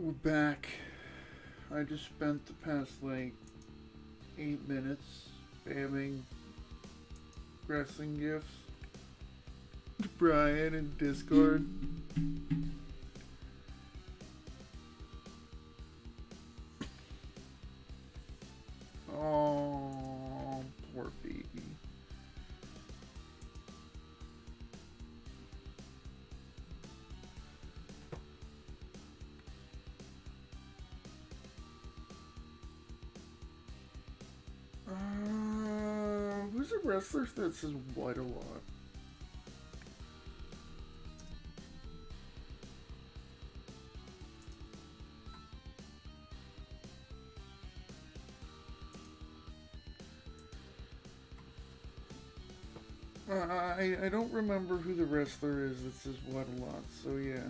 We're back. I just spent the past like 8 minutes spamming wrestling gifs to Brian in Discord. Oh, poor baby. Who's a wrestler that says what a lot? I don't remember who the wrestler is that says what a lot, so yeah.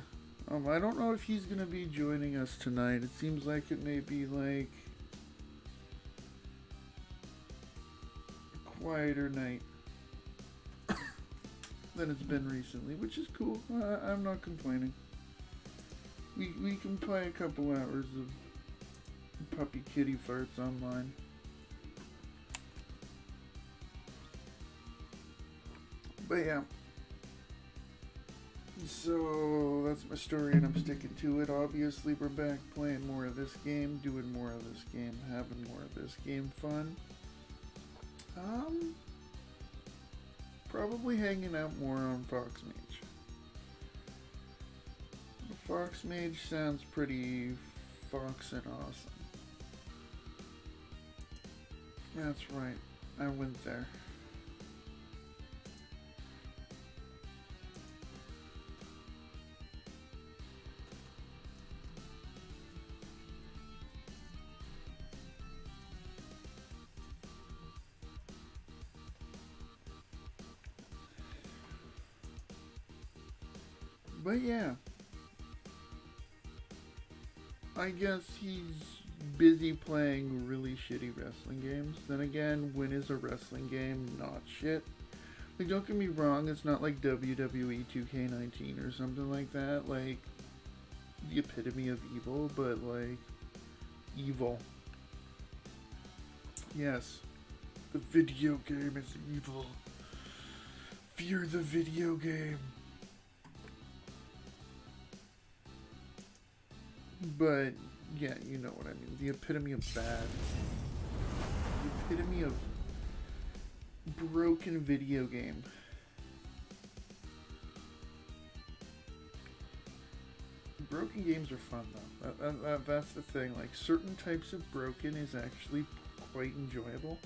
I don't know if he's gonna be joining us tonight. It seems like it may be like a quieter night than it's been recently, which is cool. I'm not complaining. We can play a couple hours of puppy kitty farts online. But yeah. So that's my story and I'm sticking to it. Obviously we're back playing more of this game, doing more of this game, having more of this game fun. Probably hanging out more on Fox Mage. Fox Mage sounds pretty fox and awesome. That's right, I went there. But yeah, I guess he's busy playing really shitty wrestling games. Then again, when is a wrestling game not shit? Like, don't get me wrong, it's not like WWE 2K19 or something like that, like the epitome of evil, but like evil. Yes, the video game is evil. Fear the video game. But, yeah, you know what I mean. The epitome of bad. The epitome of broken video game. Broken games are fun, though. That's the thing. Like, certain types of broken is actually quite enjoyable.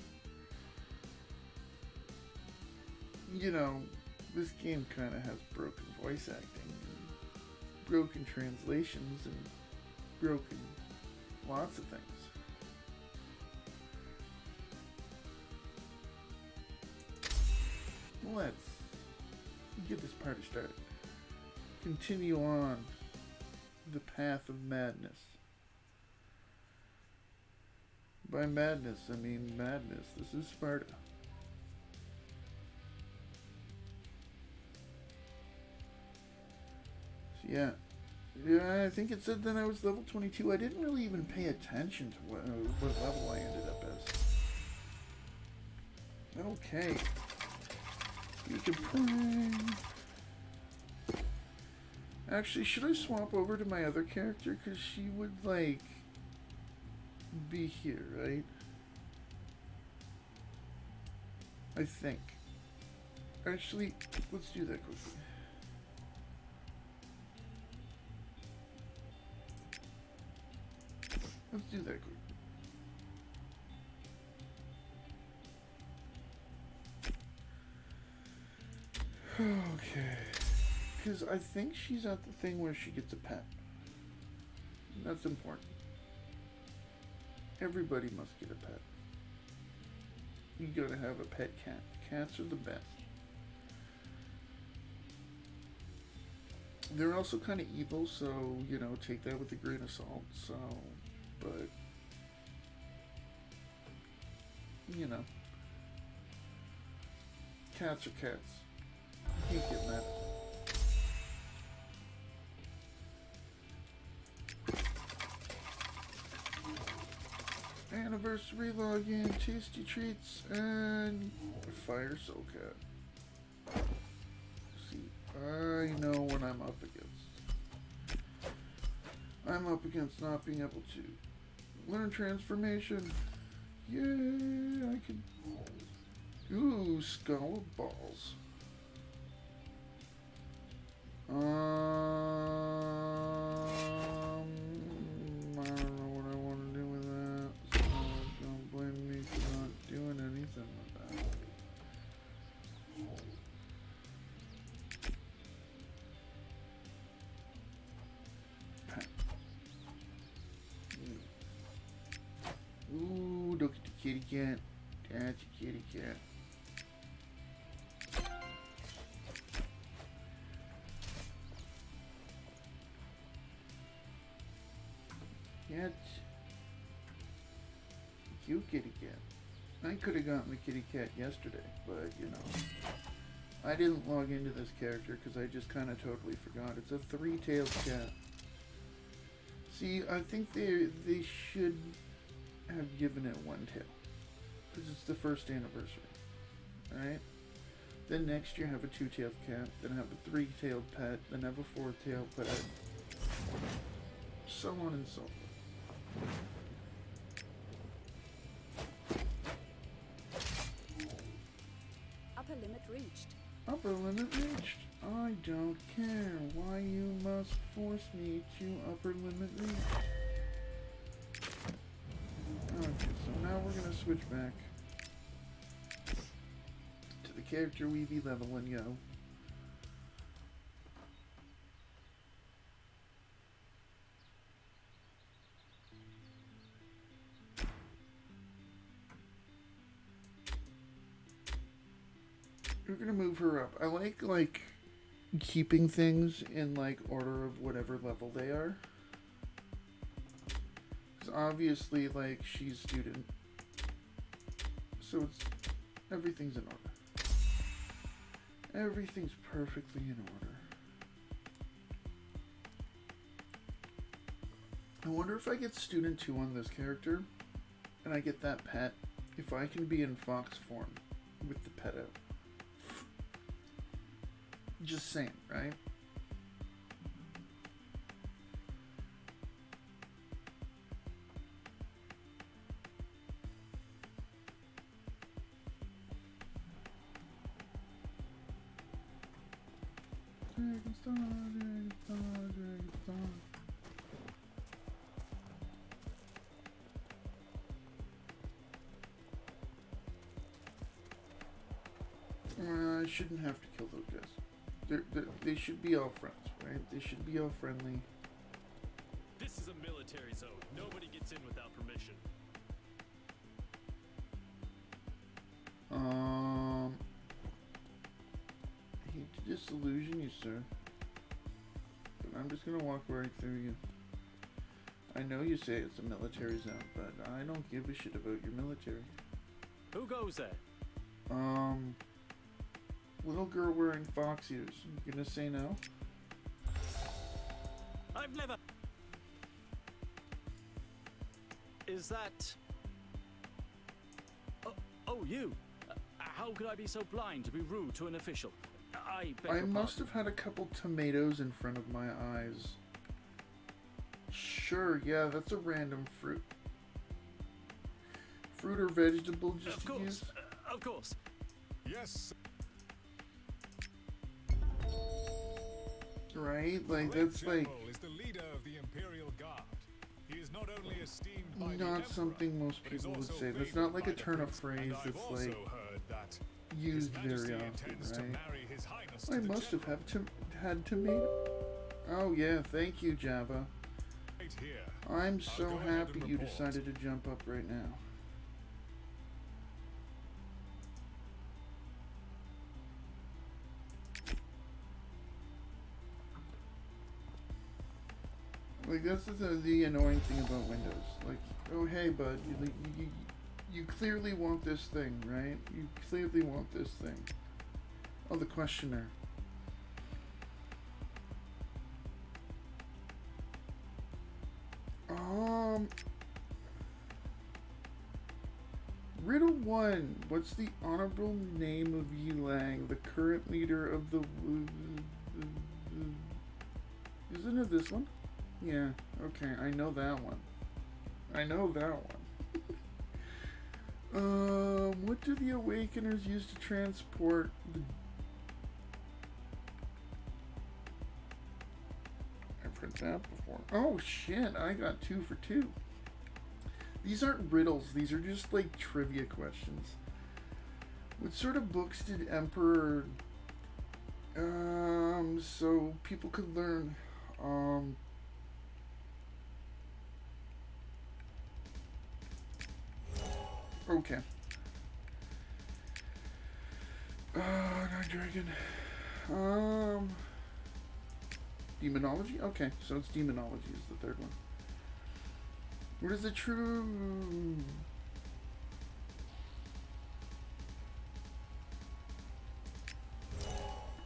You know, this game kind of has broken voice acting, and broken translations, and broken lots of things. Let's get this party started. Continue on the path of madness. By madness, I mean madness. This is Sparta. So yeah. Yeah, I think it said that I was level 22. I didn't really even pay attention to what level I ended up as. Okay. We can play. Actually, should I swap over to my other character? Because she would, like, be here, right? I think. Actually, let's do that quickly. Let's do that quick. Okay. Because I think she's at the thing where she gets a pet. That's important. Everybody must get a pet. You gotta have a pet cat. Cats are the best. They're also kind of evil, so, you know, take that with a grain of salt, so... But, you know, cats are cats. You can't get mad at them. anniversary login, tasty treats, and fire soul cat. See, I know what I'm up against. I'm up against not being able to learn transformation. Yay, I can. Ooh, skull of balls. I don't know what I want to do with that, so don't blame me for not doing anything with that. Ooh, look at the kitty cat. That's a kitty cat. That's cute kitty cat. I could have gotten the kitty cat yesterday, but you know, I didn't log into this character because I just kind of totally forgot. It's a three-tailed cat. See, I think they should have given it one tail because it's the first anniversary, right? Then next year have a two-tailed cat, then have a three-tailed pet, then have a four-tailed pet, so on and so forth. Upper limit reached. Upper limit reached. I don't care why you must force me to upper limit reach. Okay, so now we're gonna switch back to the character we be leveling, yo. We're gonna move her up. I like keeping things in like order of whatever level they are. Because obviously, like, she's student, so it's everything's in order. Everything's perfectly in order. I wonder if I get student 2 on this character, and I get that pet, if I can be in fox form with the pet out. Just saying, right? Dragon Star, Dragon Star, Dragon Star. I shouldn't have to kill those guys. They should be all friends, right? They should be all friendly. This is a military zone. Nobody gets in without permission. I hate to disillusion you, sir, but I'm just gonna walk right through you. I know you say it's a military zone, but I don't give a shit about your military. Who goes there? Little girl wearing fox ears. You gonna say no? I've never... Is that... Oh, you! How could I be so blind to be rude to an official? I beg I your must pardon. have had a couple tomatoes in front of my eyes. Sure, yeah, that's a random fruit. Fruit or vegetable just to use? Of course. Yes. Right? Like, Great that's like... General is the leader of the Imperial Guard. He is not only esteemed by the Not Emperor, something most but is people would also say. That's favored not like by a the turn of Prince. phrase And I've that's also like heard that used His very Majesty often, intends to right? marry His Highness to I the must have General. had tomato. Oh yeah, thank you, Java. Right here. I'm I'll so go ahead happy and you report. decided to jump up right now. Like, that's the annoying thing about Windows. Like, oh hey bud, you clearly want this thing, right? You clearly want this thing. Oh, the questioner. Riddle 1. What's the honorable name of Yilang, the current leader of the... Isn't it this one? Yeah, okay, I know that one. I know that one. What do the Awakeners use to transport the... I've heard that before. Oh shit, I got 2 for 2. These aren't riddles, these are just like trivia questions. What sort of books did Emperor... so people could learn... Okay. Night Dragon. Demonology? Okay, so it's Demonology is the third one. What is the true...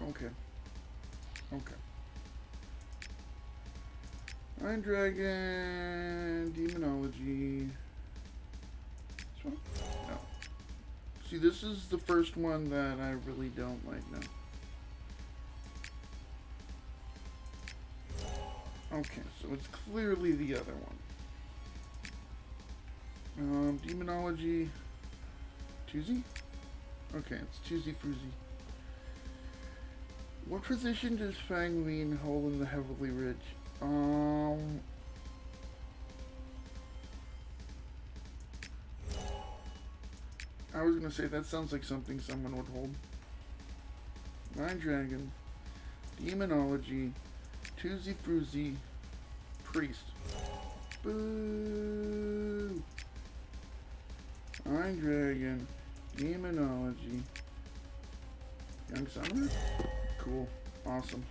Okay. Okay. Night Dragon, Demonology. This one? No. See, this is the first one that I really don't like now. Okay, so it's clearly the other one. Demonology. Tuesday? Okay, it's Tuesday Fruzy. What position does Fang Lin hold in the Heavenly Ridge? I was gonna say that sounds like something someone would hold. Night Dragon, Demonology, Tuesday Fruzy, Priest. Boo! Night Dragon, Demonology, Young Summoner? Cool. Awesome.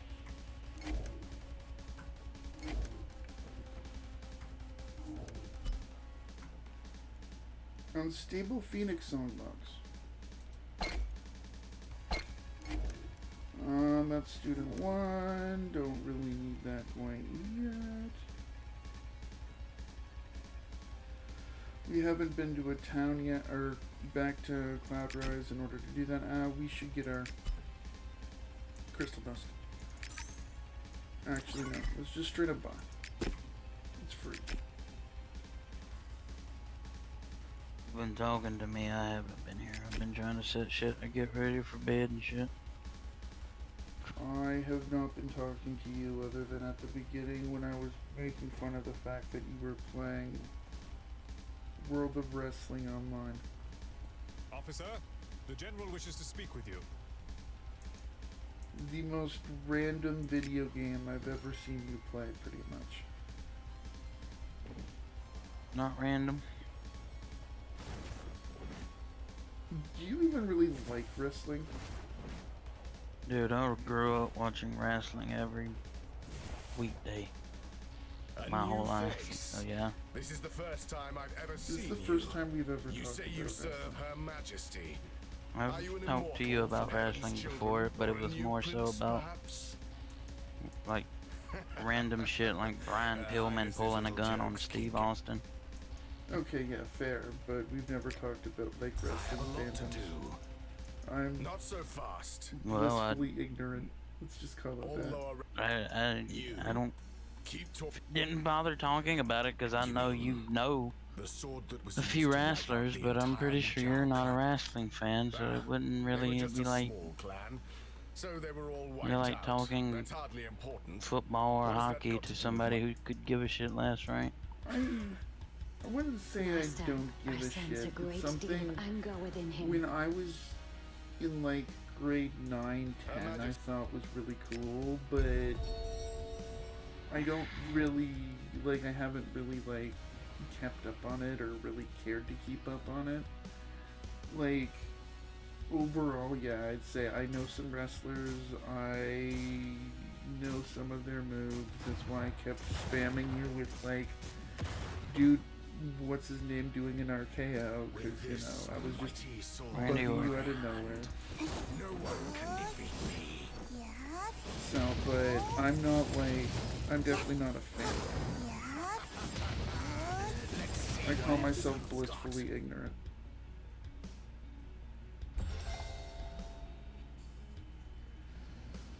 Unstable Phoenix Songbox. That's student 1. Don't really need that quite yet. We haven't been to a town yet, or back to Cloud Rise in order to do that. We should get our crystal dust. Actually, no. Let's just straight up buy. It's free. You've been talking to me, I haven't been here. I've been trying to set shit or get ready for bed and shit. I have not been talking to you other than at the beginning when I was making fun of the fact that you were playing World of Wrestling online. Officer, the General wishes to speak with you. The most random video game I've ever seen you play, pretty much. Not random. Do you even really like wrestling? Dude, I grew up watching wrestling every weekday. My whole life. So yeah. This is the first time I've ever seen This is the first time we've ever you talked say about you serve wrestling. Her Majesty. I've talked to you about wrestling before, but it was more so about like random shit like Brian Pillman pulling a gun on Steve Austin. Okay, yeah, fair, but we've never talked about like wrestling fandoms. I'm Not so fast. Well, blissfully ignorant. Let's just call it that. Although I don't keep talking. didn't bother talking about it because I know you know The sword that was a used few to wipe out wrestlers, the but I'm pretty entire sure you're not a Jao wrestling fan, so it wouldn't They really were just be a like small clan, so they were all wiped you're like out. talking That's hardly important. football or What has that hockey got to to do somebody with who could give a shit less, right? I wouldn't say I Master, don't I give a sense shit. a great It's deal something of anger within him. when I was in like grade 9, 10, I Majesty. thought was really cool, but I don't really, like, I haven't really, like, kept up on it or really cared to keep up on it. Like, overall, yeah, I'd say I know some wrestlers, I know some of their moves, that's why I kept spamming you with, like, dude, what's his name doing an RKO, because, you know, I was just Randy bugging you Orton. out of nowhere. No one can defeat me. So, but I'm not like, I'm definitely not a fan. I call myself blissfully ignorant.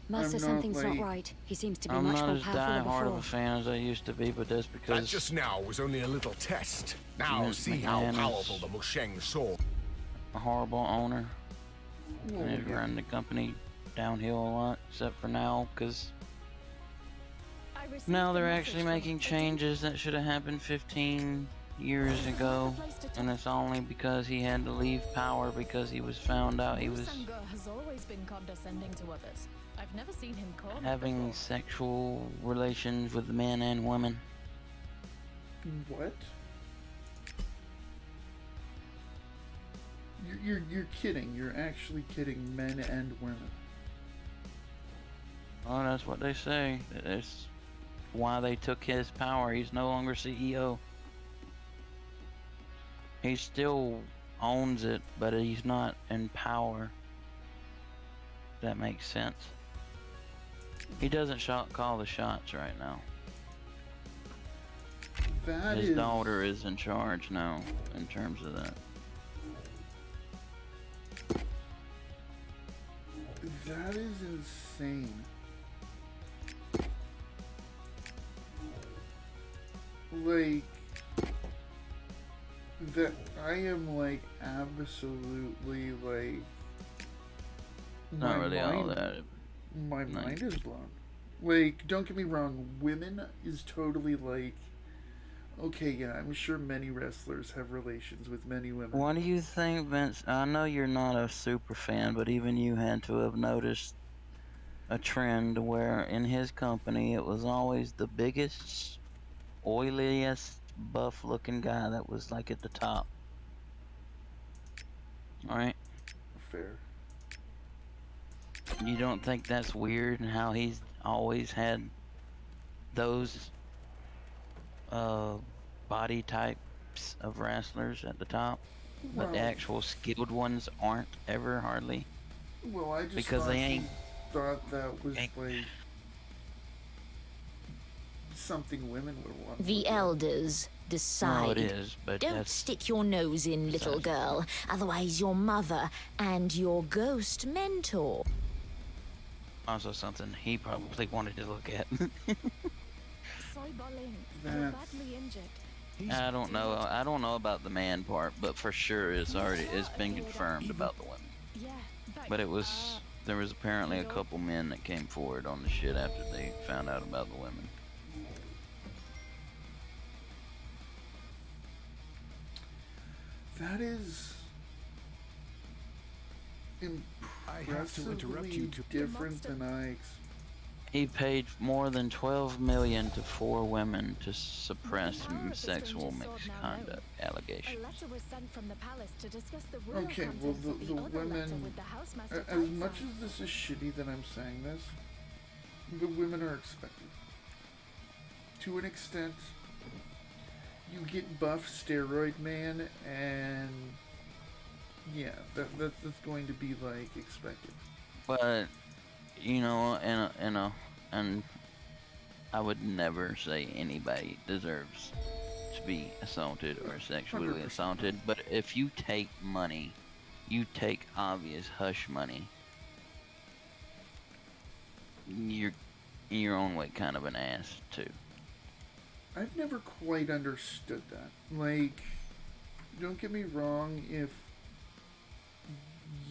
Must I'm say not, something's like- not right. He seems to be I'm much not more as powerful than die-hard of a before. fan as I used to be, but that's That because just now was only a little test. Now Miss see how McMahon is- powerful the Musheng sword. a horrible owner. Well, And he's yeah. run the company downhill a lot, except for now, because I received now a they're message actually from making a changes that should have happened 15 years ago. And it's only because he had to leave power because he was found out he was Sangha has always been condescending to others. I've never seen him cornered having before. sexual relations with men and women. What? You're kidding. You're actually kidding, men and women. Oh, that's what they say. It's why they took his power. He's no longer CEO. He still owns it, but he's not in power. That makes sense. He doesn't call the shots right now. That His is- daughter is in charge now, in terms of that. That is insane. Like, that I am like absolutely like Not my really all mind- that. My Nice. mind is blown. Like, don't get me wrong, women is totally like, okay, yeah, I'm sure many wrestlers have relations with many women. What do you think, Vince? I know you're not a super fan, but even you had to have noticed a trend where in his company it was always the biggest, oiliest, buff looking guy that was like at the top. Alright? Fair. You don't think that's weird and how he's always had those body types of wrestlers at the top, but the Well- actual skilled ones aren't ever hardly? Well, I just Because thought they ain't- thought that was ain't- like something women would want. The elders decide. No, it is, but Don't that's stick your nose in, little Precisely. girl. Otherwise, your mother and your ghost mentor. also something he probably wanted to look at. Soy Bolin, you're That's- badly injured. I don't know. I don't know about the man part, but for sure it's been confirmed about the women. Yeah, But it was there was apparently a couple men that came forward on the shit after they found out about the women. That is I have to interrupt impressively you to different than I expected. He paid more than 12 million to 4 women to suppress power of the sexual stranger's sword now misconduct A allegations. letter was sent from the palace to discuss the real Okay, well, contents the of the other letter women, with the housemaster as much as this is shitty that I'm saying this, the women are expected. To an extent, you get buff steroid man, and yeah, that's going to be like expected. But you know, and I would never say anybody deserves to be assaulted or sexually 100%. assaulted. But if you take money, you take obvious hush money, you're in your own way kind of an ass too. I've never quite understood that. Like, don't get me wrong, if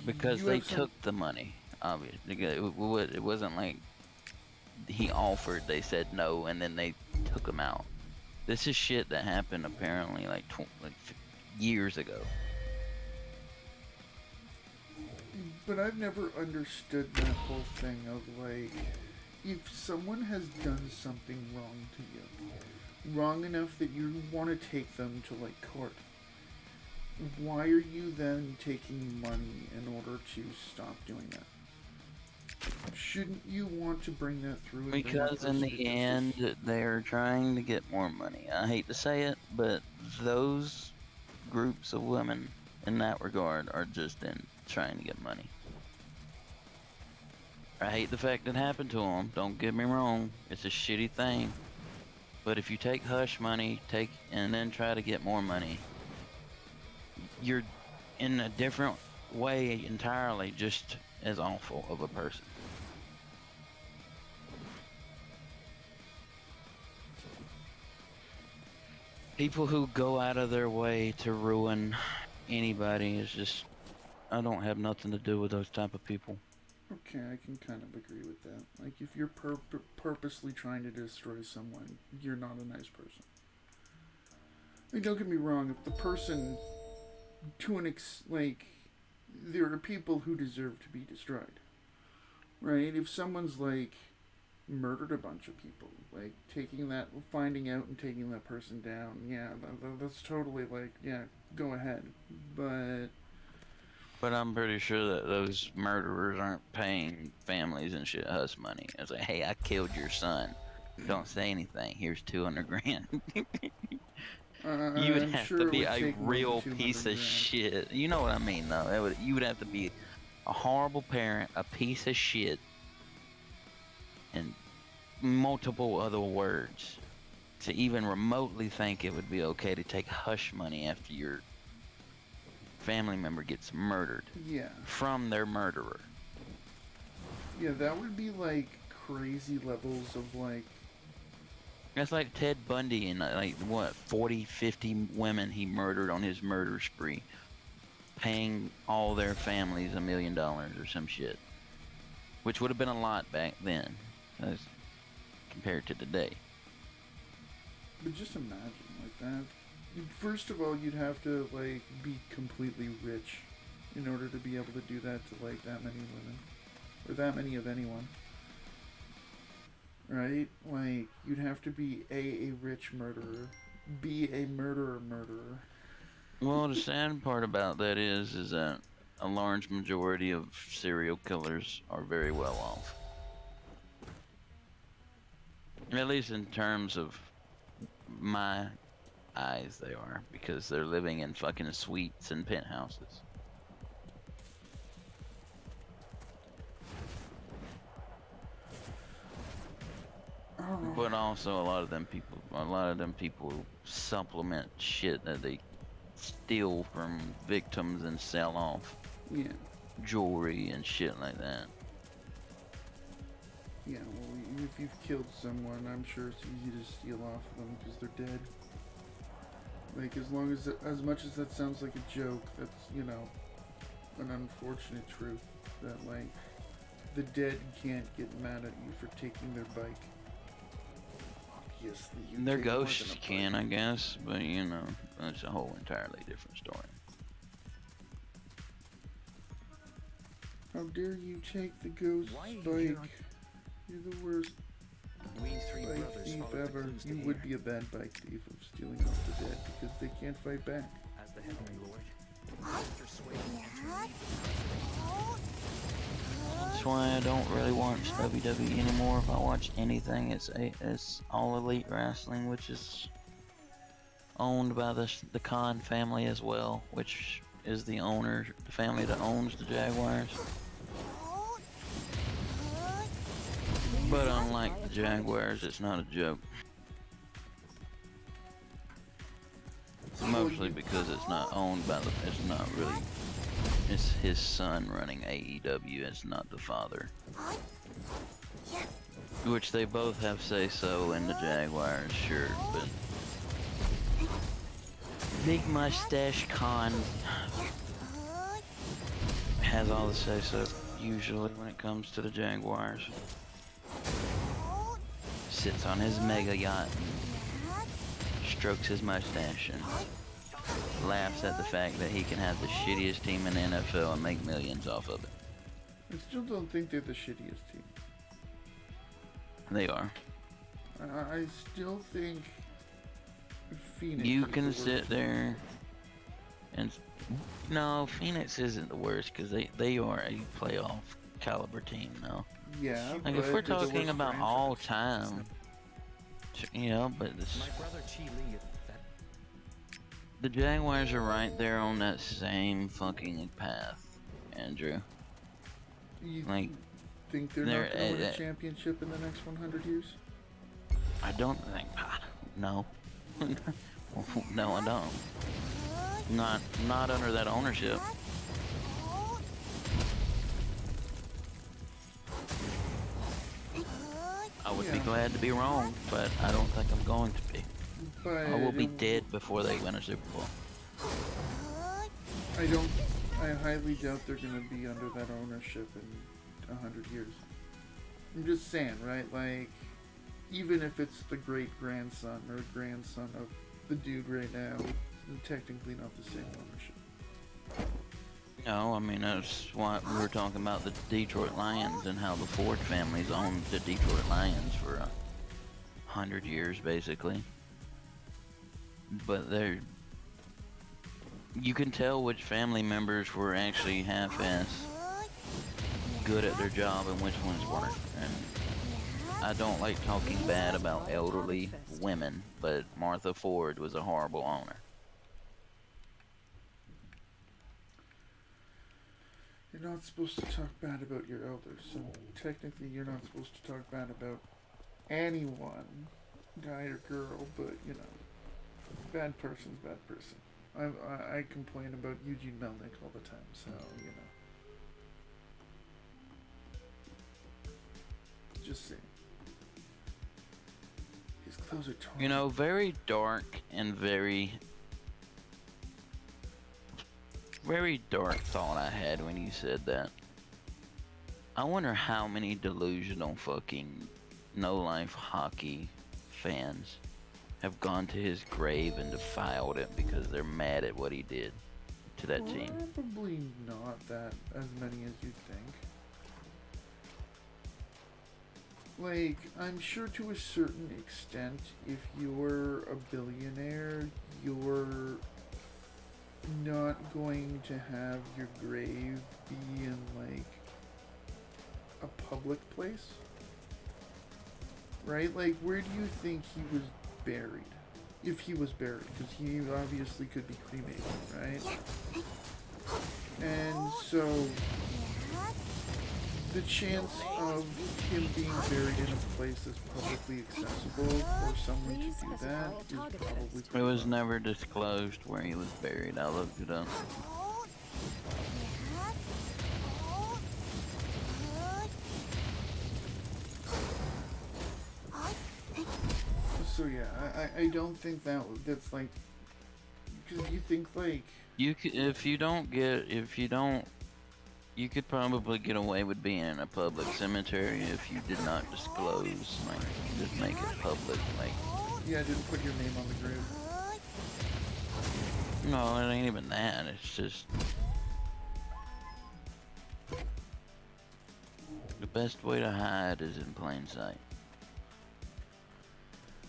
Because you they have some- took the money, obviously. It wasn't like he offered, they said no, and then they took him out. This is shit that happened apparently like years ago. But I've never understood that whole thing of like, if someone has done something wrong to you, wrong enough that you want to take them to like court, why are you then taking money in order to stop doing that? Shouldn't you want to bring that through? and bring that Because in person to the justice? end, they're trying to get more money. I hate to say it, but those groups of women in that regard are just in trying to get money. I hate the fact it happened to them. Don't get me wrong. It's a shitty thing. But if you take hush money, and then try to get more money, you're in a different way entirely just as awful of a person. People who go out of their way to ruin anybody is just, I don't have nothing to do with those type of people. Okay, I can kind of agree with that. Like, if you're purposely trying to destroy someone, you're not a nice person. Like, don't get me wrong, if the person, like, there are people who deserve to be destroyed. Right? If someone's, like, murdered a bunch of people, like, finding out and taking that person down, yeah, that's totally, like, yeah, go ahead. But I'm pretty sure that those murderers aren't paying families and shit hush money. It's like, hey, I killed your son. Don't say anything. Here's 200 grand. You would I'm have sure to it be would a take more than real 200 piece of grand. shit. You know what I mean, though. You would have to be a horrible parent, a piece of shit, and multiple other words to even remotely think it would be okay to take hush money after your family member gets murdered. Yeah. From their murderer. Yeah, that would be like crazy levels of like... That's like Ted Bundy and like what, 40, 50 women he murdered on his murder spree, paying all their families $1 million or some shit, which would have been a lot back then, as compared to today. But just imagine like that. First of all, you'd have to like be completely rich in order to be able to do that to like that many women, or that many of anyone. Right? Like, you'd have to be a rich murderer, B, a murderer. Well, the sad part about that is that a large majority of serial killers are very well off. At least in terms of my eyes, they are, because they're living in fucking suites and penthouses. But also a lot of them people supplement shit that they steal from victims and sell off. Yeah. Jewelry and shit like that. Yeah, well, if you've killed someone, I'm sure it's easy to steal off of them because they're dead. Like, as much as that sounds like a joke, that's, you know, an unfortunate truth. That, like, the dead can't get mad at you for taking their bike. Obviously, you Their take more than ghosts a bike. can, I guess, but, you know, that's a whole entirely different story. How dare you take the ghost bike? You're the worst bike thief ever. You would be a bad bike thief of stealing off the dead because they can't fight back. As the Heavenly Lord, That's why I don't really watch WWE anymore. If I watch anything, it's All Elite Wrestling, which is owned by the Khan family as well, which is the family that owns the Jaguars. But unlike the Jaguars, it's not a joke. Mostly because it's not owned by it's not really, it's his son running AEW, it's not the father. Which they both have say-so in the Jaguars, sure, but Big Mustache Khan has all the say-so usually when it comes to the Jaguars. Sits on his mega yacht and strokes his mustache and laughs at the fact that he can have the shittiest team in the NFL and make millions off of it. I still don't think they're the shittiest team. They are. I still think Phoenix You is can the worst. sit there and... No, Phoenix isn't the worst because they are a playoff caliber team now. Yeah, Like, but if we're they're the talking worst about franchise. all time, you know, but my brother Chi Lee, that the Jaguars are right there on that same fucking path, Andrew. You Like, think they're they're, not going to win a championship in the next 100 years? I don't think. No. No, I don't. Not under that ownership. I would be glad to be wrong, but I don't think I'm going to be. but I will be dead before they win a Super Bowl. I highly doubt they're gonna be under that ownership in 100 years. I'm just saying, right? Like, even if it's the great-grandson or grandson of the dude right now, it's technically not the same ownership. No, I mean, that's why we were talking about the Detroit Lions and how the Ford family's owned the Detroit Lions for 100 years, basically. But you can tell which family members were actually half-ass good at their job and which ones weren't. And I don't like talking bad about elderly women, but Martha Ford was a horrible owner. You're not supposed to talk bad about your elders, so technically you're not supposed to talk bad about anyone, guy or girl, but, you know, bad person's bad person. I complain about Eugene Melnick all the time, so, you know. Just saying. His clothes are torn. You know, very dark and very dark thought I had when you said that. I wonder how many delusional fucking no-life hockey fans have gone to his grave and defiled it because they're mad at what he did to that team. Probably not that as many as you'd think. Like, I'm sure to a certain extent, if you're a billionaire, you're not going to have your grave be in, like, a public place. Right? Like, where do you think he was buried? If he was buried, because he obviously could be cremated, right? And so the chance of him being buried in a place that's publicly accessible for someone to do that is probably It was never disclosed where he was buried. I looked it up. So yeah, I don't think that's like, because you think like You could, you could probably get away with being in a public cemetery if you did not disclose, like, just make it public, like. Yeah, I didn't put your name on the grave. No, it ain't even that. It's just the best way to hide is in plain sight.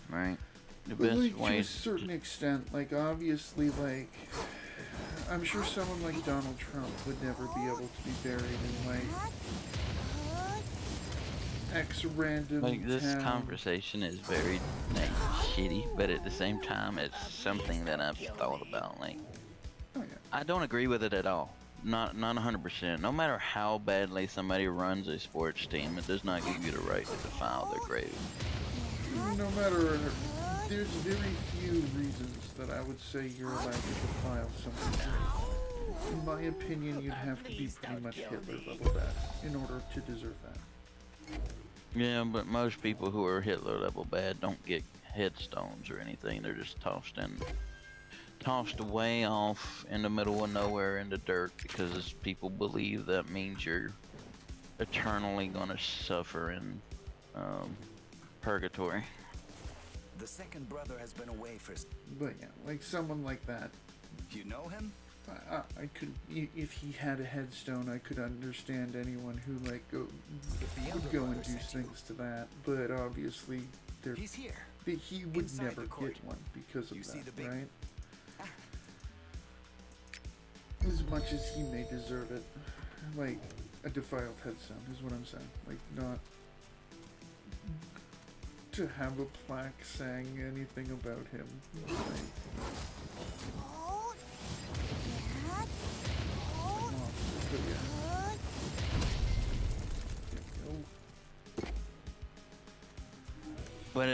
Right? The But best like, way to a certain extent, like, obviously, like, I'm sure someone like Donald Trump would never be able to be buried in, like, X random like this town. conversation is very like shitty, but at the same time, it's something that I've thought about. Like, Oh, yeah. I don't agree with it at all. Not 100%. No matter how badly somebody runs a sports team, it does not give you the right to defile their grave. No matter, there's very few reasons that I would say you're allowed to defile someone's grave. In my opinion, you'd have to be pretty much Hitler level bad in order to deserve that. Yeah, but most people who are Hitler level bad don't get headstones or anything. They're just tossed way off in the middle of nowhere in the dirt because people believe that means you're eternally gonna suffer in purgatory. The second brother has been away for... But yeah, like someone like that, You know him? I could, if he had a headstone, I could understand anyone who like would go and do things to that. But obviously, He's here. he would Inside never the court. get one because of You see that, the big- right? As much as he may deserve it, like a defiled headstone is what I'm saying. Like, not to have a plaque saying anything about him. Like, but yeah. But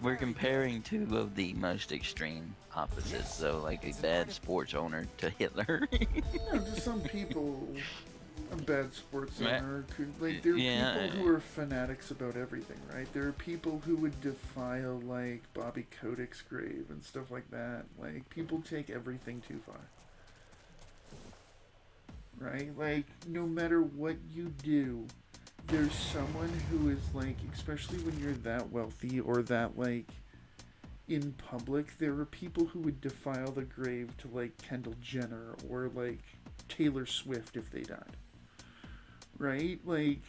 we're comparing two of the most extreme opposites, so like a bad sports owner to Hitler. To some people, a bad sports Ma- owner could, like, there are yeah. people who are fanatics about everything, right? There are people who would defile, like, Bobby Kodak's grave and stuff like that. Like, people take everything too far. Right? Like, no matter what you do, there's someone who is, like, especially when you're that wealthy or that, like, in public, there are people who would defile the grave to, like, Kendall Jenner or, like, Taylor Swift if they died. Right? Like,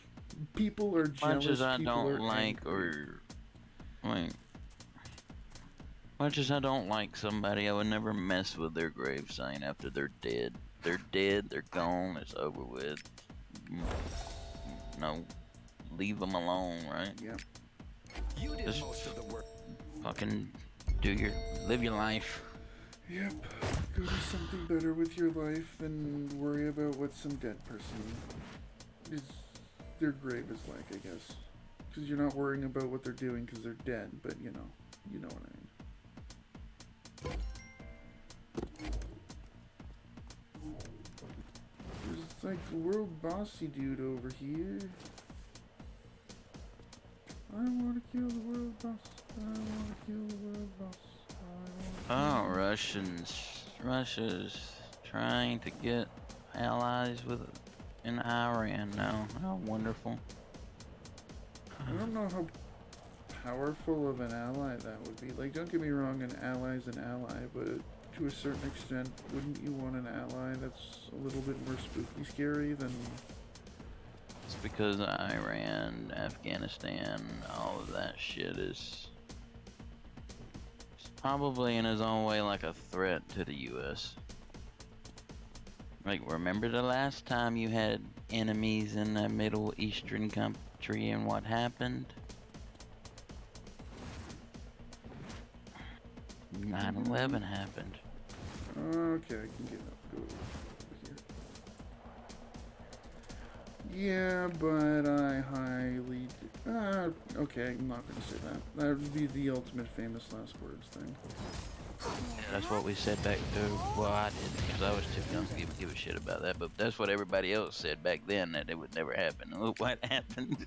people are jealous. Much as I people don't are like, angry. or like, much as I don't like somebody, I would never mess with their grave sign after they're dead. They're dead. They're gone. It's over with. No, leave them alone, right? Yep. You did Just most of the work. fucking live your life. Yep. Go do something better with your life than worry about what some dead person is, their grave is like, I guess. Because you're not worrying about what they're doing because they're dead, but you know what I mean. There's like a world bossy dude over here. I wanna kill the world boss. I wanna kill the world boss. Oh, Russia's trying to get allies in Iran now. How wonderful. I don't know how powerful of an ally that would be. Like, don't get me wrong, an ally's an ally, but to a certain extent, wouldn't you want an ally that's a little bit more spooky scary than... It's because Iran, Afghanistan, all of that shit is probably in his own way like a threat to the US. Like, remember the last time you had enemies in a Middle Eastern country and what happened? 9/11 happened. Okay, I can get up. Go over here. Yeah, but I highly... okay, I'm not gonna say that. That would be the ultimate famous last words thing. That's what we said back to. Well, I didn't because I was too young to give a shit about that. But that's what everybody else said back then, that it would never happen. Look what happened.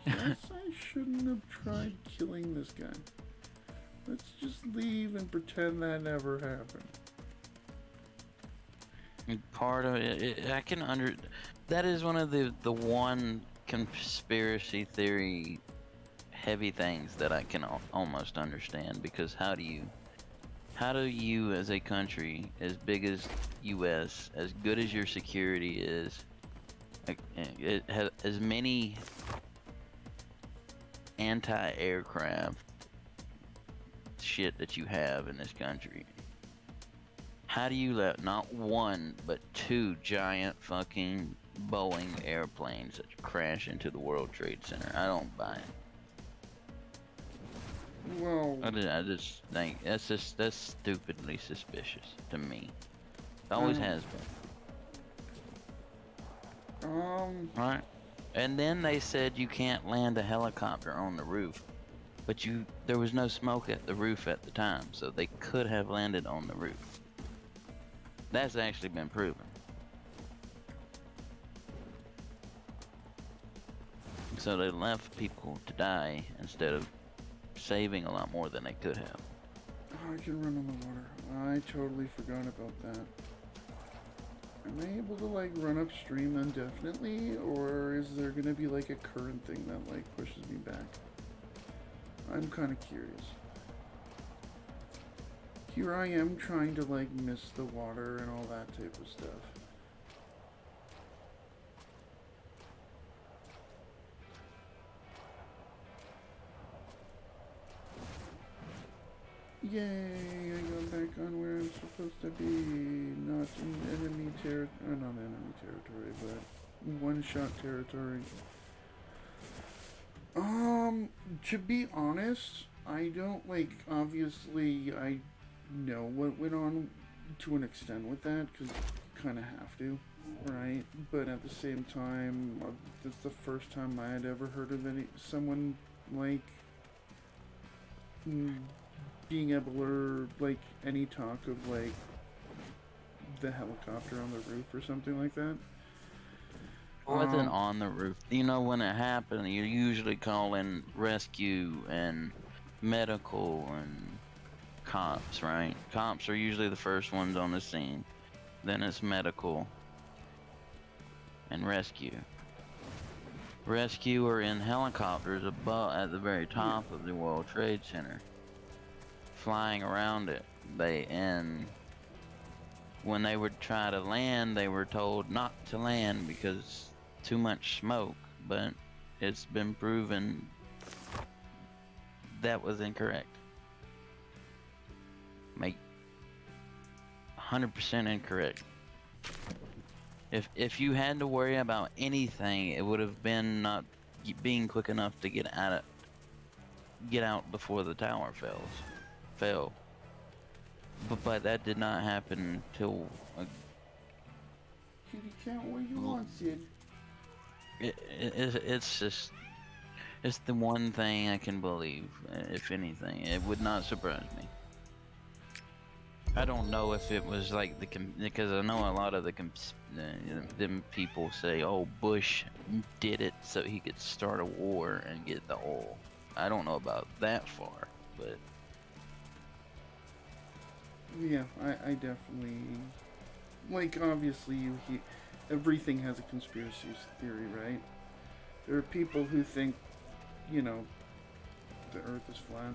Guess I shouldn't have tried killing this guy. Let's just leave and pretend that never happened. And part of it, I can that is one of the one conspiracy theory heavy things that I can almost understand, because how do you as a country as big as US, as good as your security is, like, it has as many anti-aircraft shit that you have in this country, how do you let not one but two giant fucking Boeing airplanes that crash into the World Trade Center? I don't buy it. Well, I just think that's stupidly suspicious to me. It always has been. Right? And then they said you can't land a helicopter on the roof, but there was no smoke at the roof at the time, so they could have landed on the roof. That's actually been proven. So they left people to die instead of saving a lot more than they could have. Oh, I can run on the water. I totally forgot about that. Am I able to, like, run upstream indefinitely, or is there gonna be, like, a current thing that, like, pushes me back? I'm kind of curious. Here I am trying to, like, miss the water and all that type of stuff. Yay, I got back on where I'm supposed to be. Not in enemy territory, not enemy territory, but one-shot territory. To be honest, I don't, like, obviously, I know what went on to an extent with that, because you kind of have to, right? But at the same time, it's the first time I had ever heard of someone, like, being able to, like, any talk of, like, the helicopter on the roof or something like that. wasn't on the roof. You know, when it happened, you usually call in rescue and medical and cops, right? Cops are usually the first ones on the scene. Then it's medical and rescue. Rescue are in helicopters above at the very top of the World Trade Center, flying around it. And when they would try to land, they were told not to land because too much smoke, but it's been proven that was incorrect. Make 100% incorrect. If you had to worry about anything, it would have been not being quick enough to get out before the tower fell. But that did not happen until Kitty cat, what you want, Sid? it's just it's the one thing I can believe. If anything, it would not surprise me. I don't know if it was like because I know a lot of them people say, "Oh, Bush did it so he could start a war and get the oil." I don't know about that far, but yeah, I definitely like. Obviously, everything has a conspiracy theory, right? There are people who think, you know, the Earth is flat.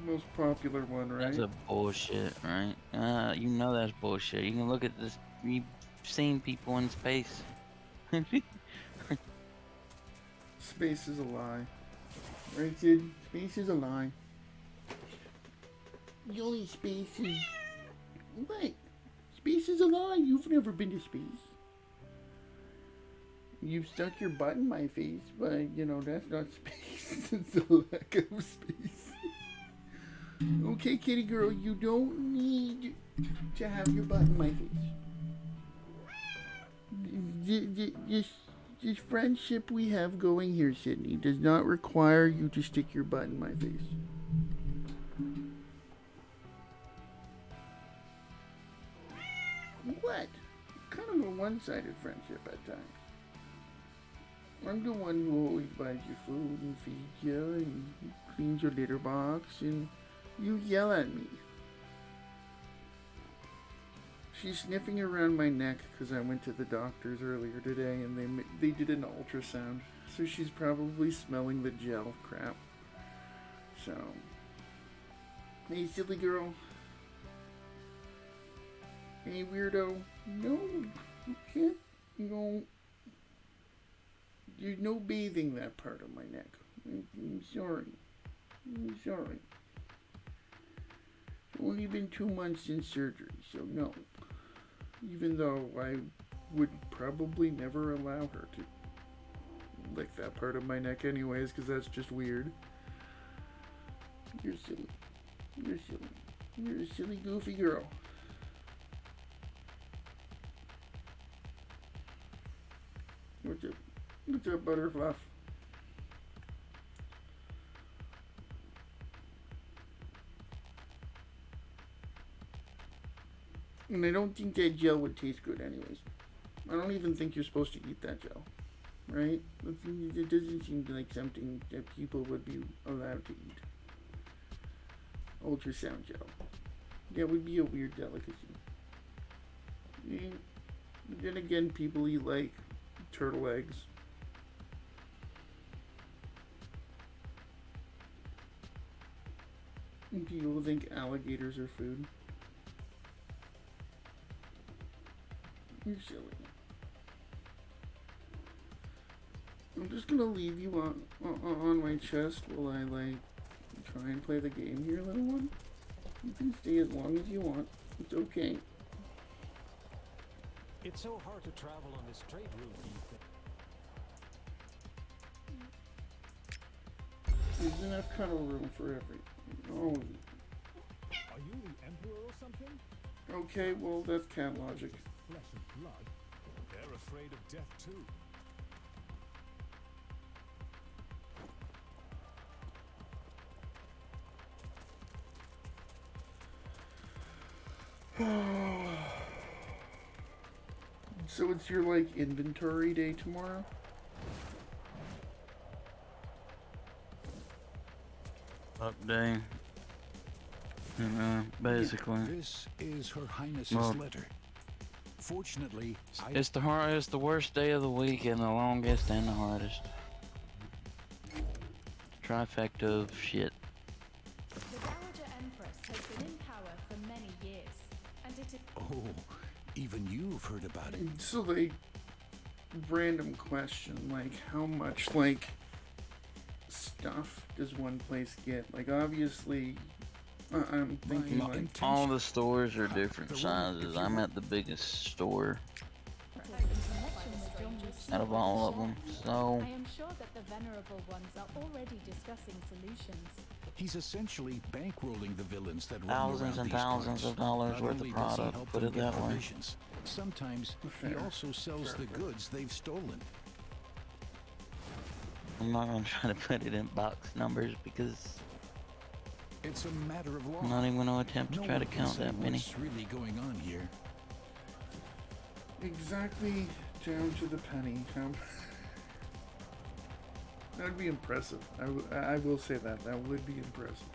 Most popular one, right? that's a bullshit, right? You know that's bullshit. You can look at this. You've seen people in space. Space is a lie. Right, kid? Space is a lie. The only space is... What? Space is a lie. You've never been to space. You've stuck your butt in my face, but, you know, that's not space. It's a lack of space. Okay, kitty girl, you don't need to have your butt in my face. This friendship we have going here, Sydney, does not require you to stick your butt in my face. What? Kind of a one-sided friendship at times. I'm the one who always buys you food and feeds you and cleans your litter box, and you yell at me. She's sniffing around my neck because I went to the doctor's earlier today and they did an ultrasound. So she's probably smelling the gel crap. So, hey silly girl. Hey weirdo. No, you can't. No. There's no bathing that part of my neck. I'm sorry. I'm sorry. It's only been 2 months since surgery, so no. Even though I would probably never allow her to lick that part of my neck anyways, because that's just weird. You're silly. You're silly. You're a silly, goofy girl. What's up? What's up, Butterfluff? And I don't think that gel would taste good anyways. I don't even think you're supposed to eat that gel. Right? It doesn't seem like something that people would be allowed to eat. Ultrasound gel. That would be a weird delicacy. Yeah. Then again, people eat like turtle eggs. And people think alligators are food. You're silly. I'm just gonna leave you on my chest while I like try and play the game here, little one. You can stay as long as you want. It's okay. It's so hard to travel on this trade route these days. There's enough cuddle room for every. Oh. Are you the Emperor or something? Okay, well that's cat logic. Flesh and blood? They're afraid of death too. So it's your, like, inventory day tomorrow? Up day. Basically. This is Her Highness's Well, letter. Fortunately, it's the worst day of the week and the longest and the hardest. Trifecta of shit. The Dowager Empress has been in power for many years, and it is... Oh, even you've heard about it. So, like, random question, like, how much, like, stuff does one place get? Like, obviously, I'm thinking, like... All the stores are different sizes. I'm at the biggest store out of all of them, so... I am sure that the venerable ones are already discussing solutions. He's essentially bankrolling the villains that run Thousands around and these thousands parts. of dollars Not worth only of does he product, help put them it get that way. provisions, sometimes he also sells the goods they've stolen. I'm not gonna try to put it in box numbers because It's a matter of law. I'm not even gonna attempt to No try to one can count say that many. what's really going on here. Exactly down to the penny. That would be impressive. I will say that. That would be impressive.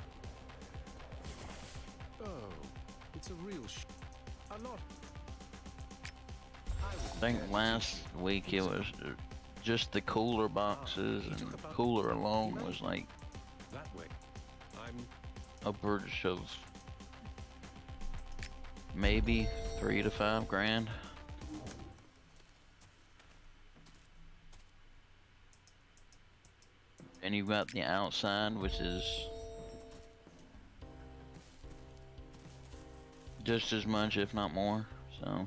Oh, it's a real a lot. I think last week it was just the cooler boxes, and the cooler alone was like That way. I'm upwards of maybe $3 to $5 grand. And you've got the outside, which is just as much, if not more. So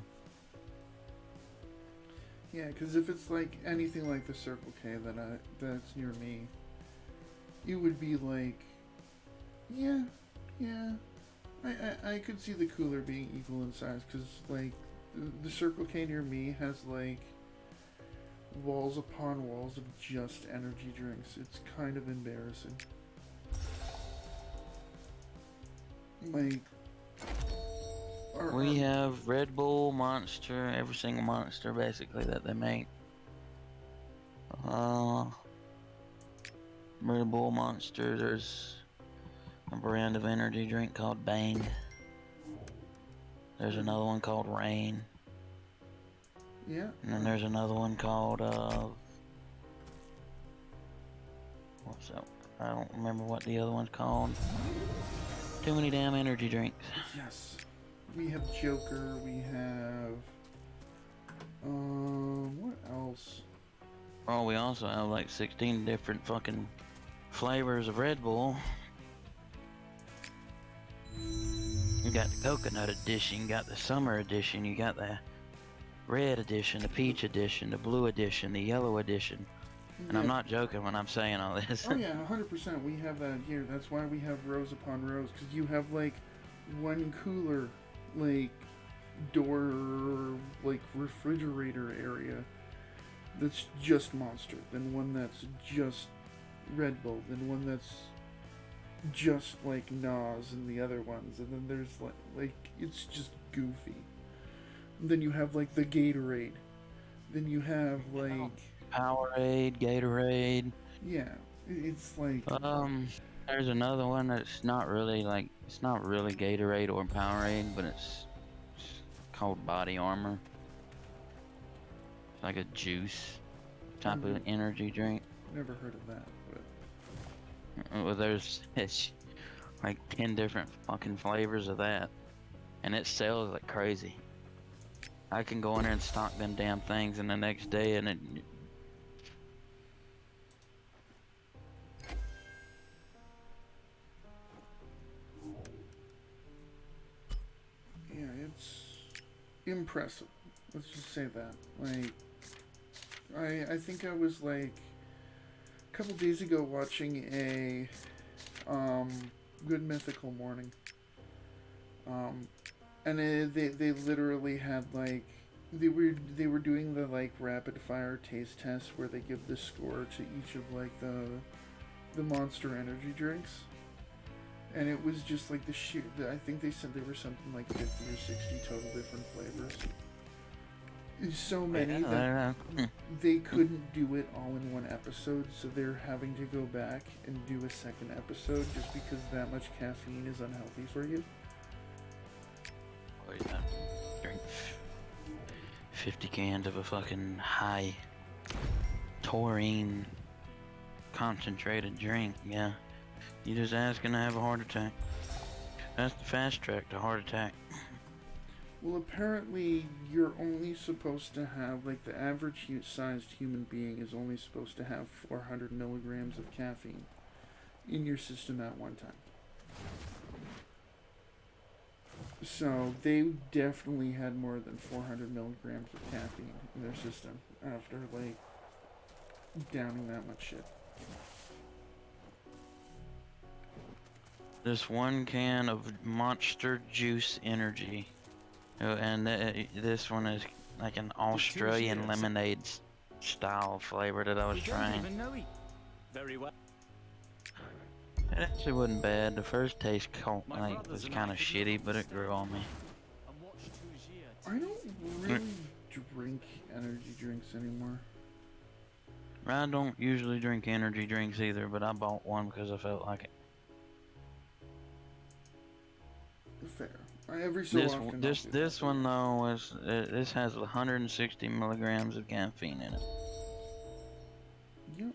Yeah, because if it's like anything like the Circle K that's near me, it would be like, yeah, I could see the cooler being equal in size, because like the Circle K near me has like walls upon walls of just energy drinks. It's kind of embarrassing. Like, we have Red Bull, Monster, every single Monster basically that they make. Red Bull, Monster, there's a brand of energy drink called Bang. There's another one called Rain. Yeah. And then there's another one called, what's that? I don't remember what the other one's called. Too many damn energy drinks. Yes. We have Joker, we have, what else? Oh, we also have like 16 different fucking flavors of Red Bull. You got the coconut edition, you got the summer edition, you got the red edition, the peach edition, the blue edition, the yellow edition. And Yeah. I'm not joking when I'm saying all this. Oh yeah, 100%. We have that here. That's why we have rows upon rows, because you have like one cooler, like door, like refrigerator area that's just Monster, then one that's just Red Bull, then one that's just like Nas and the other ones, and then there's like it's just goofy. Then you have like the Gatorade. Then you have like Powerade, Gatorade. yeah, it's like There's another one that's not really like, it's not really Gatorade or Powerade, but it's called Body Armor. It's like a juice type of energy drink. Never heard of that, but Well, there's it's like 10 different fucking flavors of that, and it sells like crazy. I can go in there and stock them damn things, and the next day, and it. yeah, it's impressive. Let's just say that. Like, I think I was like a couple days ago watching a Good Mythical Morning. And they literally had like they were doing the like rapid fire taste test where they give the score to each of like the Monster energy drinks. And it was just like I think they said there were something like 50 or 60 total different flavors. so many that they couldn't do it all in one episode, so they're having to go back and do a second episode just because that much caffeine is unhealthy for you. Drink 50 cans of a fucking high taurine concentrated drink. Yeah, you just asking to have a heart attack. That's the fast track to heart attack. Well, apparently you're only supposed to have, like, the average sized human being is only supposed to have 400 milligrams of caffeine in your system at one time. So they definitely had more than 400 milligrams of caffeine in their system after, like, downing that much shit. This one can of Monster Juice Energy. And this one is like an Australian lemonade style flavor that I was trying. Very well. It actually wasn't bad. The first taste was kind of shitty, but it grew on me. I don't really drink energy drinks anymore. I don't usually drink energy drinks either, but I bought one because I felt like it. Fair. Every so often. This one though this has 160 milligrams of caffeine in it. Yep.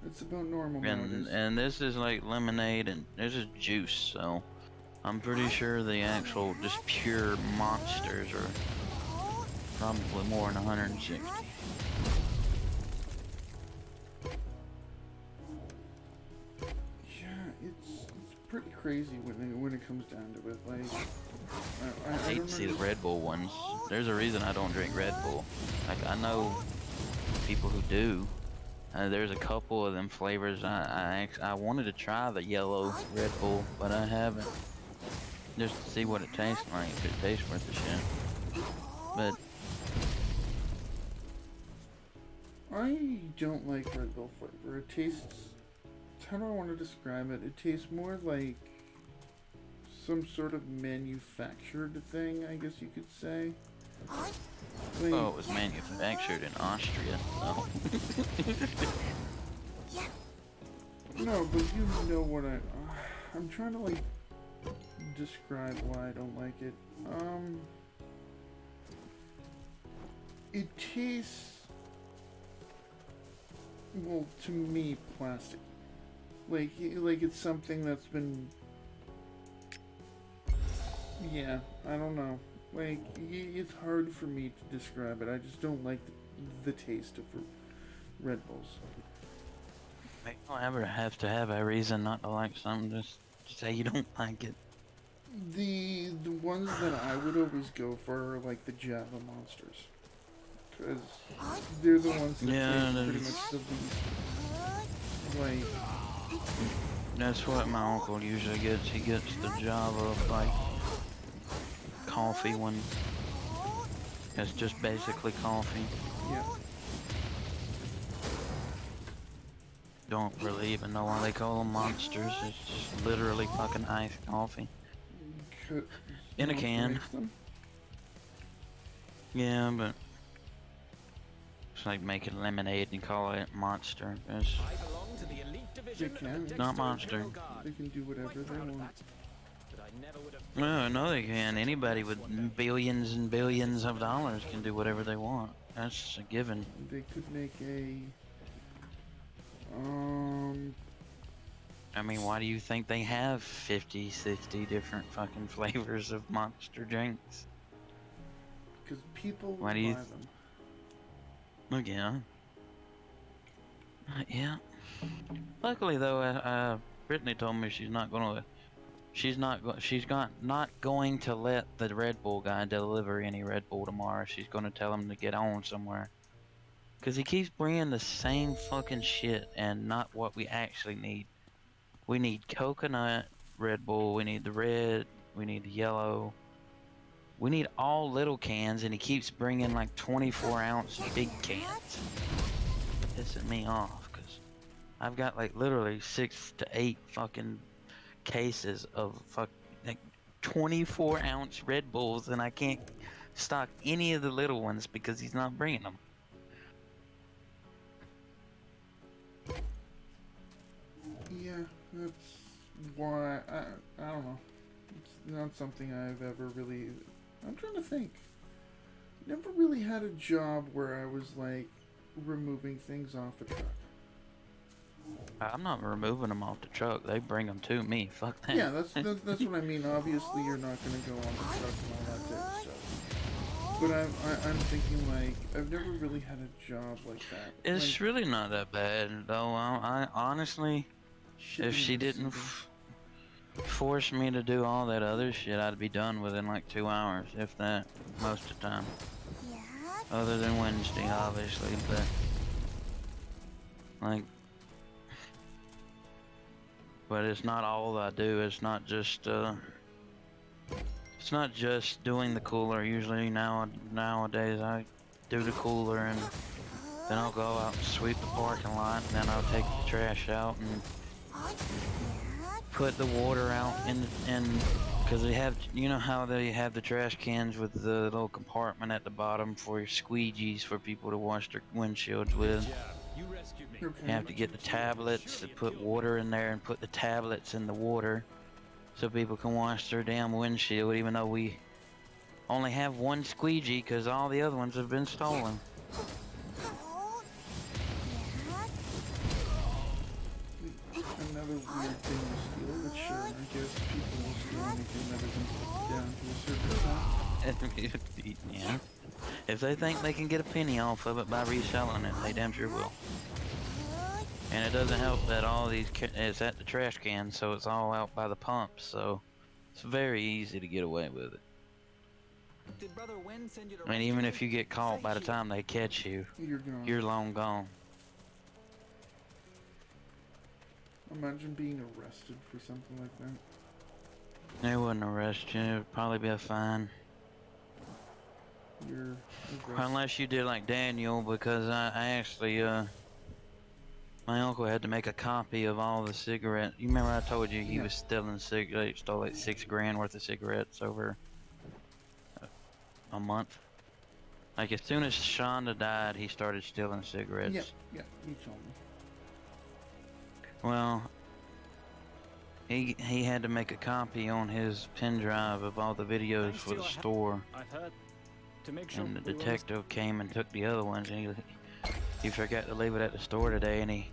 It's about normal nowadays. And this is like lemonade, and this is juice, so I'm pretty sure the actual just pure monsters are probably more than 160. Pretty crazy when it comes down to it. Like, I hate to see the Red Bull ones. There's a reason I don't drink Red Bull. Like, I know people who do. There's a couple of them flavors. I wanted to try the yellow Red Bull, but I haven't. Just to see what it tastes like, if it tastes worth the shit. But I don't like Red Bull flavor. It tastes... How do I want to describe it? It tastes more like some sort of manufactured thing, I guess you could say. Like, oh, it was manufactured in Austria, so. No, but you know what I'm trying to, like, describe why I don't like it. It tastes, well, to me, plastic. Like it's something that's been... Yeah, I don't know. Like, it's hard for me to describe it. I just don't like the taste of Red Bulls. You don't ever have to have a reason not to like something, just say you don't like it. The ones that I would always go for are like the Java Monsters. Because they're the ones that taste pretty much the least. Like... That's what my uncle usually gets. He gets the Java, like, coffee one. It's just basically coffee. Yeah. Don't really even know why they call them monsters. It's just literally fucking iced coffee. In a can. Yeah, but it's like making lemonade and call it Monster. They can. Not Monster. They can do whatever they want. No, no, they can. Anybody with billions and billions of dollars can do whatever they want. That's a given. They could make a... I mean, why do you think they have 50, 60 different fucking flavors of Monster drinks? Because people why do you buy them. Look, yeah. Yeah. Luckily, though, Brittany told me she's not going to let the Red Bull guy deliver any Red Bull tomorrow. She's going to tell him to get on somewhere. Because he keeps bringing the same fucking shit and not what we actually need. We need coconut Red Bull, we need the red, we need the yellow. We need all little cans, and he keeps bringing like 24-ounce big cans. Pissing me off, because I've got like literally 6 to 8 fucking cases of like 24-ounce Red Bulls, and I can't stock any of the little ones because he's not bringing them. Yeah, that's why I don't know. It's not something I've ever really. I'm trying to think. Never really had a job where I was like removing things off a truck. I'm not removing them off the truck. They bring them to me. Fuck that. Yeah, that's what I mean. Obviously, you're not gonna go on the truck and all that type of stuff. But I'm thinking like I've never really had a job like that. It's like, really not that bad though. I honestly, if she didn't force me to do all that other shit, I'd be done within like 2 hours, if that, most of the time. Other than Wednesday, obviously, but like, but it's not all I do. It's not just doing the cooler. Usually nowadays I do the cooler and then I'll go out and sweep the parking lot, and then I'll take the trash out and put the water out in because they have, you know how they have the trash cans with the little compartment at the bottom for your squeegees for people to wash their windshields with. You rescued me. You have to get the tablets to put water in there and put the tablets in the water so people can wash their damn windshield, even though we only have one squeegee because all the other ones have been stolen. Another weird thing to steal, but sure, I guess people will steal anything that isn't put down to a certain amount. Yeah. If they think they can get a penny off of it by reselling it, they damn sure will. And it doesn't help that all these it's at the trash can, so it's all out by the pumps, so it's very easy to get away with it. Did Brother Wynn send you to I mean, even if you get caught, by the time they catch you, You're gone. you're long gone. Imagine being arrested for something like that. They wouldn't arrest you. It would probably be a fine. You're Unless you did like Daniel, because I actually, my uncle had to make a copy of all the cigarettes. You remember I told you he was stealing cigarettes, stole like $6 grand worth of cigarettes over a month? Like as soon as Shonda died, he started stealing cigarettes. Yeah, you told me. Well, he had to make a copy on his pen drive of all the videos for the store. I've heard. To make sure And the detective came and took the other ones, and he forgot to leave it at the store today, and he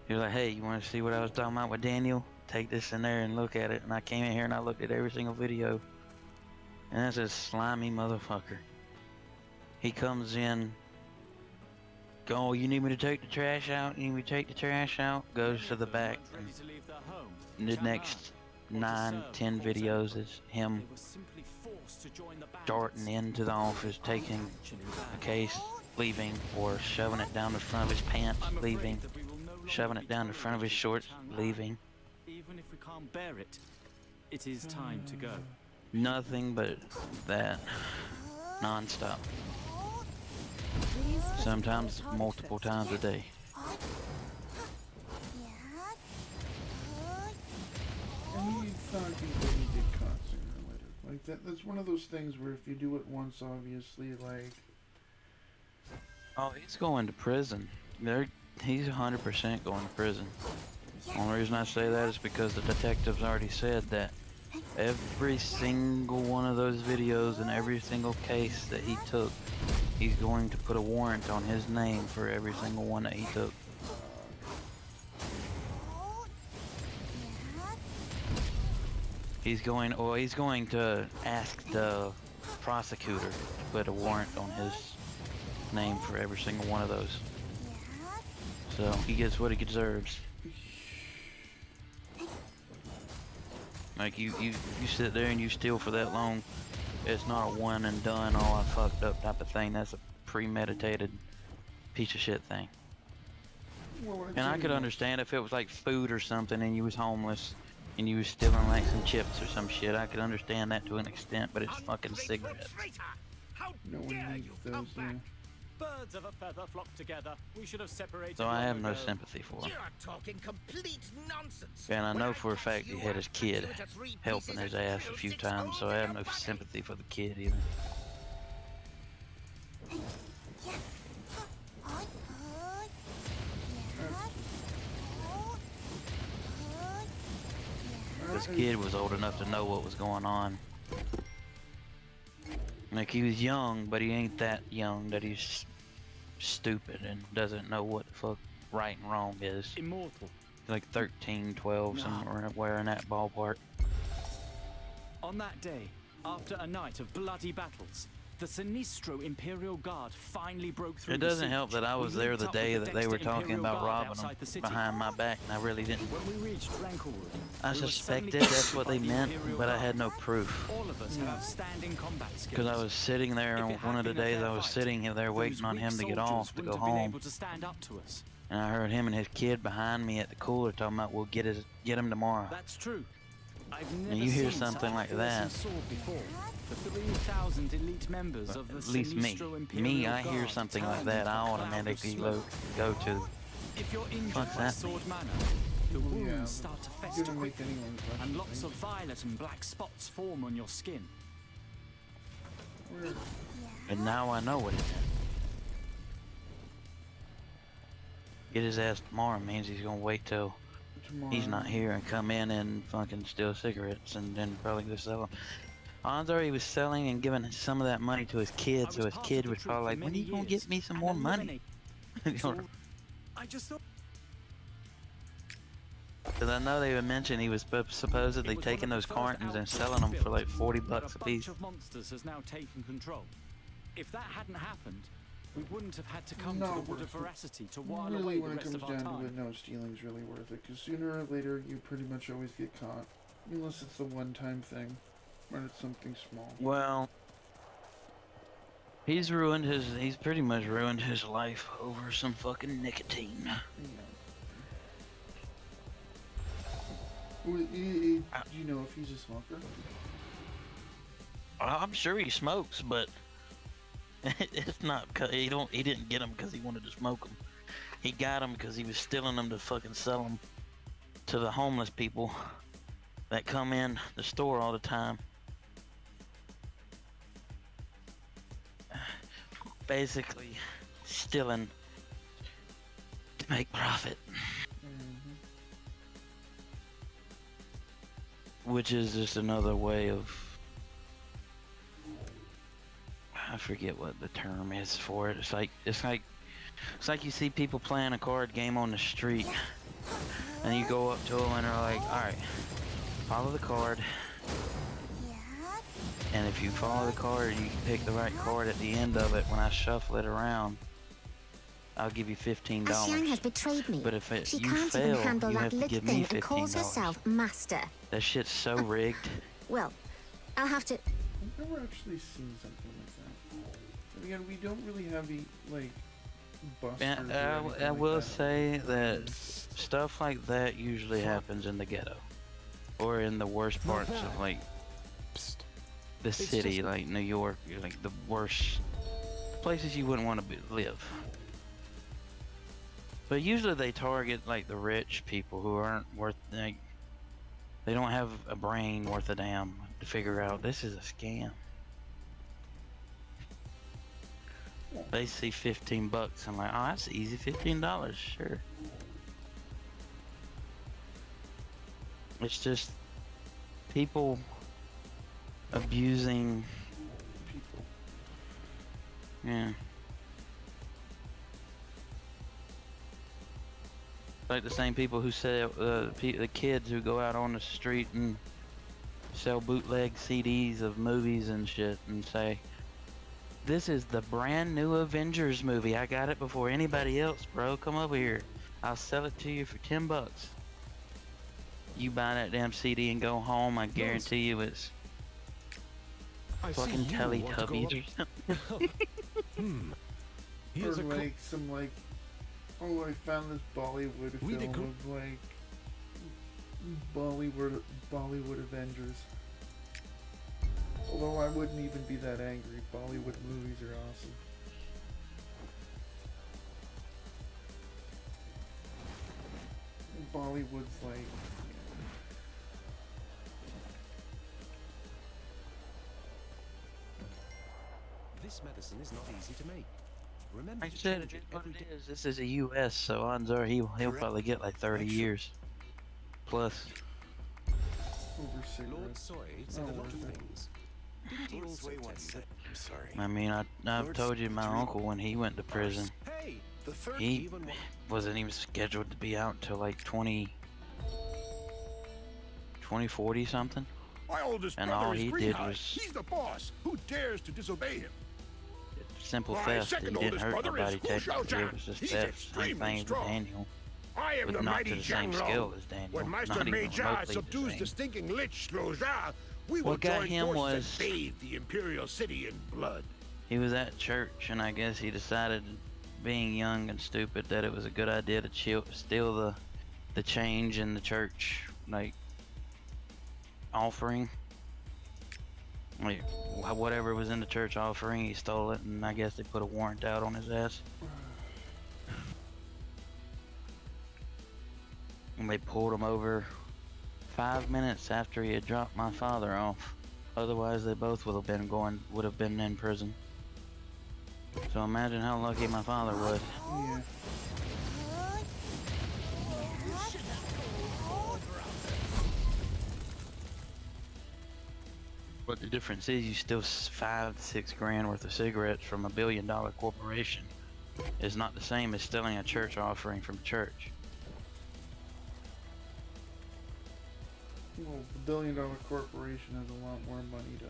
was like, hey, you want to see what I was talking about with Daniel? Take this in there and look at it. And I came in here and I looked at every single video. And that's a slimy motherfucker. He comes in, oh, you need me to take the trash out? You need me to take the trash out? Goes to the back. And the next 9-10 videos is him darting into the office, taking a case, leaving, or shoving it down the front of his pants, leaving, shoving it down the front of his shorts, leaving. Even if we can't bear it, it is time to go. Nothing but that, non-stop. Sometimes multiple times a day. And you thought you wouldn't get caught sooner or later. Like that's one of those things where if you do it once, obviously, like... Oh, he's going to prison. He's 100% going to prison. The only reason I say that is because the detectives already said that every single one of those videos and every single case that he took, he's going to put a warrant on his name for every single one that he took. He's going to ask the prosecutor to put a warrant on his name for every single one of those. So he gets what he deserves. Like you sit there and you steal for that long, it's not a one and done, oh I fucked up type of thing. That's a premeditated piece of shit thing. Well, and I could understand if it was like food or something and you was homeless and you was stealing like some chips or some shit. I could understand that to an extent, but it's fucking cigarettes. No one needs those, yeah. Birds of a feather flock together. We should have separated. So I have no sympathy for him. You're talking complete nonsense. And I know for a fact he had his kid helping his ass a few times, so I have no sympathy for the kid either. This kid was old enough to know what was going on. Like, he was young, but he ain't that young that he's stupid and doesn't know what the fuck right and wrong is. Immortal. Like 13, 12, somewhere in that ballpark. On that day, after a night of bloody battles, the Sinistro Imperial Guard finally broke through. It doesn't help that I was there the day that they were talking about robbing them behind my back, and I really didn't. When we reached Ranclewood, I suspected that's what they meant, but I had no proof. All of us have outstanding combat skills. Because I was sitting there, and one of the days I was sitting there waiting on him to get off to go home. And I heard him and his kid behind me at the cooler talking about, we'll get him tomorrow. That's true. I've never and you hear seen something like that. The 3,000 elite members of the at least me, I hear something like that, I automatically go to. If you're injured by sword manner, the wounds start to fester quickly, and lots of violet and black spots form on your skin. And now I know what it meant. Get his ass tomorrow means he's gonna wait till he's not here and come in and fucking steal cigarettes and then probably go sell them. Odds are he was selling and giving some of that money to his kid, so his kid was probably like, when are you gonna get me some more money? I just thought. Because I know they would mention he was supposedly taking those cartons and selling them for like 40 bucks a piece. Of monsters has now taken control. If that hadn't happened, we wouldn't have had to come to the Wood of Veracity to while away the rest of our time. When it comes down to it, no, stealing's really worth it, because sooner or later you pretty much always get caught. Unless it's a one-time thing, or it's something small. Well, he's pretty much ruined his life over some fucking nicotine. Do you know if he's a smoker? I'm sure he smokes, but it's not he didn't get them because he wanted to smoke them. He got them because he was stealing them to fucking sell them to the homeless people that come in the store all the time. Basically stealing to make profit. Which is just another way of, I forget what the term is for it. It's like you see people playing a card game on the street, and you go up to them and they're like, all right, follow the card, and if you follow the card, you pick the right card at the end of it. When I shuffle it around, I'll give you $15. Xiang has betrayed me. But if she you can't fail, even handle you that have to lit give thing me and calls $15. herself master. That shit's so rigged. Well, I'll have to. I've never actually seen something like that. And again, we don't really have busters. I will say that stuff like that usually happens in the ghetto, or in the worst parts of like the city, like New York, like the worst places you wouldn't want to live. But usually they target like the rich people who aren't worth, like, they don't have a brain worth a damn to figure out this is a scam. They see 15 bucks and like, oh, that's easy, $15, sure. It's just people abusing people. Yeah. Like the same people who sell, the kids who go out on the street and sell bootleg CDs of movies and shit and say, this is the brand new Avengers movie. I got it before anybody else, bro. Come over here. I'll sell it to you for 10 bucks. You buy that damn CD and go home, I guarantee you it's fucking Teletubbies or something. Or like some like, oh, I found this Bollywood film of like Bollywood Avengers. Although I wouldn't even be that angry. Bollywood movies are awesome. Bollywood's like, this medicine is not easy to make. Remember Like I to said, change it every day. this is a U.S., so odds are he'll probably get like 30 years plus. Over cigarettes. Lord Soy said a lot of things. Didn't he also tell you that? I'm sorry. I mean, I've told you my uncle when he went to prison, Hey, the third he even one. wasn't even scheduled to be out until like 2040 something. My oldest And brother all is he did Greenhide. was He's the boss. Who dares to disobey him? simple My theft. He second didn't oldest hurt brother nobody is Hu technically. It was just He's theft. Same extremely thing with strong. Daniel. I am But the not mighty to the same Jiang skill Long. as Daniel. When Master Not even Mei Jia remotely the subdues same. the stinking lich Zhou, we will What got join him forces was- and bathe the imperial city in blood. He was at church, and I guess he decided, being young and stupid, that it was a good idea to steal the change in the church, like, offering. Like, whatever was in the church offering, he stole it, and I guess they put a warrant out on his ass. And they pulled him over 5 minutes after he had dropped my father off. Otherwise, they both would have been in prison. So imagine how lucky my father was. Yeah. But the difference is you steal 5 to 6 grand worth of cigarettes from $1 billion corporation. It's not the same as stealing a church offering from a church. Well, the billion-dollar corporation has a lot more money to.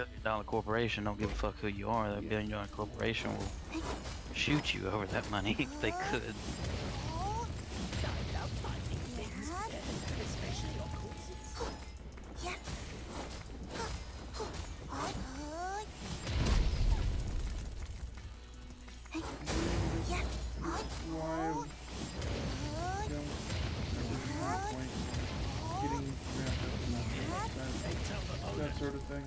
$1 billion corporation don't give a fuck who you are. That $1 billion corporation will shoot you over that money if they could. Why don't ever see the point in getting wrapped up in that sort of thing.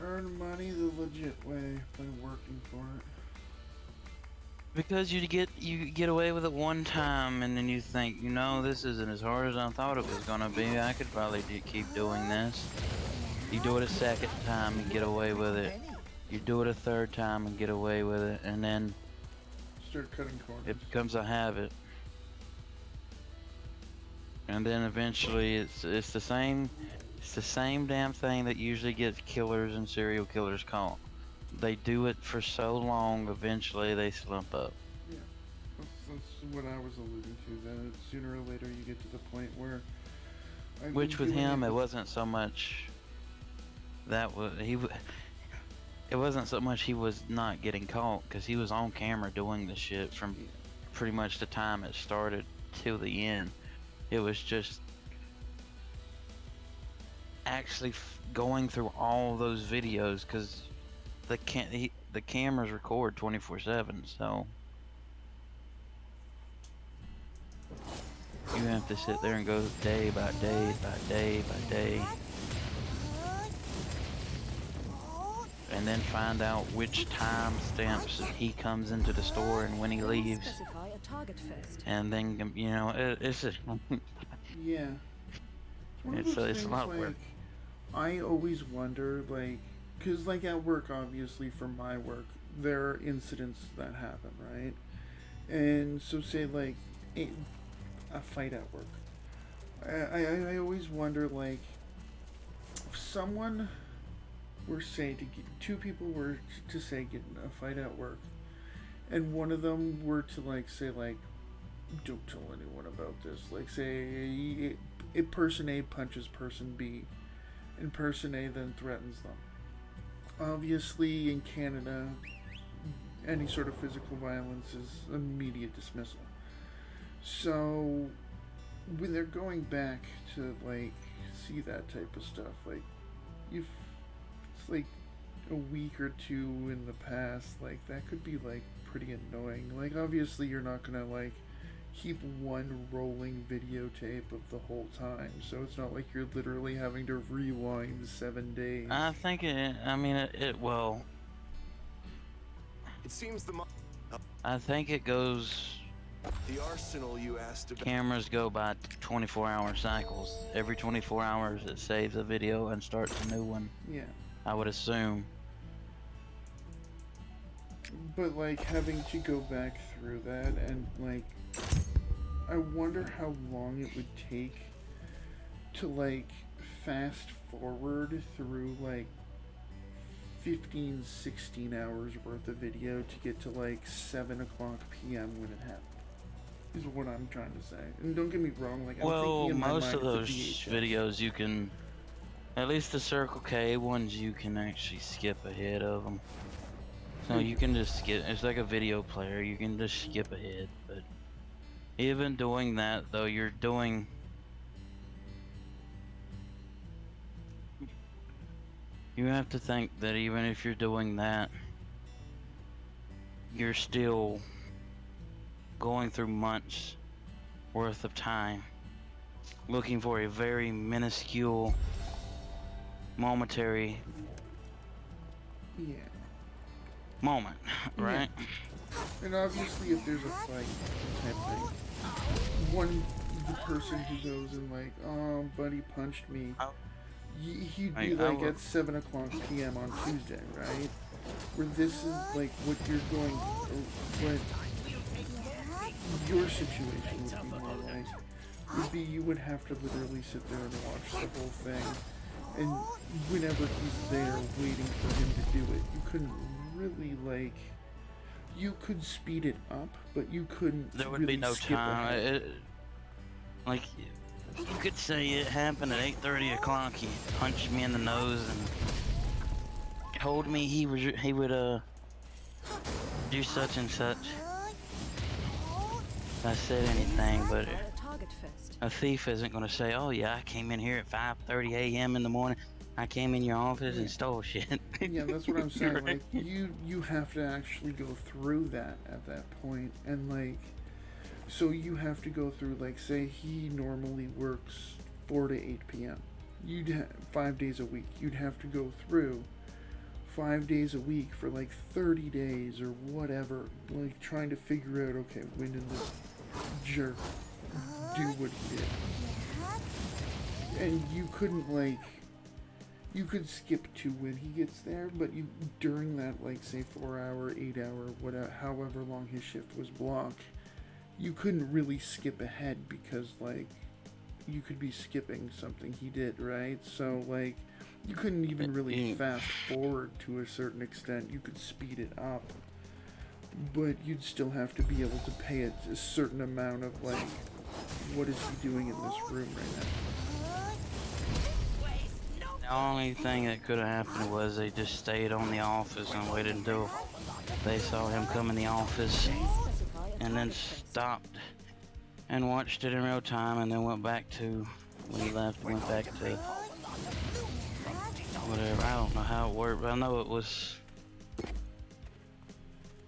Earn money the legit way by working for it. Because you get away with it one time, and then you think, you know, this isn't as hard as I thought it was gonna be. I could probably keep doing this. You do it a second time and get away with it. You do it a third time and get away with it, and then Start cutting corners. it becomes a habit. And then eventually it's the same damn thing that usually gets killers and serial killers caught. They do it for so long, eventually they slump up. Yeah, that's what I was alluding to. That sooner or later you get to the point where. Which with him, it wasn't so much that it wasn't so much he was not getting caught, because he was on camera doing the shit from pretty much the time it started till the end. It was just actually going through all those videos, because the cameras record 24/7, so you have to sit there and go day by day by day by day, and then find out which time stamps he comes into the store and when he leaves. Specify a target first. And then, you know, it's just Yeah. One of it's those a things, lot of like, work. I always wonder, like, because, like, at work, obviously, for my work, there are incidents that happen, right? And so, say, like, a fight at work. I always wonder, like, if someone were, say, two people were to, say, get in a fight at work, and one of them were to, like, say, like, don't tell anyone about this. Like, say, person A punches person B, and person A then threatens them. Obviously, in Canada, any sort of physical violence is immediate dismissal. So, when they're going back to, like, see that type of stuff, like, it's like a week or two in the past, like, that could be, like, pretty annoying. Like, obviously, you're not gonna, like, keep one rolling videotape of the whole time, so it's not like you're literally having to rewind 7 days. I think it It seems I think it goes The arsenal you asked about. Cameras go by 24-hour cycles. Every 24 hours it saves a video and starts a new one. Yeah. I would assume. But like having to go back through that and like I wonder how long it would take to like fast forward through like 15, 16 hours worth of video to get to like 7 o'clock p.m. when it happened. Is what I'm trying to say. And don't get me wrong, like I'm thinking in my most mind of those it's a VHS. videos you can, at least the Circle K ones, you can actually skip ahead of them. So you can just skip. It's like a video player. You can just skip ahead. But even doing that, though, you're doing. You have to think that even if you're doing that, you're still going through months worth of time looking for a very minuscule, momentary moment, right? Yeah. And obviously if there's a fight type thing, the person who goes and like, oh, buddy punched me, he'd be like at 7 o'clock p.m. on Tuesday, right? Where this is like what you're going, what your situation would be more like, would be you would have to literally sit there and watch the whole thing, and whenever he's there waiting for him to do it, you couldn't really like, you could speed it up, but you couldn't There would really be no skip ahead. time. Like, you could say it happened at 8:30 o'clock. He punched me in the nose and told me he would do such and such. If I said anything, but a thief isn't going to say, oh yeah, I came in here at 5:30 a.m. in the morning. I came in your office and stole shit. Yeah, that's what I'm saying. Like, you have to actually go through that at that point, and like, so you have to go through, like, say he normally works 4 to 8 p.m. 5 days a week. You'd have to go through 5 days a week for like 30 days or whatever, like trying to figure out, okay, when did this jerk do what he did? And you couldn't like, you could skip to when he gets there, but you, during that, like, say 4 hour, 8 hour, whatever, however long his shift was blocked, you couldn't really skip ahead because, like, you could be skipping something he did, right? So, like, you couldn't even really fast forward to a certain extent. You could speed it up, but you'd still have to be able to pay it a certain amount of, like, what is he doing in this room right now? The only thing that could have happened was they just stayed on the office and waited until they saw him come in the office and then stopped and watched it in real time and then went back to, when he left, went back to whatever. I don't know how it worked, but I know it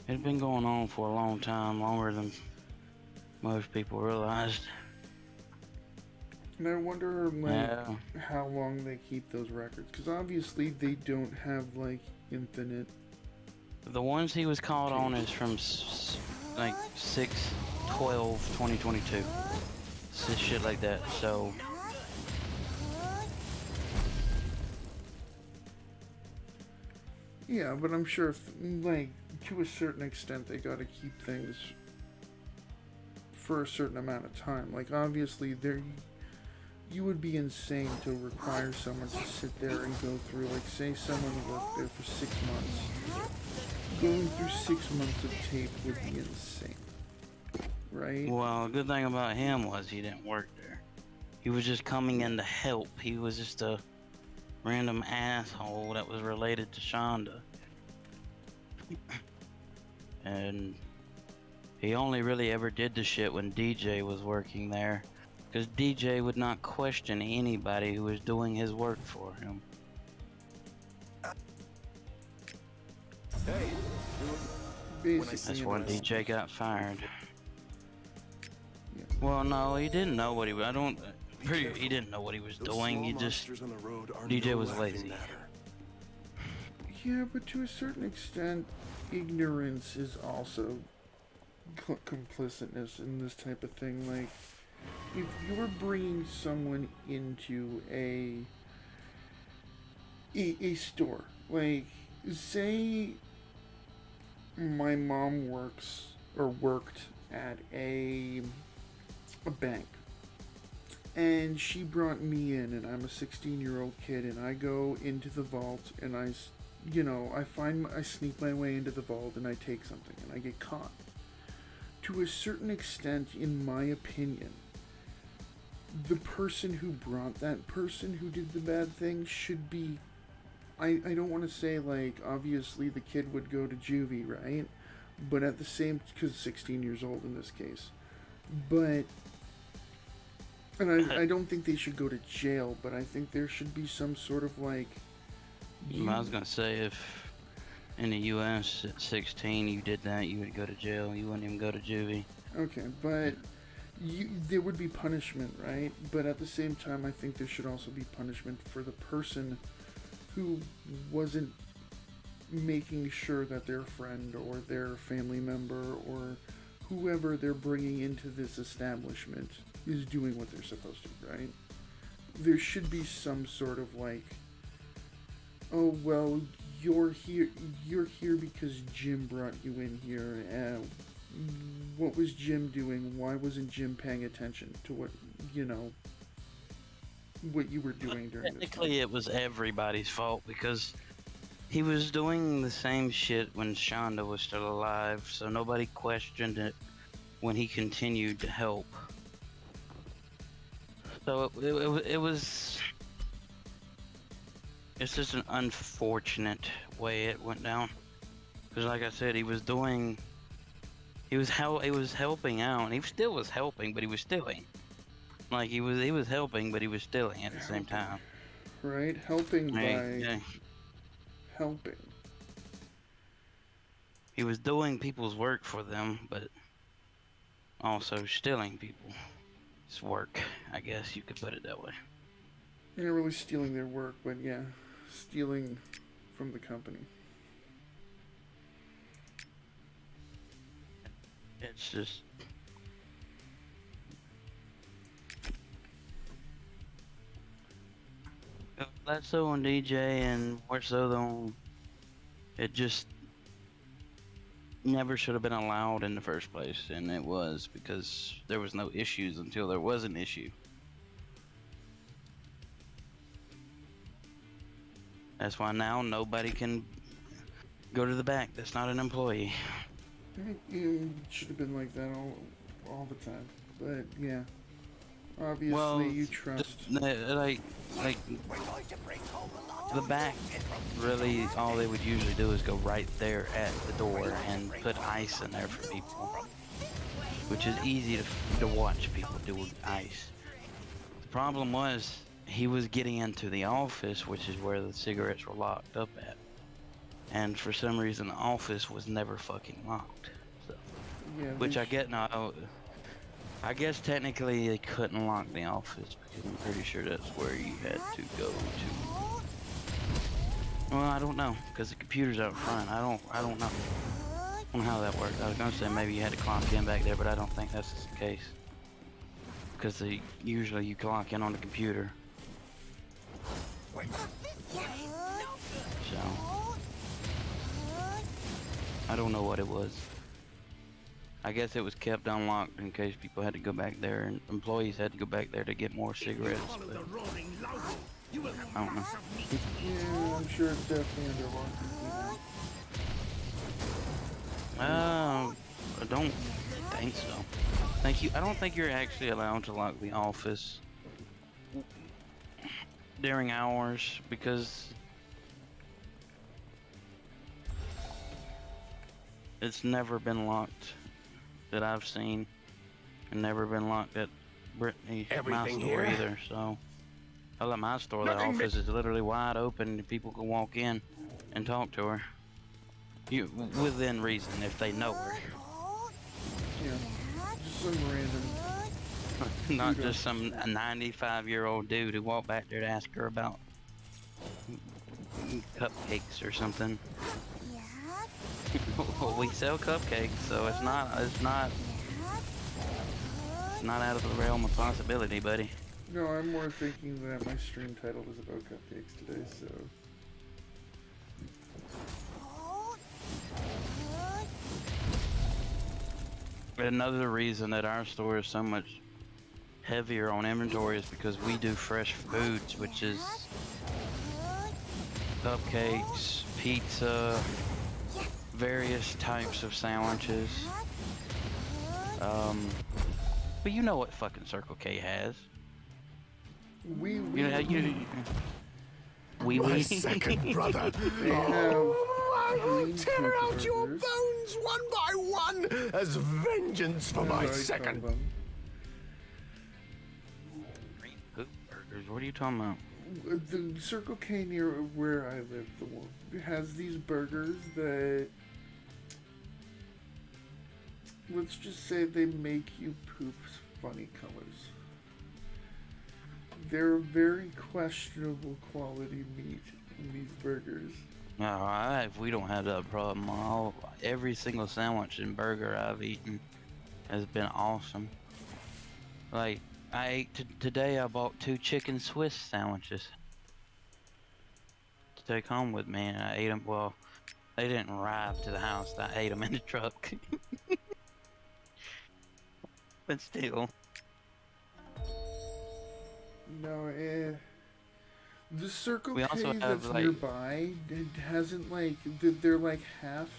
had been going on for a long time, longer than most people realized. And I wonder, like, how long they keep those records. Because obviously they don't have, like, infinite. The ones he was caught on is from, like, 6/12/2022. Shit like that, so. Yeah, but I'm sure, if, like, to a certain extent, they gotta keep things for a certain amount of time. Like, obviously, you would be insane to require someone to sit there and go through, like, say someone worked there for 6 months. Going through 6 months of tape would be insane, right? Well, the good thing about him was he didn't work there. He was just coming in to help. He was just a random asshole that was related to Shonda. And he only really ever did the shit when DJ was working there. Because DJ would not question anybody who was doing his work for him. Hey, That's when DJ got fired. Yeah. Well, no, he didn't know what he was. He didn't know what he was doing. He just DJ was lazy. Yeah, but to a certain extent, ignorance is also complicitness in this type of thing. Like, if you're bringing someone into a store, like, say my mom worked at a bank, and she brought me in, and I'm a 16-year-old kid, and I go into the vault, and I sneak my way into the vault, and I take something, and I get caught. To a certain extent, in my opinion, the person who brought that person who did the bad thing should be, I don't want to say, like, obviously the kid would go to juvie, right? But at the same, because 16 years old in this case. But, and I don't think they should go to jail, but I think there should be some sort of, like... I was going to say, if in the U.S. at 16 you did that, you would go to jail. You wouldn't even go to juvie. Okay, but there would be punishment, right? But at the same time, I think there should also be punishment for the person who wasn't making sure that their friend or their family member or whoever they're bringing into this establishment is doing what they're supposed to, right? There should be some sort of like, oh, well, you're here because Jim brought you in here. What was Jim doing? Why wasn't Jim paying attention to what you were doing during this time? Technically, it was everybody's fault because he was doing the same shit when Shonda was still alive, so nobody questioned it when he continued to help. So it was... It's just an unfortunate way it went down. Because like I said, he was helping out. He still was helping, but he was stealing. Like he was helping, but he was stealing at the same time. Right? Helping by helping. He was doing people's work for them, but also stealing people's work. I guess you could put it that way. You're not really stealing their work, but yeah, stealing from the company. It's just... Less so on DJ and more so on... It just never should have been allowed in the first place, and it was because there was no issues until there was an issue. That's why now nobody can go to the back that's not an employee. It should have been like that all the time, but yeah. Obviously, you trust. Like the back, really, all they would usually do is go right there at the door and put ice in there for people, which is easy to watch people do with ice. The problem was he was getting into the office, which is where the cigarettes were locked up at, and for some reason the office was never fucking locked. So, yeah, which I get now. I guess technically they couldn't lock the office because I'm pretty sure that's where you had to go to. Well, I don't know because the computer's out front. I don't know. I don't know how that works. I was gonna say maybe you had to clock in back there, but I don't think that's the case because usually you clock in on the computer. So I don't know what it was. I guess it was kept unlocked in case people had to go back there and employees had to go back there to get more cigarettes. But I don't know. Yeah, I'm sure it's definitely under lock. I don't think so. I don't think you're actually allowed to lock the office during hours because it's never been locked that I've seen, and never been locked at Brittany, my store either. So, my store, the office is literally wide open, and people can walk in and talk to her. Within reason, if they know her. Yeah, just some random. Not just some 95-year-old dude who walked back there to ask her about cupcakes or something. We sell cupcakes, so it's not out of the realm of possibility, buddy. No, I'm more thinking that my stream title is about cupcakes today, so. Another reason that our store is so much heavier on inventory is because we do fresh foods, which is cupcakes, pizza, various types of sandwiches. But you know what fucking Circle K has. We My second brother. I'll tear out your bones one by one as vengeance for my second. Green poop burgers? What are you talking about? The Circle K near where I live, the one has these burgers that, let's just say, they make you poop funny colors. They're very questionable quality meat in these burgers. We don't have that problem. Every single sandwich and burger I've eaten has been awesome. Like, I ate today, I bought 2 chicken Swiss sandwiches to take home with me, and I ate them. Well, they didn't arrive to the house. I ate them in the truck. But still. No, the Circle We K also have, that's like, nearby, it hasn't, like, they're like half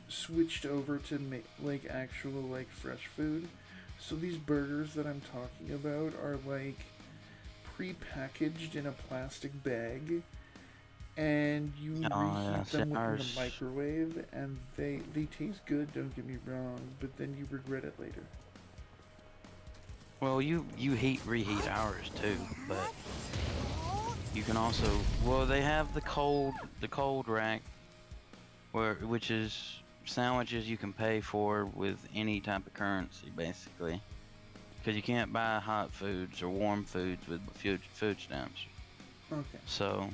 switched over to make like actual like fresh food. So these burgers that I'm talking about are like pre-packaged in a plastic bag, and you reheat them within the microwave, and they taste good, don't get me wrong, but then you regret it later. Well, you reheat ours too, but you can also, well, they have the cold rack, which is sandwiches you can pay for with any type of currency, basically, because you can't buy hot foods or warm foods with food stamps. Okay. So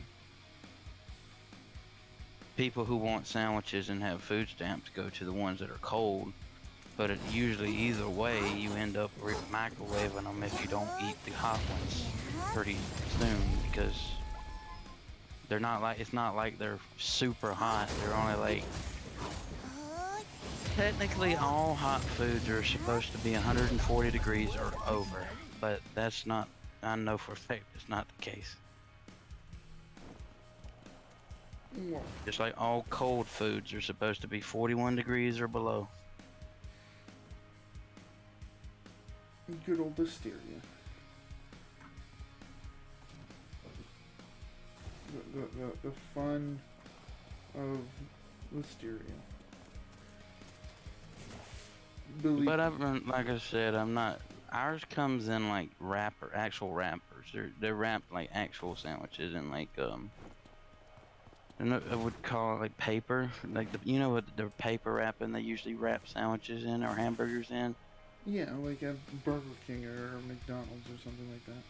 people who want sandwiches and have food stamps go to the ones that are cold. But it usually, either way, you end up microwaving them if you don't eat the hot ones pretty soon, because they're not like, it's not like they're super hot. They're only like, technically all hot foods are supposed to be 140 degrees or over, but that's not, I know for a fact it's not the case. Just like all cold foods are supposed to be 41 degrees or below. Good old Listeria. The fun of Listeria. But like I said, I'm not. Ours comes in like actual wrappers. They're wrapped like actual sandwiches in like I would call it like paper, like you know what the paper wrapping they usually wrap sandwiches in or hamburgers in. Yeah, like at Burger King or McDonald's or something like that.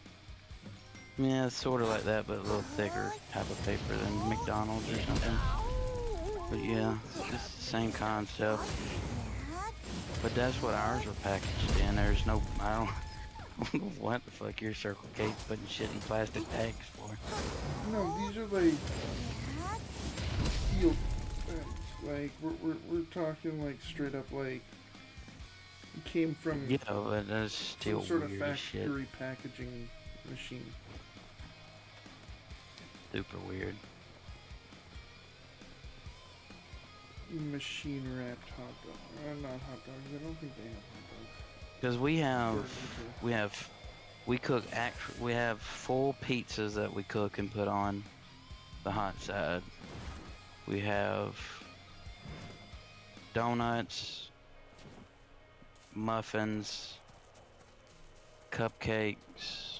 Yeah, it's sort of like that, but a little thicker type of paper than McDonald's or something. But yeah, it's the same concept. But that's what ours are packaged in. There's no, I don't know what the fuck your Circle K's putting shit in plastic bags for. No, these are like sealed bags. Like we're talking like straight up like came from but that's still some sort of weird as shit. factory packaging machine. Super weird. Machine wrapped hot dog. Not hot dogs. I don't think they have hot dogs. Because we have full pizzas that we cook and put on the hot side. We have donuts, muffins, cupcakes.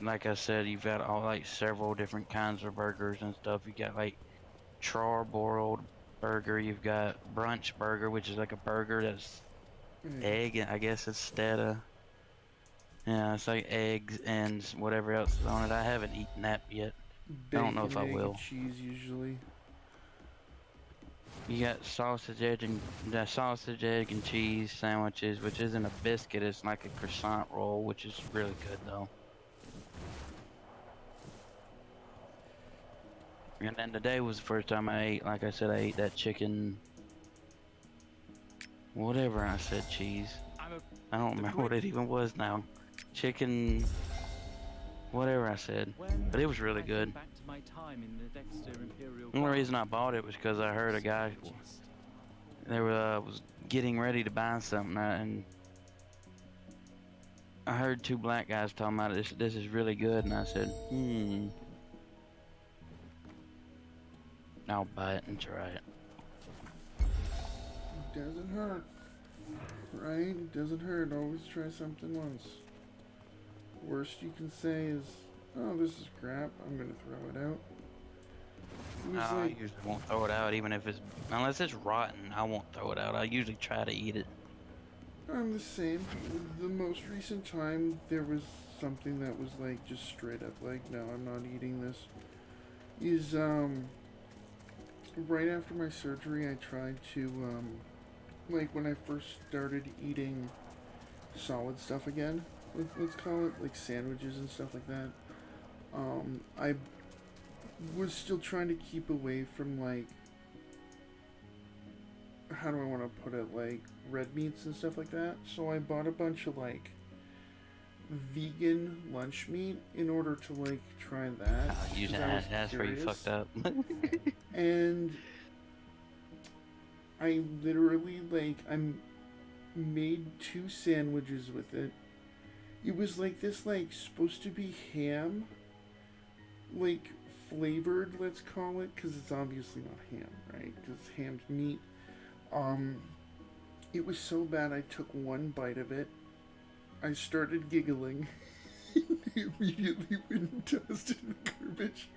Like I said, you've got all like several different kinds of burgers and stuff. You got like charbroiled burger. You've got brunch burger, which is like a burger that's egg, I guess, instead of. Yeah, it's like eggs and whatever else is on it. I haven't eaten that yet. Bacon, I don't know if I will. Cheese usually. You got sausage, egg, and cheese sandwiches, which isn't a biscuit. It's like a croissant roll, which is really good though. And then today was the first time I ate. Like I said, I ate that chicken. Whatever I said, cheese. I don't remember what it even was now. Chicken. Whatever I said, but it was really good. The only reason I bought it was because I heard a guy was getting ready to buy something, and I heard two black guys talking about it. This is really good, and I said, I'll buy it and try it. It doesn't hurt, right? It doesn't hurt. Always try something once. Worst you can say is, oh, this is crap, I'm gonna throw it out. I usually won't throw it out, even if unless it's rotten, I won't throw it out. I usually try to eat it. I'm the same. The most recent time, there was something that was like, just straight up like, no, I'm not eating this. Right after my surgery, I tried to, like when I first started eating solid stuff again, let's call it, like sandwiches and stuff like that. I was still trying to keep away from, like, how do I want to put it, like red meats and stuff like that. So I bought a bunch of like vegan lunch meat in order to like try that. That's where you fucked up. And I literally I made 2 sandwiches with it. It was like this, like, supposed to be ham, like, flavored, let's call it, because it's obviously not ham, right? Because ham's meat. It was so bad I took one bite of it. I started giggling. It immediately went and tossed it in the garbage.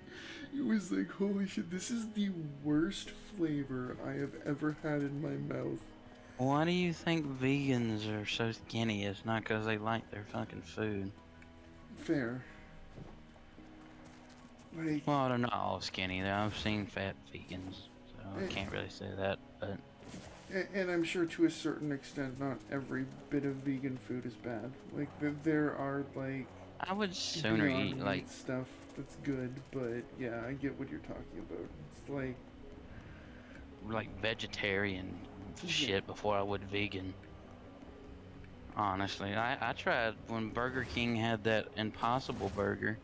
It was like, holy shit, this is the worst flavor I have ever had in my mouth. Why do you think vegans are so skinny? It's not because they like their fucking food. Fair. Like, well, they're not all skinny. I've seen fat vegans, so I can't really say that, but... And I'm sure to a certain extent, not every bit of vegan food is bad. Like, there are, like... I would sooner eat, like... stuff that's good, but yeah, I get what you're talking about. It's like... like vegetarian shit before I would vegan. Honestly, I tried when Burger King had that Impossible Burger.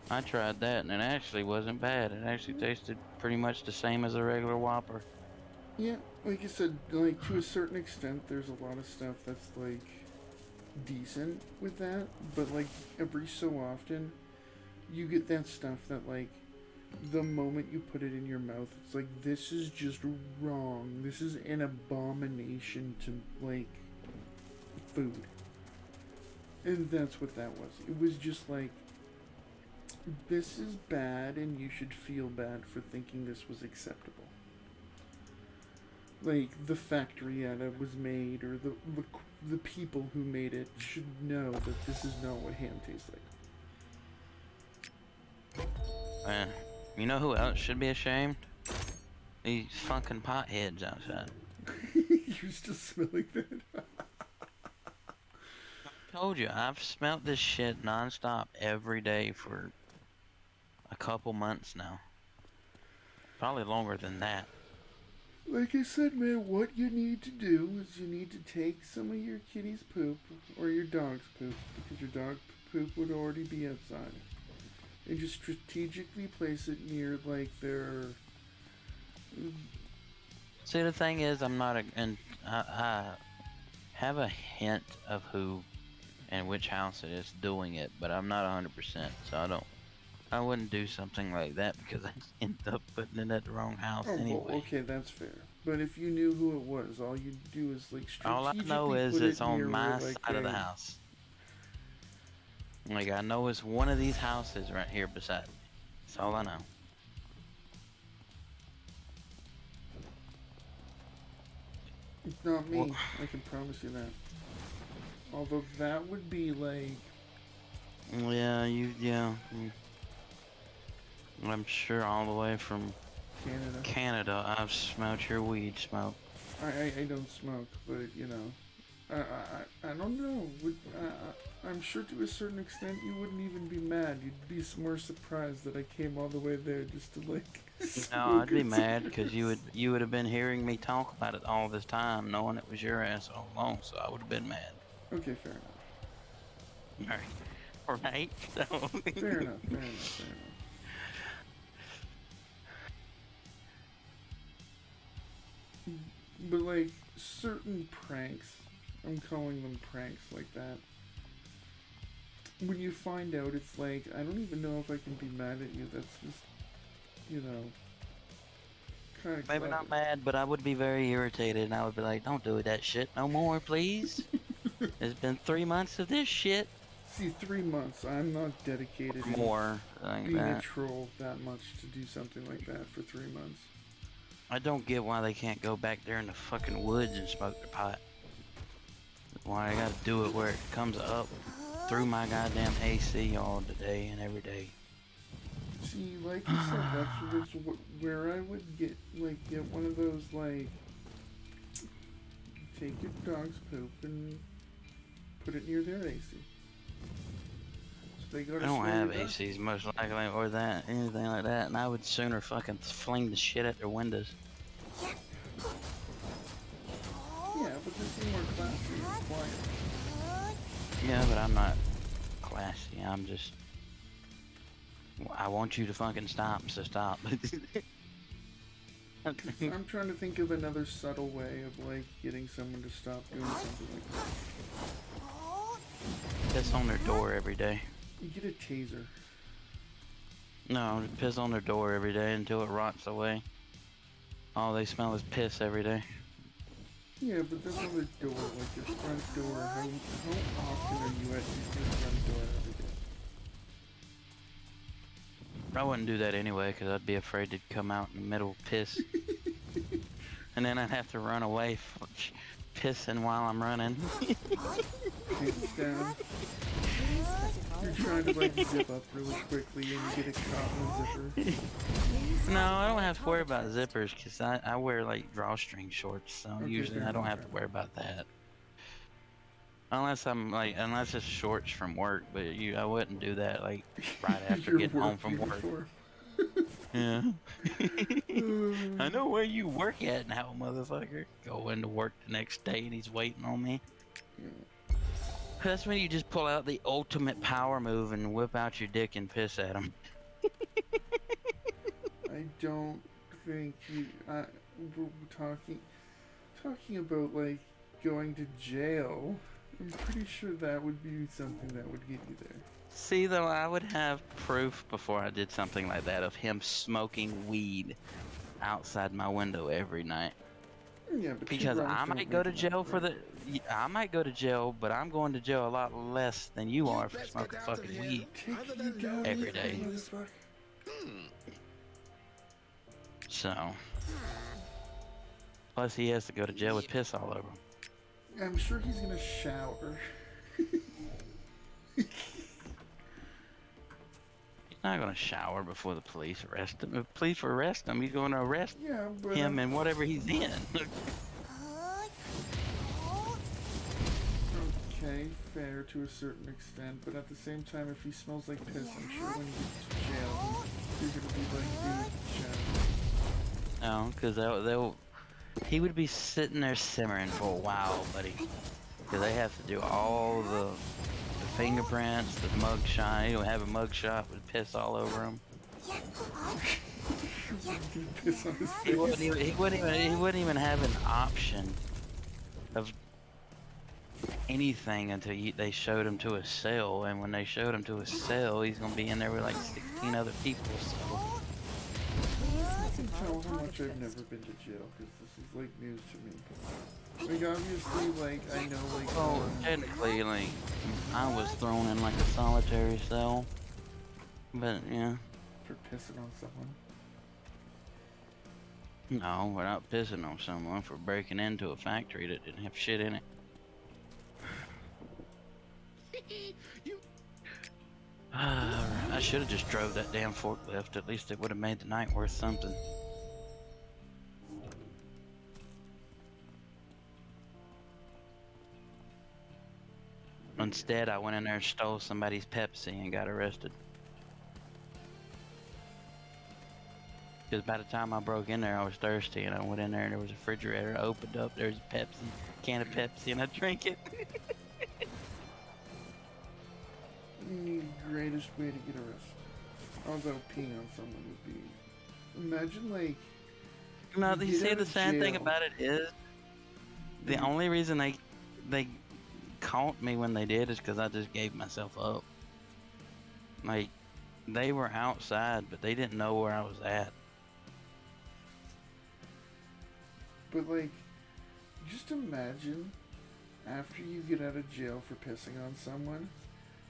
I tried that and it actually wasn't bad. It actually tasted pretty much the same as a regular Whopper. Yeah, like I said, like to a certain extent, there's a lot of stuff that's like decent with that, but like every so often, you get that stuff that like the moment you put it in your mouth, it's like, this is just wrong. This is an abomination to like food. And that's what that was. It was just like, this is bad and you should feel bad for thinking this was acceptable. Like, the factory that it was made, or the people who made it should know that this is not what ham tastes like. You know who else should be ashamed? These fucking potheads outside. You're still smelling that? I told you, I've smelt this shit nonstop every day for a couple months now. Probably longer than that. Like I said, man, what you need to do is you need to take some of your kitty's poop, or your dog's poop, because your dog poop would already be outside, and just strategically place it near, like, their... See, the thing is, I'm not I have a hint of who and which house it is doing it, but I'm not 100%, so I wouldn't do something like that because I end up putting it at the wrong house anyway. Well, okay, that's fair. But if you knew who it was, all you do is like strategically all I know is it's on my side of the house. Like, I know it's one of these houses right here beside me. That's all I know. It's not me. Well, I can promise you that. Although that would be like... Yeah, yeah. I'm sure all the way from Canada. Canada, I've smelled your weed smoke. I don't smoke, but you know, I don't know. I'm sure to a certain extent you wouldn't even be mad. You'd be more surprised that I came all the way there just to like. No, I'd be mad because you would have been hearing me talk about it all this time, knowing it was your ass all along. So I would have been mad. Okay, fair enough. All right. So. Fair enough. Fair enough. But like certain pranks, I'm calling them pranks like that. When you find out, it's like, I don't even know if I can be mad at you. That's just, you know, kind of Maybe not mad, but I would be very irritated, and I would be like, don't do that shit no more, please. It's been 3 months of this shit. See, 3 months. I'm not dedicated more like being that. A troll that much to do something like that for 3 months. I don't get why they can't go back there in the fucking woods and smoke their pot. Why I gotta do it where it comes up through my goddamn AC all day and every day. See, like you said, that's where I would get one of those, like, take your dog's poop and put it near their AC. So they go to I don't have ACs most likely or that, anything like that, and I would sooner fucking fling the shit at their windows. Yeah, but this is more classy and quiet. Yeah, but I'm not classy, I'm just... I want you to fucking stop, so stop. I'm trying to think of another subtle way of, like, getting someone to stop doing something like that. Piss on their door every day. You get a taser. No, piss on their door every day until it rots away. All they smell is piss every day. Yeah, but that's on the door, like your front door. How often are you at your front door every day? I wouldn't do that anyway, because I'd be afraid to come out in the middle of piss. And then I'd have to run away pissing while I'm running. Hands down. You're trying to like zip up really quickly and you get a caught in a zipper. No, I don't have to worry about zippers because I wear like drawstring shorts, so Okay, usually I don't have to worry about that. Unless it's shorts from work, but I wouldn't do that like right after getting home from work. Yeah. I know where you work at now, motherfucker. Go into work the next day and he's waiting on me. Yeah. That's when you just pull out the ultimate power move and whip out your dick and piss at him. I don't think we're talking about like going to jail. I'm pretty sure that would be something that would get you there. See, though, I would have proof before I did something like that of him smoking weed outside my window every night. Yeah, but because I might go to jail for the... I might go to jail, but I'm going to jail a lot less than you are for smoking fucking weed every day. So... Plus, he has to go to jail with piss all over him. I'm sure he's gonna shower. He's not gonna shower before the police arrest him. If the police arrest him, he's gonna arrest him and whatever he's in. Okay, fair to a certain extent, but at the same time, if he smells like piss, I'm sure when he gets to jail, he's gonna be like, dude, shower. No, because he would be sitting there simmering for a while, buddy. Because they have to do all the fingerprints, the mug shot. He would have a mug shot with piss all over him. Piss on his face. He wouldn't even have an option of anything until they showed him to a cell. And when they showed him to a cell, he's gonna be in there with like 16 other people. So. I can tell how much I've never been to jail because this is like news to me. Like obviously, like I know, like. Oh, technically, like I was thrown in like a solitary cell, but yeah. For pissing on someone. No, we're not pissing on someone for breaking into a factory that didn't have shit in it. I should have just drove that damn forklift. At least it would have made the night worth something. Instead, I went in there and stole somebody's Pepsi and got arrested. Because by the time I broke in there, I was thirsty, and I went in there and there was a refrigerator. I opened up, there's a Pepsi, can of Pepsi, and I drank it. The greatest way to get arrested. Although peeing on someone would be... Imagine, like... No, you see, the sad thing about it is, the only reason they caught me when they did is because I just gave myself up. Like, they were outside, but they didn't know where I was at. But, like, just imagine after you get out of jail for pissing on someone,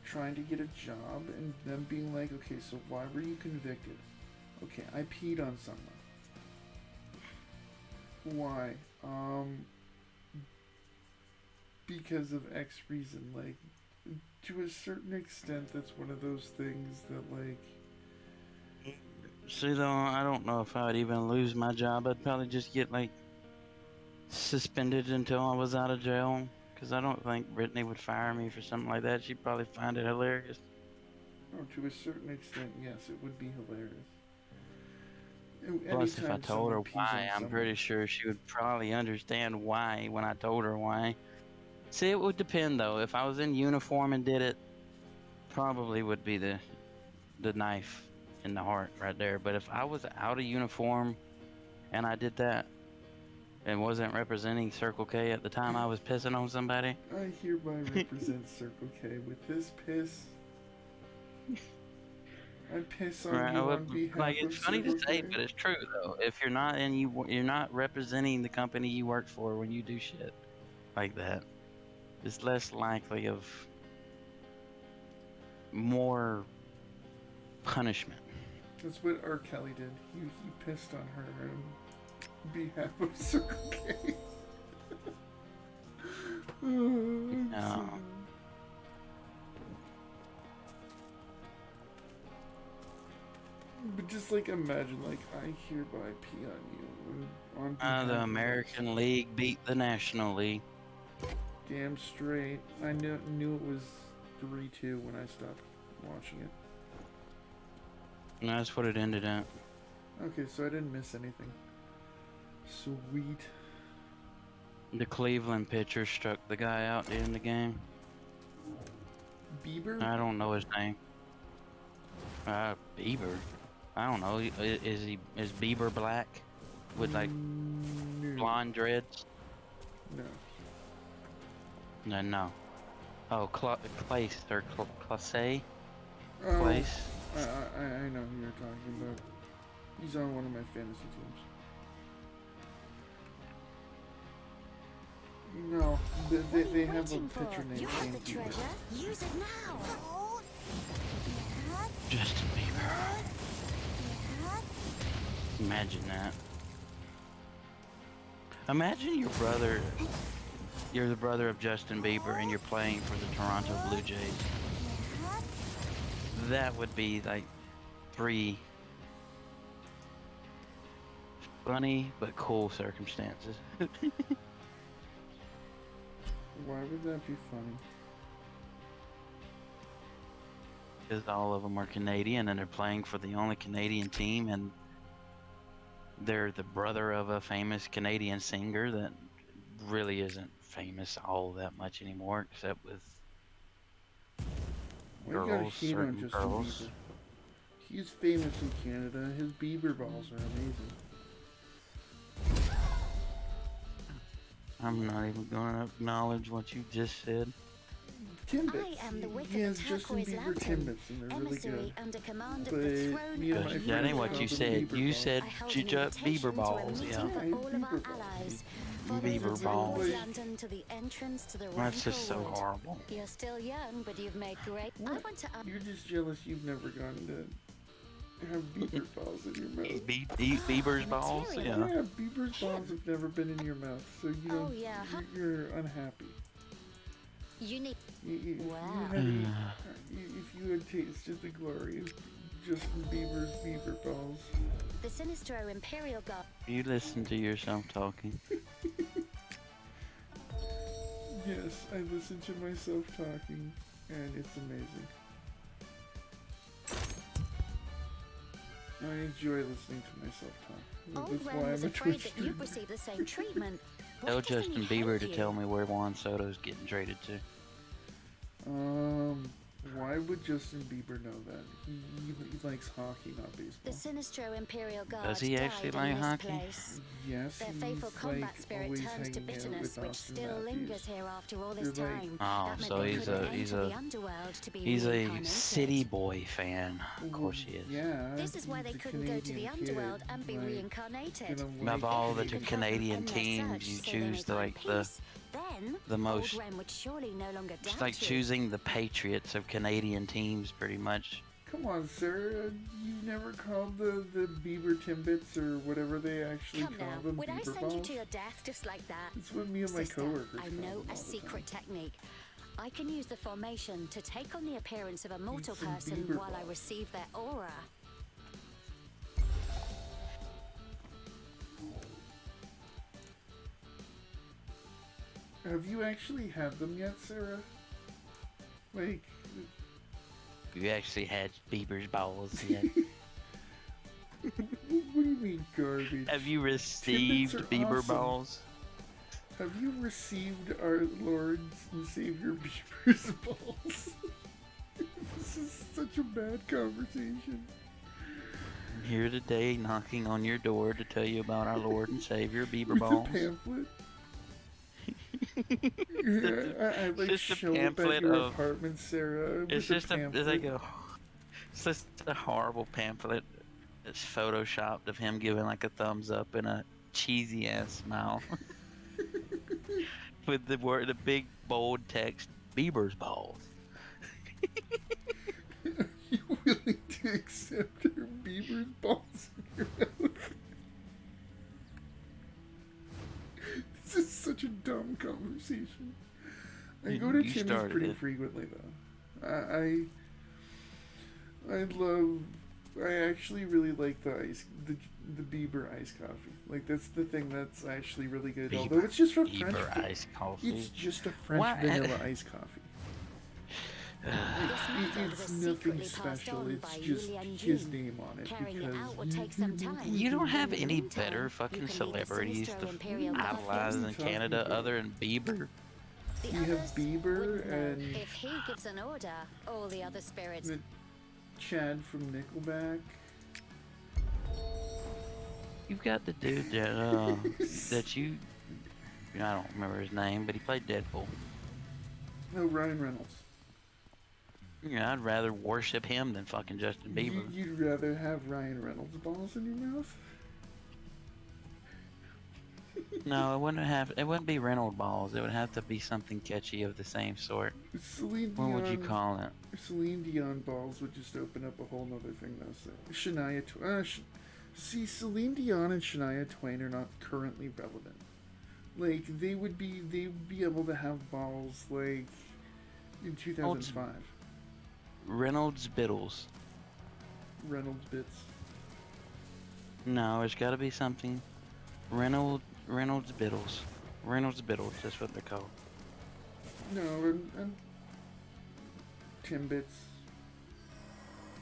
trying to get a job, and them being like, okay, so why were you convicted? Okay, I peed on someone. Why? Because of X reason. Like, to a certain extent, that's one of those things that, like... See, though, I don't know if I'd even lose my job. I'd probably just get, like, suspended until I was out of jail. Because I don't think Brittany would fire me for something like that. She'd probably find it hilarious. Oh, to a certain extent, yes, it would be hilarious. Plus, if I told her why, I'm pretty sure she would probably understand why when I told her why. See, it would depend, though. If I was in uniform and did it, probably would be the knife in the heart right there. But if I was out of uniform and I did that and wasn't representing Circle K at the time I was pissing on somebody... I hereby represent Circle K with this piss. I piss on you on behalf like, it's of funny to Circle say, K. but it's true, though. If you're not you're not representing the company you work for when you do shit like that, it's less likely of more punishment. That's what R. Kelly did. He pissed on her on behalf of Circle K. No. But just like imagine, like, I hereby pee on you on The American League beat the National League. Damn straight. I knew it was 3-2 when I stopped watching it. And that's what it ended at. Okay, so I didn't miss anything. Sweet. The Cleveland pitcher struck the guy out at the end of the game. Bieber? I don't know his name. Bieber. I don't know. Is Bieber black with like blonde dreads? No. No. Oh, Clace or Clace? Oh, Clace. I know who you're talking about. He's on one of my fantasy teams. No, they have a pitcher named James Bieber. Use it now. Justin Bieber. Imagine that. Imagine you're the brother of Justin Bieber and you're playing for the Toronto Blue Jays. That would be like 3 funny but cool circumstances. Why would that be funny? Because all of them are Canadian and they're playing for the only Canadian team, and they're the brother of a famous Canadian singer that really isn't famous all that much anymore, except with girls, certain girls. Bieber? He's famous in Canada. His Bieber balls are amazing. I'm not even going to acknowledge what you just said. Timbits. I am the wick He of has the Justin turquoise Bieber lantern, Timbits, and they're really emissary good. under command of But the throne me and of my That friends ain't what call you them said. Bieber You balls. said I hold you an just invitation Bieber to a balls, meeting yeah. for all of our Bieber balls. allies. Follow Bieber the balls. throne lantern to the entrance to the That's just so Rancor Wood. horrible. You're still young, but you've made great. I want to. You're just jealous you've never gotten to have Bieber balls in your mouth. Bieber's balls? Material. Yeah. Yeah, Bieber's balls have never been in your mouth, so you Oh, don't. yeah, huh? You're unhappy. You need. Wow. If you had tasted the glory of Justin Bieber's Bieber balls. The Sinistro Imperial Guard. You listen to yourself talking. Yes, I listen to myself talking, and it's amazing. I enjoy listening to myself talk. Old Ren was afraid that you'd receive the same treatment. Tell Why doesn't Justin he Bieber help to you? tell me where Juan Soto's getting traded to. Why would Justin Bieber know that? He likes hockey, not The baseball. Sinistro Imperial Guard Does he actually died in like this hockey? place. Yes, Their he's faithful combat like spirit always turned to hanging out bitterness, with which Austin still Matthews. lingers here after all this They're like- time. Oh, That meant so they he's couldn't a enter the underworld to be he's a reincarnated. City Boy fan. Of course he is. Yeah. This is why they he's a couldn't go to the Canadian underworld kid, and be like, reincarnated. gonna Of like all the If they could help Canadian end their teams, search you so they may choose find the peace, then the most. Old Ren would surely no longer It's doubt like you. choosing the Patriots of Canadian teams, pretty much. Come on, sir. You've never called the Bieber Timbits or whatever they actually Come call now, them would I Bieber send balls? you to your death just like that? It's what me and my Sister, coworkers I call know them all a the secret time. technique. I can use the formation to take on the appearance of a mortal some person Bieber while I balls. receive their aura. Have you actually had them yet, Sarah? Like, You actually had Bieber's balls yet? what do you mean garbage? Have you received are Bieber awesome. balls? Have you received our Lord and Savior Bieber's balls? This is such a bad conversation. I'm here today knocking on your door to tell you about our Lord and Savior Bieber With balls. a pamphlet. Yeah, I like Just a show up at pamphlet your of- apartment, Sarah. It's with just pamphlet. it's just a horrible pamphlet. It's photoshopped of him giving like a thumbs up and a cheesy ass smile. With the big bold text, Bieber's balls. You willing to accept her Bieber's balls in your mouth? This is such a dumb conversation. I go to You Timmy's started pretty it. frequently though. I actually really like the Bieber iced coffee. Like that's the thing that's actually really good. Although it's just a French. Bieber iced coffee. It's just a French Why- vanilla iced coffee. This method It's was nothing secretly passed special. on It's by just Yuli and his Jean. name on it Carrying it because out would take some time. You don't have In the any meantime, better you fucking can lead the celebrities Sinistro to Imperial Guard idolize in What are you talking Canada about? other than Bieber. The You have others Bieber wouldn't know. and- If he gives an order, all the other spirits. the Chad from Nickelback. You've got the dude that that you I don't remember his name, but he played Deadpool. No, Ryan Reynolds. Yeah, I'd rather worship him than fucking Justin Bieber. You'd rather have Ryan Reynolds balls in your mouth? No, it wouldn't be Reynolds balls. It would have to be something catchy of the same sort. Celine What Dion. would you call it? Celine Dion balls would just open up a whole nother thing though. So Shania Twain. See, Celine Dion and Shania Twain are not currently relevant. Like they'd be able to have balls like in 2005. Reynolds Biddles. Reynolds bits. No, it's got to be something. Reynolds Biddles. Reynolds Biddles. That's what they're called. No, and Timbits.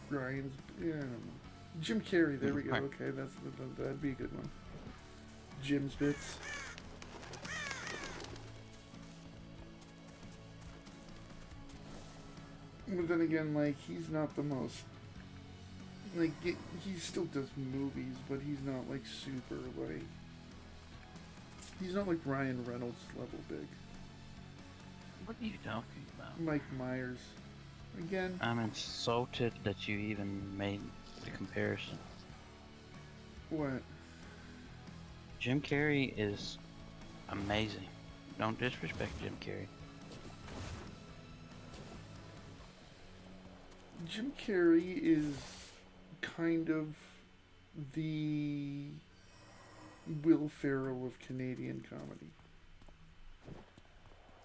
Ryan's. Yeah, I don't know. Jim Carrey. There we go. Right. Okay, that'd be a good one. Jim's bits. But then again, like, he's not the most... Like, he still does movies, but he's not, like, super, like... He's not, like, Ryan Reynolds level big. What are you talking about? Mike Myers. Again, I'm insulted that you even made the comparison. what? Jim Carrey is amazing. Don't disrespect Jim Carrey. Jim Carrey is kind of the Will Ferrell of Canadian comedy.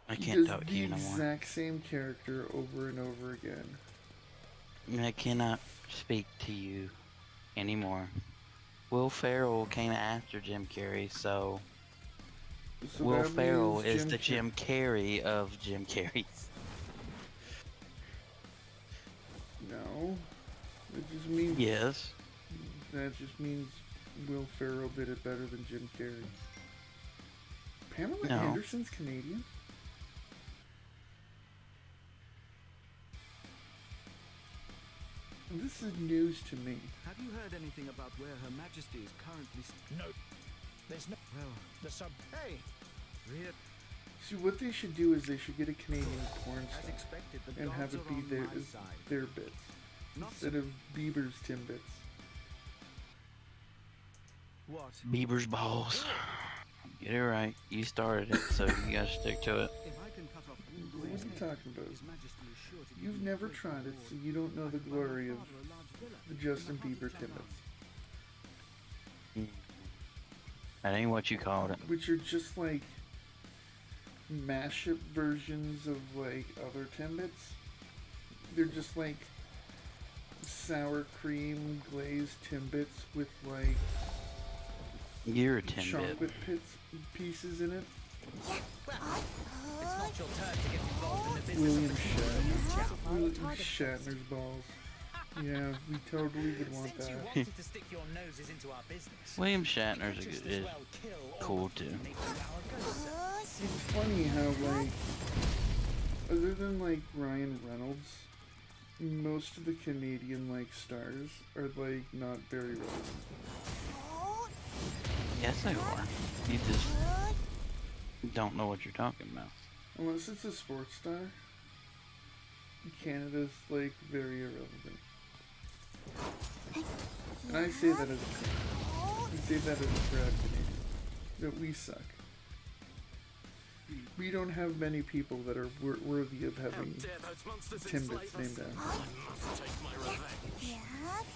I He can't does talk to the you no more. exact same character over and over again. I cannot speak to you anymore. Will Ferrell came after Jim Carrey, so So Will that Ferrell means is the Jim Carrey of Jim Carrey's. No. It just means... Yes. That just means Will Ferrell did it better than Jim Carrey. Pamela Anderson's Canadian? This is news to me. Have you heard anything about where Her Majesty is currently? No. There's no... Well, the sub... Hey! Weird. See, what they should do is they should get a Canadian porn As star expected, the and gods have it are be on their, my side. their bits. Not Instead of Bieber's Timbits. What? Bieber's balls. Get it right. You started it, so you gotta stick to it. If I can cut off What are you talking about? His Majesty is sure to You've never tried it, so you don't know the glory of the Justin Bieber Timbits. That ain't what you called it. Which are just like mashup versions of like other Timbits. They're just like sour cream glazed Timbits with like You're a Timbit. chocolate pieces in it. It's not your turn to get involved in the business William of Shatner. William Shatner's balls. Yeah, we totally would want Since you that. wanted to stick your noses into our business, William Shatner's you could just is as well kill all cool of too. the native our ghosts. It's funny how like, other than like Ryan Reynolds, most of the Canadian like stars are like not very relevant. Yes, they are. You just don't know what you're talking about. Unless it's a sports star, Canada's like very irrelevant. And I say that as a crowd. I say that as a proud Canadian. That we suck. We don't have many people that are worthy of having Timbits named after. I must take my revenge.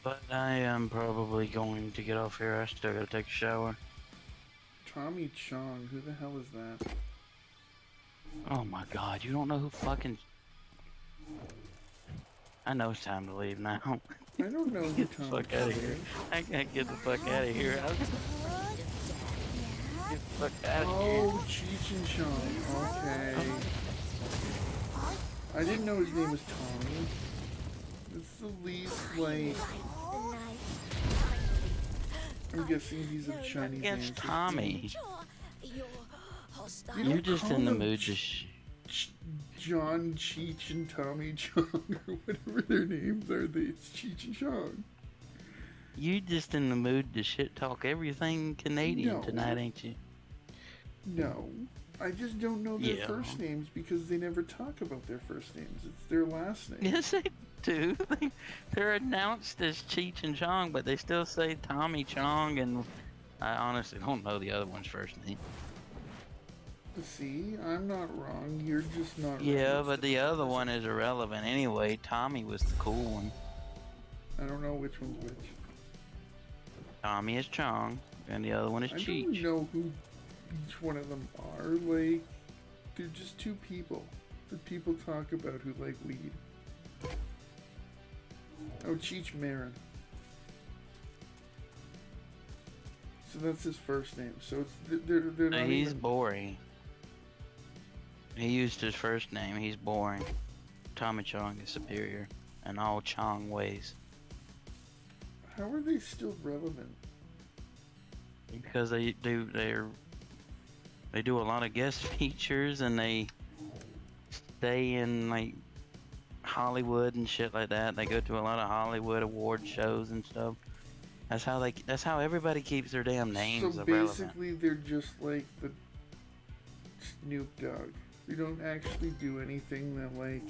But I am probably going to get off here. I still gotta take a shower. Tommy Chong, who the hell is that? Oh my god, you don't know who fucking... I know it's time to leave now. I don't know who Get the Tommy fuck out of Chong here. is. I gotta get the fuck out of here. Get the fuck out of here. Oh, Cheech and Chong. Okay. I didn't know his name was Tommy. It's the least, like... I'm guessing he's of Chinese Against ancestry. Tommy. You You're don't just call in the them mood to John, Cheech, and Tommy Chong, or whatever their names are. It's Cheech and Chong. You just in the mood to shit talk everything Canadian No. tonight, ain't you? No. I just don't know their Yeah. first names because they never talk about their first names. It's their last name. Yes, they do. They're announced as Cheech and Chong, but they still say Tommy Chong, and I honestly don't know the other one's first name. See, I'm not wrong. You're just not Yeah, right. but the other one is irrelevant anyway. Tommy was the cool one. I don't know which one's which. Tommy is Chong, and the other one is I don't Cheech. know who each one of them are. Like, they're just two people that people talk about who like weed. Oh, Cheech Marin. So that's his first name. So it's they're not He's even... boring. He used his first name. He's boring. Tommy Chong is superior in all Chong ways. How are they still relevant? Because they do a lot of guest features, and they stay in like Hollywood and shit like that. They go to a lot of Hollywood award shows and stuff. That's how everybody keeps their damn names So relevant. basically, they're just like the Snoop Dogg. They don't actually do anything that like.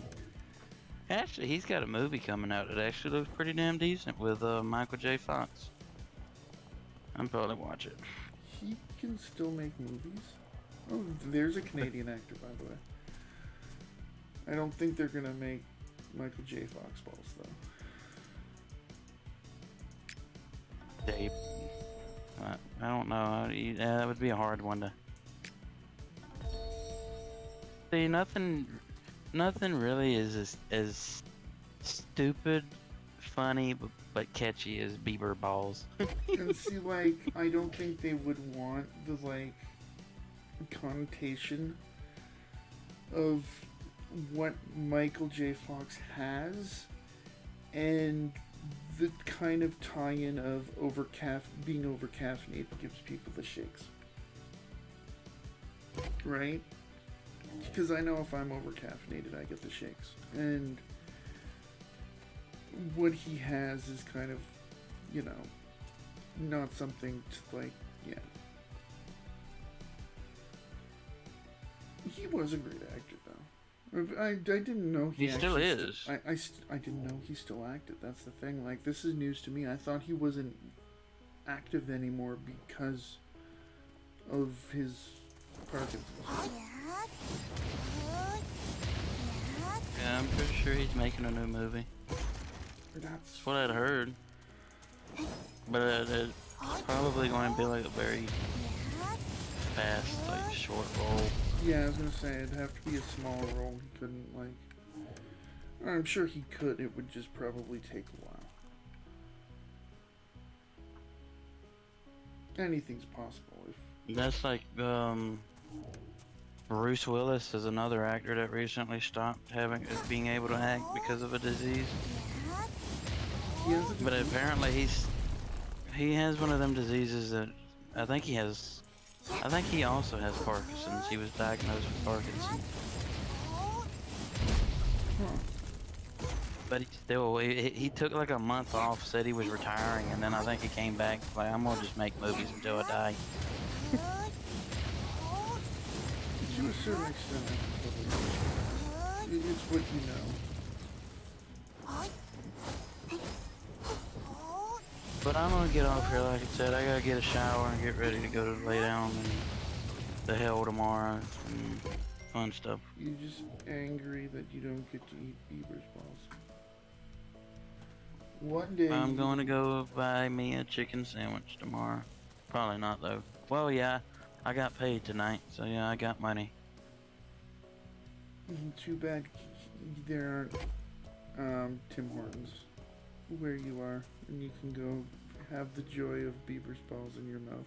Actually, he's got a movie coming out that actually looks pretty damn decent with Michael J. Fox. I'm probably watch it. He can still make movies. Oh, there's a Canadian actor, by the way. I don't think they're gonna make Michael J. Fox balls though. Dave. I don't know. Yeah, that would be a hard one to. See, nothing really is as stupid, funny, but catchy as Bieber balls. And see, like, I don't think they would want the, like, connotation of what Michael J. Fox has and the kind of tie-in of being over-caffeinated gives people the shakes. Right? Because I know if I'm over-caffeinated, I get the shakes. And what he has is kind of, you know, not something to, like, yeah. He was a great actor, though. I didn't know he still is. I didn't know he still acted. That's the thing. Like, this is news to me. I thought he wasn't active anymore because of his Parkinson's. Yeah, I'm pretty sure he's making a new movie. That's what I'd heard. But it's probably going to be like a very fast, like, short role. Yeah, I was gonna say, it'd have to be a small role. He couldn't, like... I'm sure he could, it would just probably take a while. Anything's possible if... That's like, Bruce Willis is another actor that recently stopped being able to act because of a disease. But apparently he has one of them diseases that I think he also has Parkinson's. He was diagnosed with Parkinson's. But he took like a month off, said he was retiring, and then I think he came back like, I'm gonna just make movies until I die. To a certain extent, it's what you know. But I'm gonna get off here, like I said. I gotta get a shower and get ready to go to lay down and the hell tomorrow and fun stuff. You're just angry that you don't get to eat Bieber's balls. One day... I'm going to go buy me a chicken sandwich tomorrow. Probably not, though. Well, yeah, I got paid tonight, so yeah, I got money. Too bad there aren't Tim Hortons where you are, and you can go have the joy of Bieber's balls in your mouth.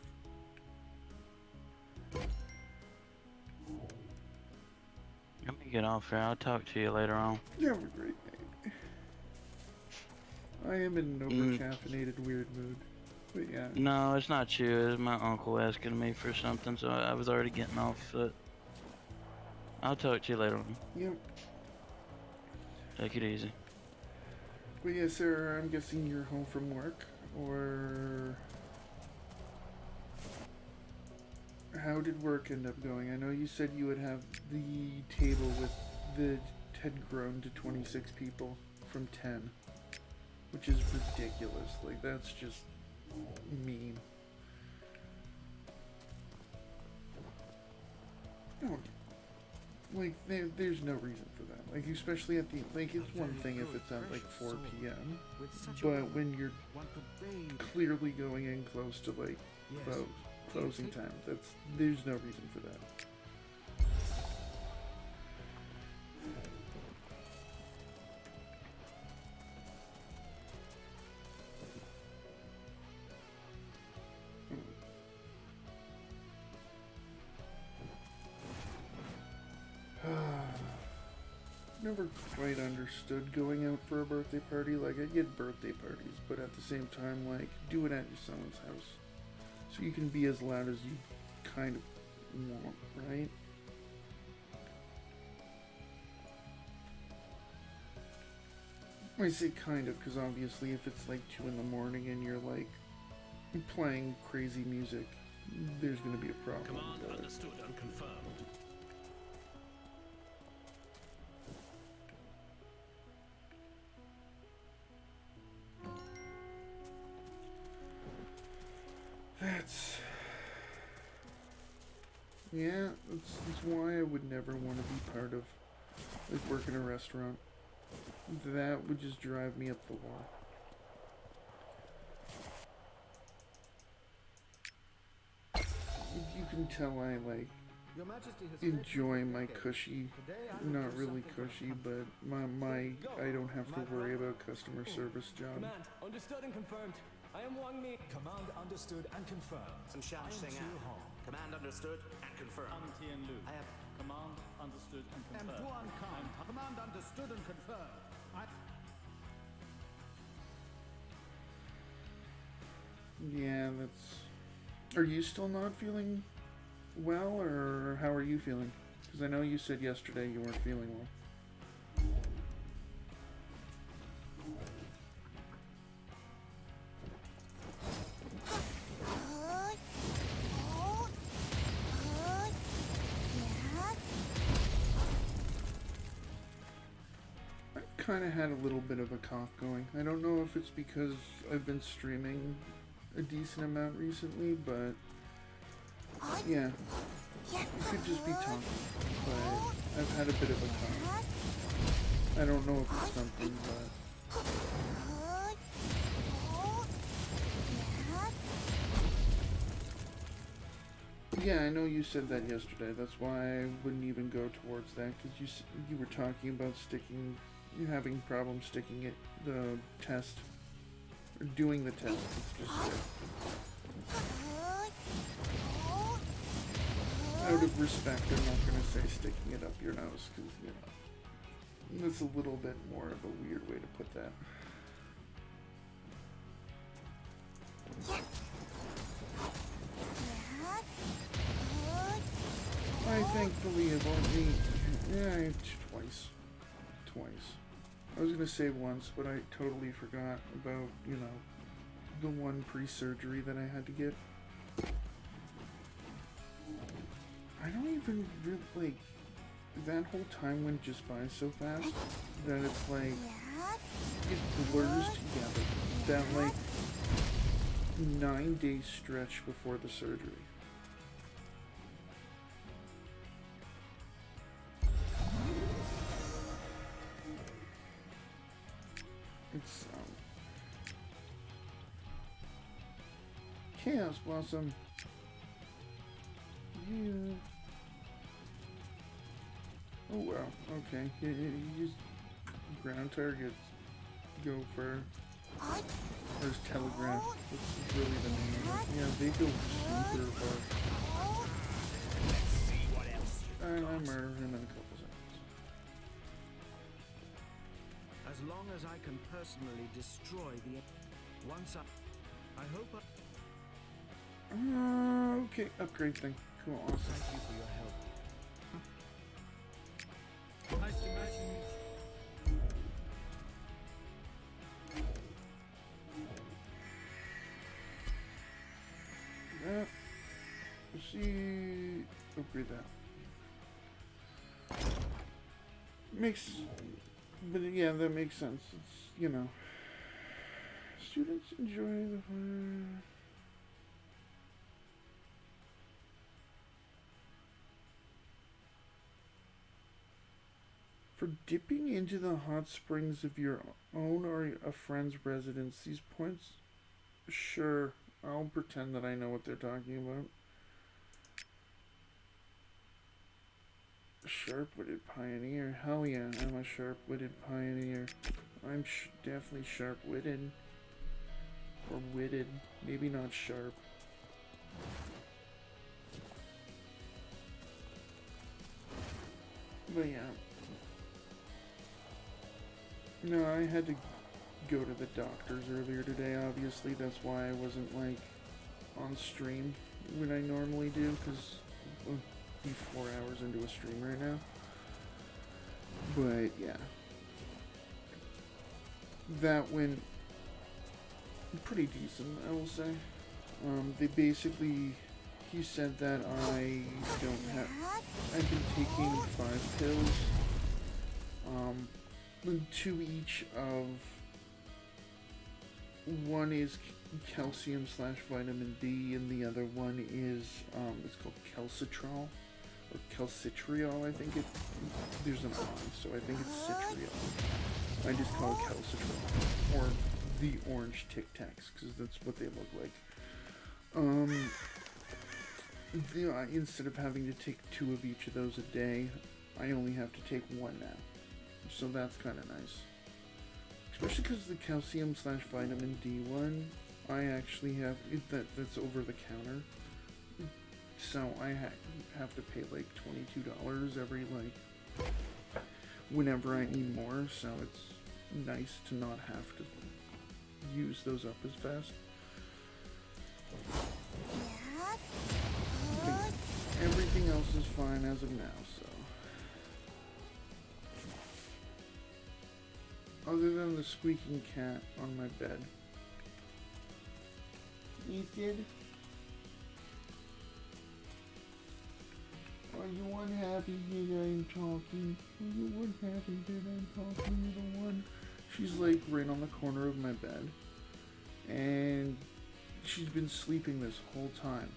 Let me get off here. I'll talk to you later on. You have a great night. I am in an over-caffeinated weird mood, but yeah. No, it's not you. It's my uncle asking me for something, so I was already getting off foot. I'll talk to you later on. Yep. Take it easy. But yeah, sir, I'm guessing you're home from work, or... How did work end up going? I know you said you would have the table with the had grown to 26 people from 10, which is ridiculous. Like, that's just mean. No, like, there's no reason for that. Like, especially at the, like, it's one thing if it's at like 4 p.m., but when you're clearly going in close to like closing time, there's no reason for that. Never quite understood going out for a birthday party. Like, I get birthday parties, but at the same time, like, do it at your someone's house. So you can be as loud as you kind of want, right? I say kind of, because obviously if it's like 2 in the morning and you're like playing crazy music, there's going to be a problem. Command understood and confirmed. Yeah, that's why I would never want to be part of, like, work in a restaurant. That would just drive me up the wall. until I like Your Majesty has enjoy my cushy, not really cushy, but my I don't have to worry about customer service job. Command understood and confirmed. I am Wang Mi. Command understood and confirmed. I'm Shan Xing. Command understood and confirmed. I'm Tian Lu. I have command understood and And confirmed. Duan Khan. Command understood and confirmed. Yeah, that's... Are you still not feeling well, or how are you feeling? Because I know you said yesterday you weren't feeling well. Kind of had a little bit of a cough going. I don't know if it's because I've been streaming a decent amount recently, but yeah, it could just be talking, but I've had a bit of a cough. I don't know if it's something, but yeah, I know you said that yesterday. That's why I wouldn't even go towards that, because you were talking about you're having problems sticking it, the test, or doing the test, it's just out of respect, I'm not going to say sticking it up your nose, because, you know, that's a little bit more of a weird way to put that. I thankfully have only, twice. I was gonna say once, but I totally forgot about, you know, the one pre-surgery that I had to get. I don't even really, like, that whole time went just by so fast that it's like, it blurs together. That, like, 9-day stretch before the surgery. It's, Chaos Blossom. Yeah. Oh wow, okay. Use ground targets. Go for... There's Telegraph. That's really the name of it. Yeah, they go super hard. And I murder him in a couple seconds. As long as I can personally destroy the... Once I hope I... Okay, upgrade thing. Cool, awesome. Thank you for your help. Nice to meet you. That. See... Upgrade that. Makes... But yeah, that makes sense. It's, you know... Students enjoy the... For dipping into the hot springs of your own or a friend's residence, these points... Sure, I'll pretend that I know what they're talking about. Sharp-witted pioneer. Hell yeah, I'm a sharp-witted pioneer. I'm definitely sharp-witted. Or witted. Maybe not sharp. But yeah. No, I had to go to the doctor's earlier today, obviously. That's why I wasn't, like, on stream when I normally do, because I'll be 4 hours into a stream right now. But, yeah. That went pretty decent, I will say. They basically... He said that I don't have... I've been taking 5 pills. 2 each of... One is calcium / vitamin D, and the other one is, it's called calcitrol. Or calcitriol, I think it... There's an I, so I think it's citriol. I just call it calcitrol. Or the orange Tic Tacs, because that's what they look like. instead of having to take 2 of each of those a day, I only have to take 1 now. So that's kind of nice. Especially because the calcium/vitamin D one, I actually have that's over the counter. So I have to pay like $22 every whenever I need more. So it's nice to not have to use those up as fast. Everything else is fine as of now, so. Other than the squeaking cat on my bed. Ethan? Are you unhappy that I'm talking? Are you unhappy that I'm talking, little one? She's like right on the corner of my bed. And she's been sleeping this whole time.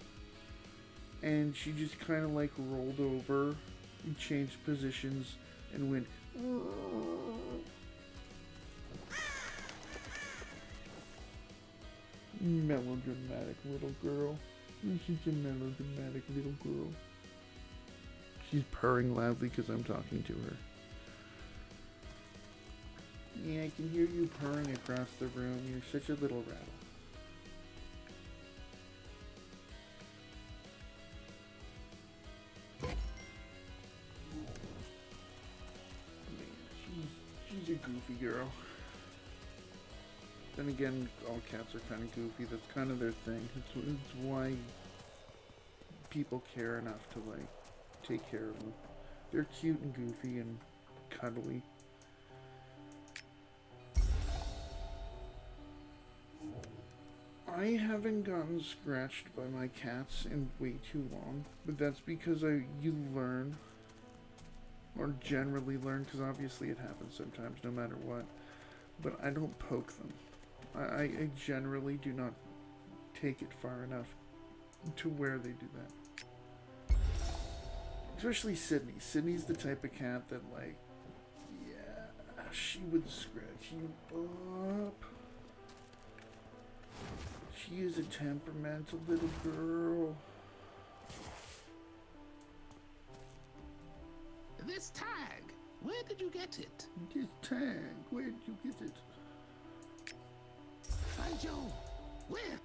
And she just kind of like rolled over and changed positions and went melodramatic little girl. She's a melodramatic little girl. She's purring loudly because I'm talking to her. Yeah, I can hear you purring across the room. You're such a little rattle. She's a goofy girl. Then again, all cats are kind of goofy. That's kind of their thing. It's why people care enough to like take care of them. They're cute and goofy and cuddly. I haven't gotten scratched by my cats in way too long, but that's because you learn, or generally learn, because obviously it happens sometimes no matter what, but I don't poke them. I generally do not take it far enough to where they do that. Especially Sydney. Sydney's the type of cat that, like, yeah, she would scratch you up. She is a temperamental little girl. This tag, where did you get it? This tag, where did you get it? By Joe, where?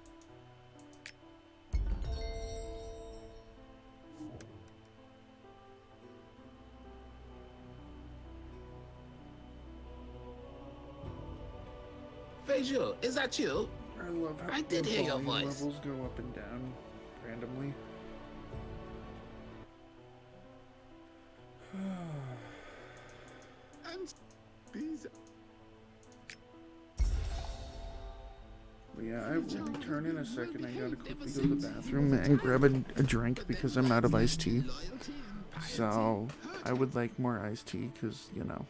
Fejul, is that you? I love how I did hear your voice. Levels go up and down randomly. And these. Well, yeah, I will return in a second. I gotta quickly go to the bathroom and grab a drink because I'm out of iced tea. So I would like more iced tea because, you know,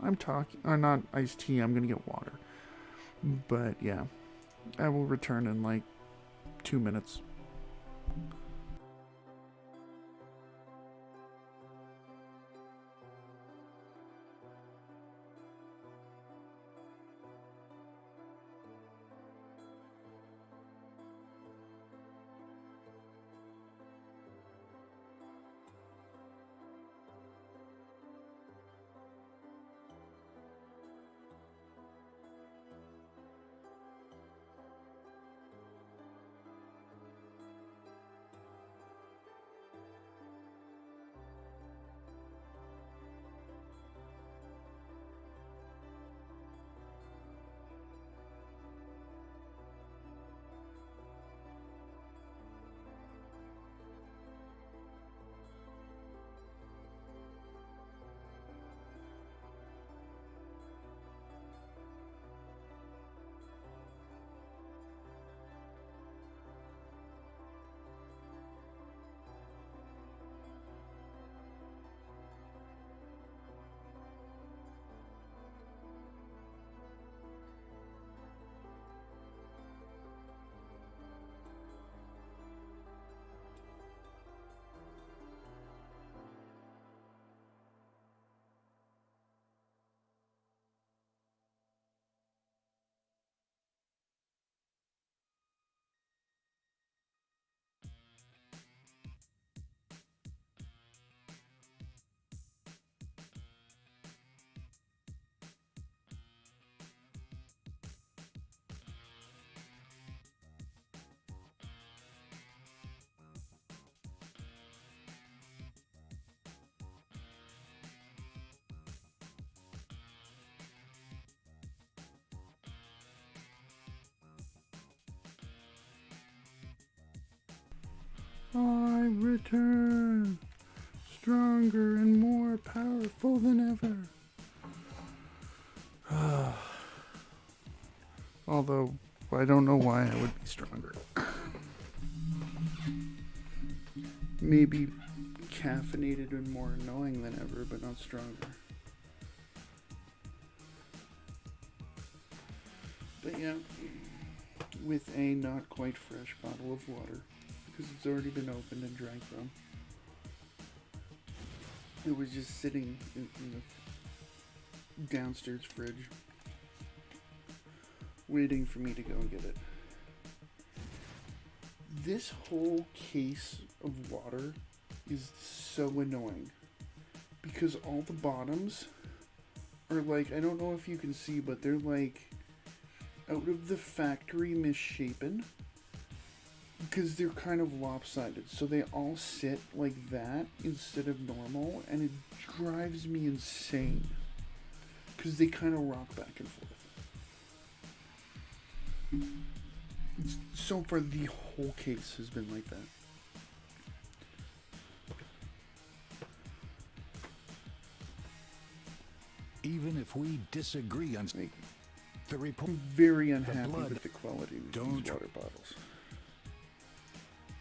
I'm talking. Not iced tea. I'm gonna get water. But yeah. I will return in like 2 minutes. I return, stronger and more powerful than ever. Although, I don't know why I would be stronger. Maybe caffeinated and more annoying than ever, but not stronger. But yeah, with a not quite fresh bottle of water, because it's already been opened and drank from. It was just sitting in the downstairs fridge, waiting for me to go and get it. This whole case of water is so annoying because all the bottoms are like, I don't know if you can see, but they're like out of the factory misshapen because they're kind of lopsided, so they all sit like that instead of normal, and it drives me insane because they kind of rock back and forth. So far, the whole case has been like that. Even if we disagree on the report, I'm very unhappy with the quality of these water bottles.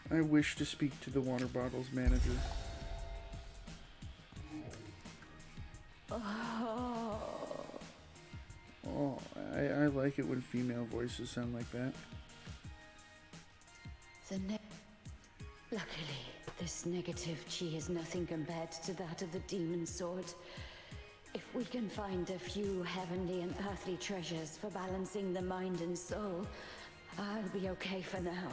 I wish to speak to the water bottles manager. Oh, I like it when female voices sound like that. Luckily, this negative chi is nothing compared to that of the demon sword. If we can find a few heavenly and earthly treasures for balancing the mind and soul, I'll be okay for now.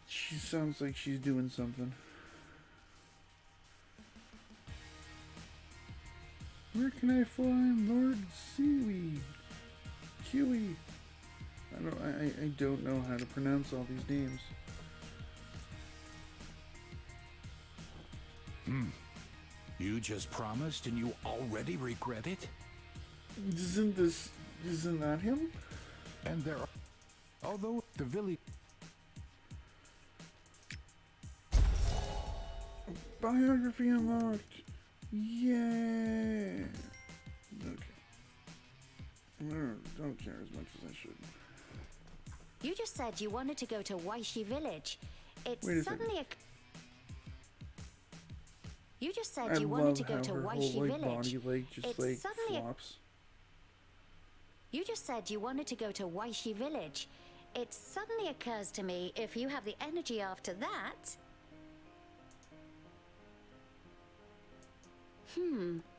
She sounds like she's doing something. Where can I find Lord Seaweed? Kiwi? I don't know how to pronounce all these names. You just promised and you already regret it? Isn't that him? And there are, although the village... Biography unlocked! Yeah! Okay. I don't care as much as I should. You just said you wanted to go to Waishi Village. It's Wait a suddenly second. You just said I you wanted love to go how to her Waishi whole, Village. body, just, It's suddenly flops. You just said you wanted to go to Waishi Village. It suddenly occurs to me, if you have the energy after that...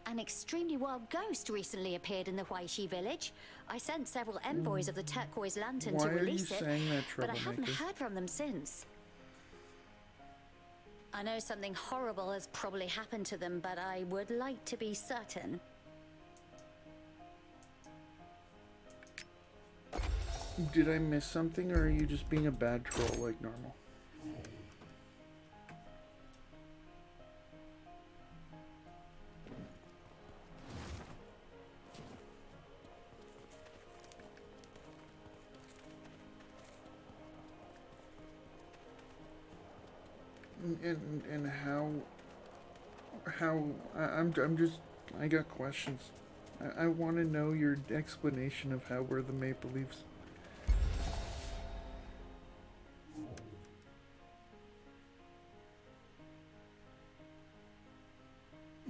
An extremely wild ghost recently appeared in the Waishi Village. I sent several envoys of the Turquoise Lantern to release it, but I haven't heard from them since. I know something horrible has probably happened to them, but I would like to be certain. Did I miss something, or are you just being a bad troll like normal? And how I got questions. I want to know your explanation of how we're the Maple Leafs.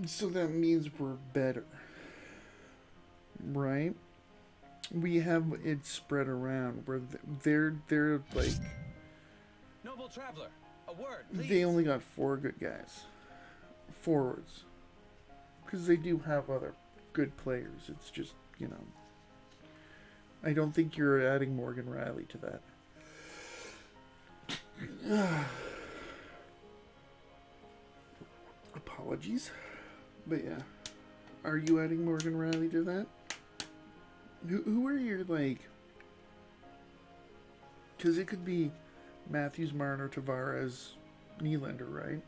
So that means we're better, right? We have it spread around where they're like, Noble traveler, a word, please. They only got 4 good guys, forwards, because they do have other good players. It's just, you know, I don't think you're adding Morgan Riley to that. Apologies. But yeah, are you adding Morgan Riley to that? Who are your, like... Because it could be Matthews, Marner, Tavares, Nylander, right?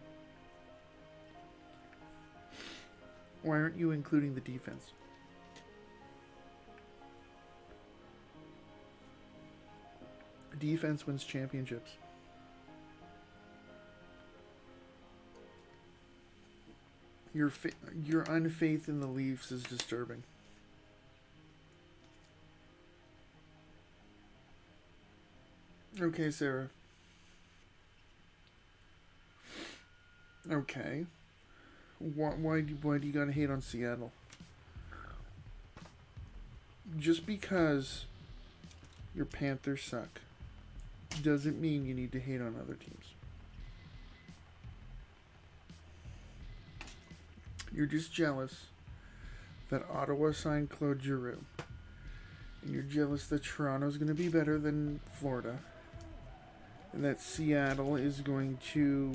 Why aren't you including the defense? Defense wins championships. Your unfaith in the Leafs is disturbing. Okay, Sarah. Okay. Why do you gotta hate on Seattle? Just because your Panthers suck doesn't mean you need to hate on other teams. You're just jealous that Ottawa signed Claude Giroux. And you're jealous that Toronto's going to be better than Florida. And that Seattle is going to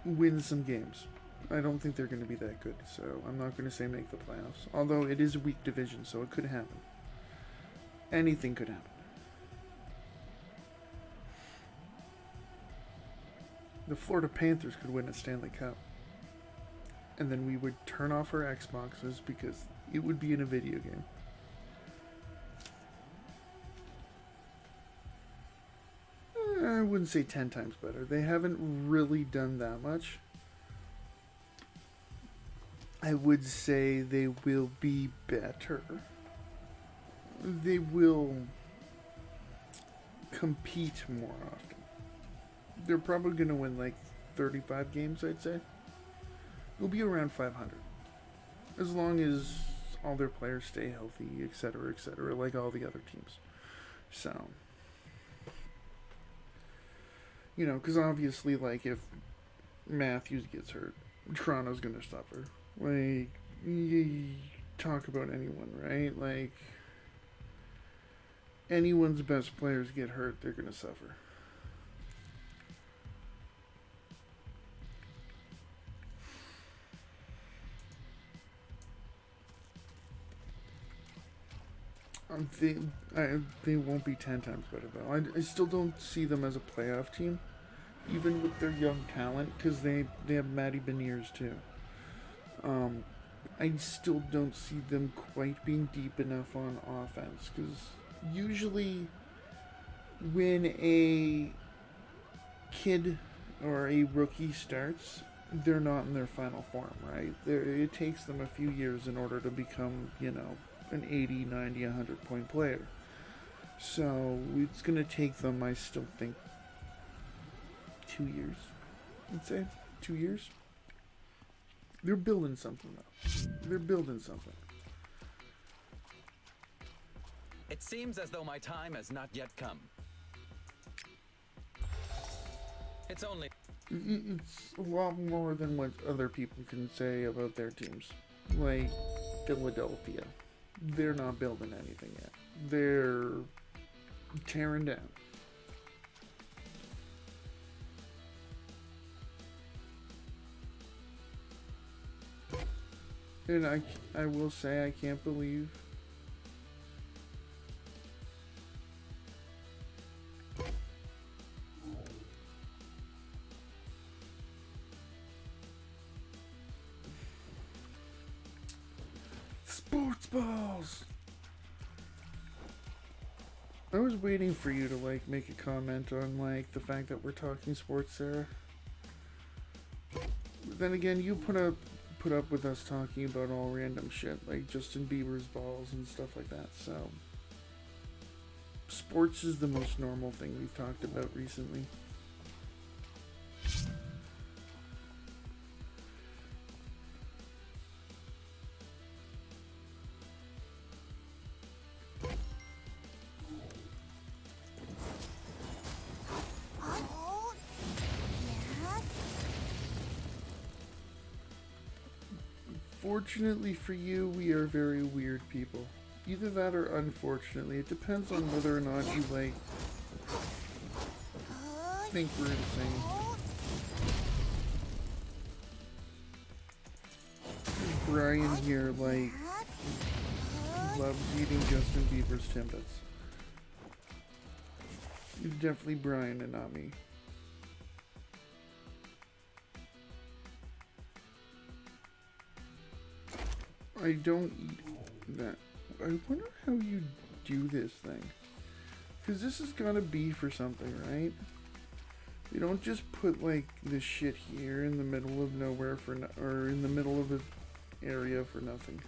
win some games. I don't think they're going to be that good, so I'm not going to say make the playoffs. Although it is a weak division, so it could happen. Anything could happen. The Florida Panthers could win a Stanley Cup. And then we would turn off our Xboxes because it would be in a video game. I wouldn't say 10 times better. They haven't really done that much. I would say they will be better. They will compete more often. They're probably going to win like 35 games, I'd say. It'll be around 500. As long as all their players stay healthy, etc., like all the other teams. So, you know, because obviously, like, if Matthews gets hurt, Toronto's going to suffer. Like, you talk about anyone, right? Like, anyone's best players get hurt, they're going to suffer. They won't be 10 times better, though. I still don't see them as a playoff team, even with their young talent, because they have Matty Beniers, too. I still don't see them quite being deep enough on offense, because usually when a kid or a rookie starts, they're not in their final form, right? It takes them a few years in order to become, you know, an 80, 90, 100 point player. So it's going to take them, I still think, 2 years. I'd say 2 years. They're building something, though. They're building something. It seems as though my time has not yet come. It's only... It's a lot more than what other people can say about their teams. Like Philadelphia. They're not building anything yet. They're tearing down. And I will say I can't believe sports balls. I was waiting for you to like make a comment on like the fact that we're talking sports, Sarah. But then again, you put up with us talking about all random shit like Justin Bieber's balls and stuff like that. So sports is the most normal thing we've talked about recently. Fortunately for you, we are very weird people. Either that or unfortunately. It depends on whether or not you, like, think we're insane. Brian here, like, loves eating Justin Bieber's Timbits. It's definitely Brian and not me. I don't eat that. I wonder how you do this thing. Because this has got to be for something, right? They don't just put like this shit here in the middle of nowhere for or in the middle of an area for nothing.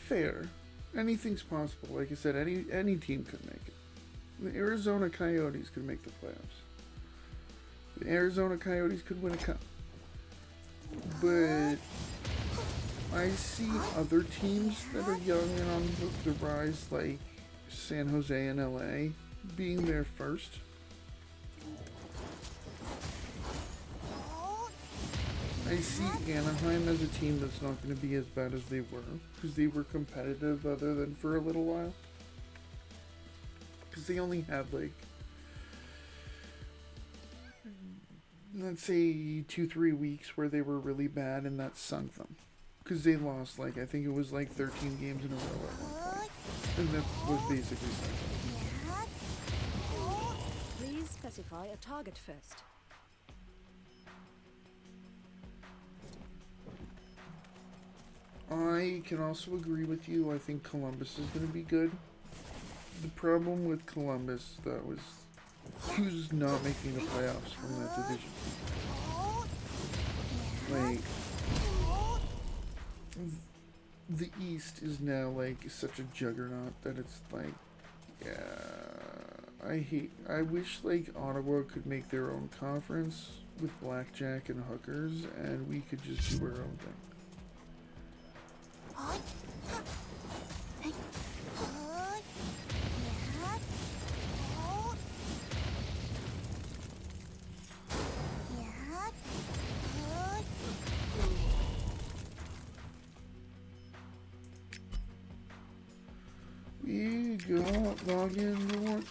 Fair. Anything's possible. Like I said, any team could make it. The Arizona Coyotes could make the playoffs. The Arizona Coyotes could win a cup. But I see other teams that are young and on the rise, like San Jose and LA, being there first. I see Anaheim as a team that's not going to be as bad as they were, because they were competitive other than for a little while. Because they only had like, let's say 2-3 weeks where they were really bad, and that sunk them. Because they lost like, I think it was like 13 games in a row at one point. And that was basically sunk them. Please specify a target first. I can also agree with you. I think Columbus is going to be good. The problem with Columbus, though, is who's not making the playoffs from that division. Like, the East is now, like, such a juggernaut that it's like, yeah, I wish, like, Ottawa could make their own conference with blackjack and hookers, and we could just do our own thing. We got login reward.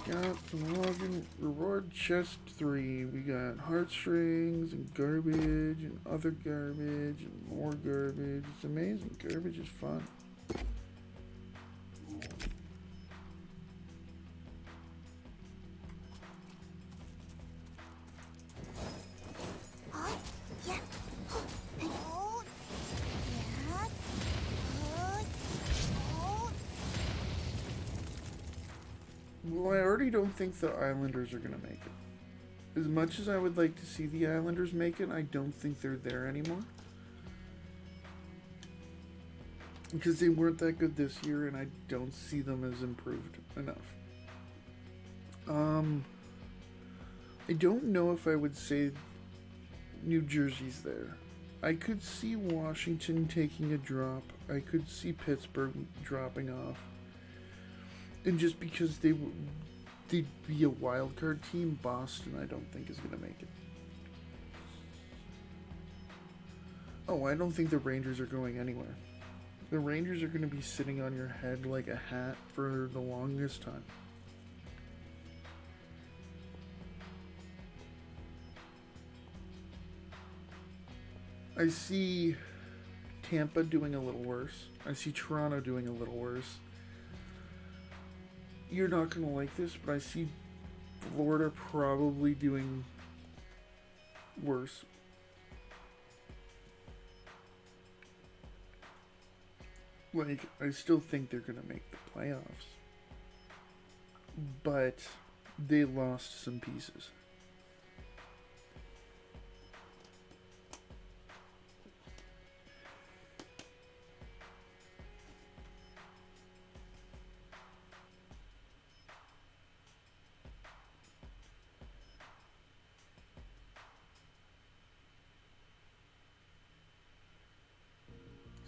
Got some login reward chest 3. We got heartstrings and garbage and other garbage and more garbage. It's amazing. Garbage is fun. Well, I already don't think the Islanders are going to make it. As much as I would like to see the Islanders make it, I don't think they're there anymore. Because they weren't that good this year, and I don't see them as improved enough. I don't know if I would say New Jersey's there. I could see Washington taking a drop. I could see Pittsburgh dropping off. And just because they'd be a wild card team, Boston I don't think is going to make it. Oh, I don't think the Rangers are going anywhere. The Rangers are going to be sitting on your head like a hat for the longest time. I see Tampa doing a little worse. I see Toronto doing a little worse. You're not going to like this, but I see Florida probably doing worse. Like, I still think they're going to make the playoffs. But they lost some pieces.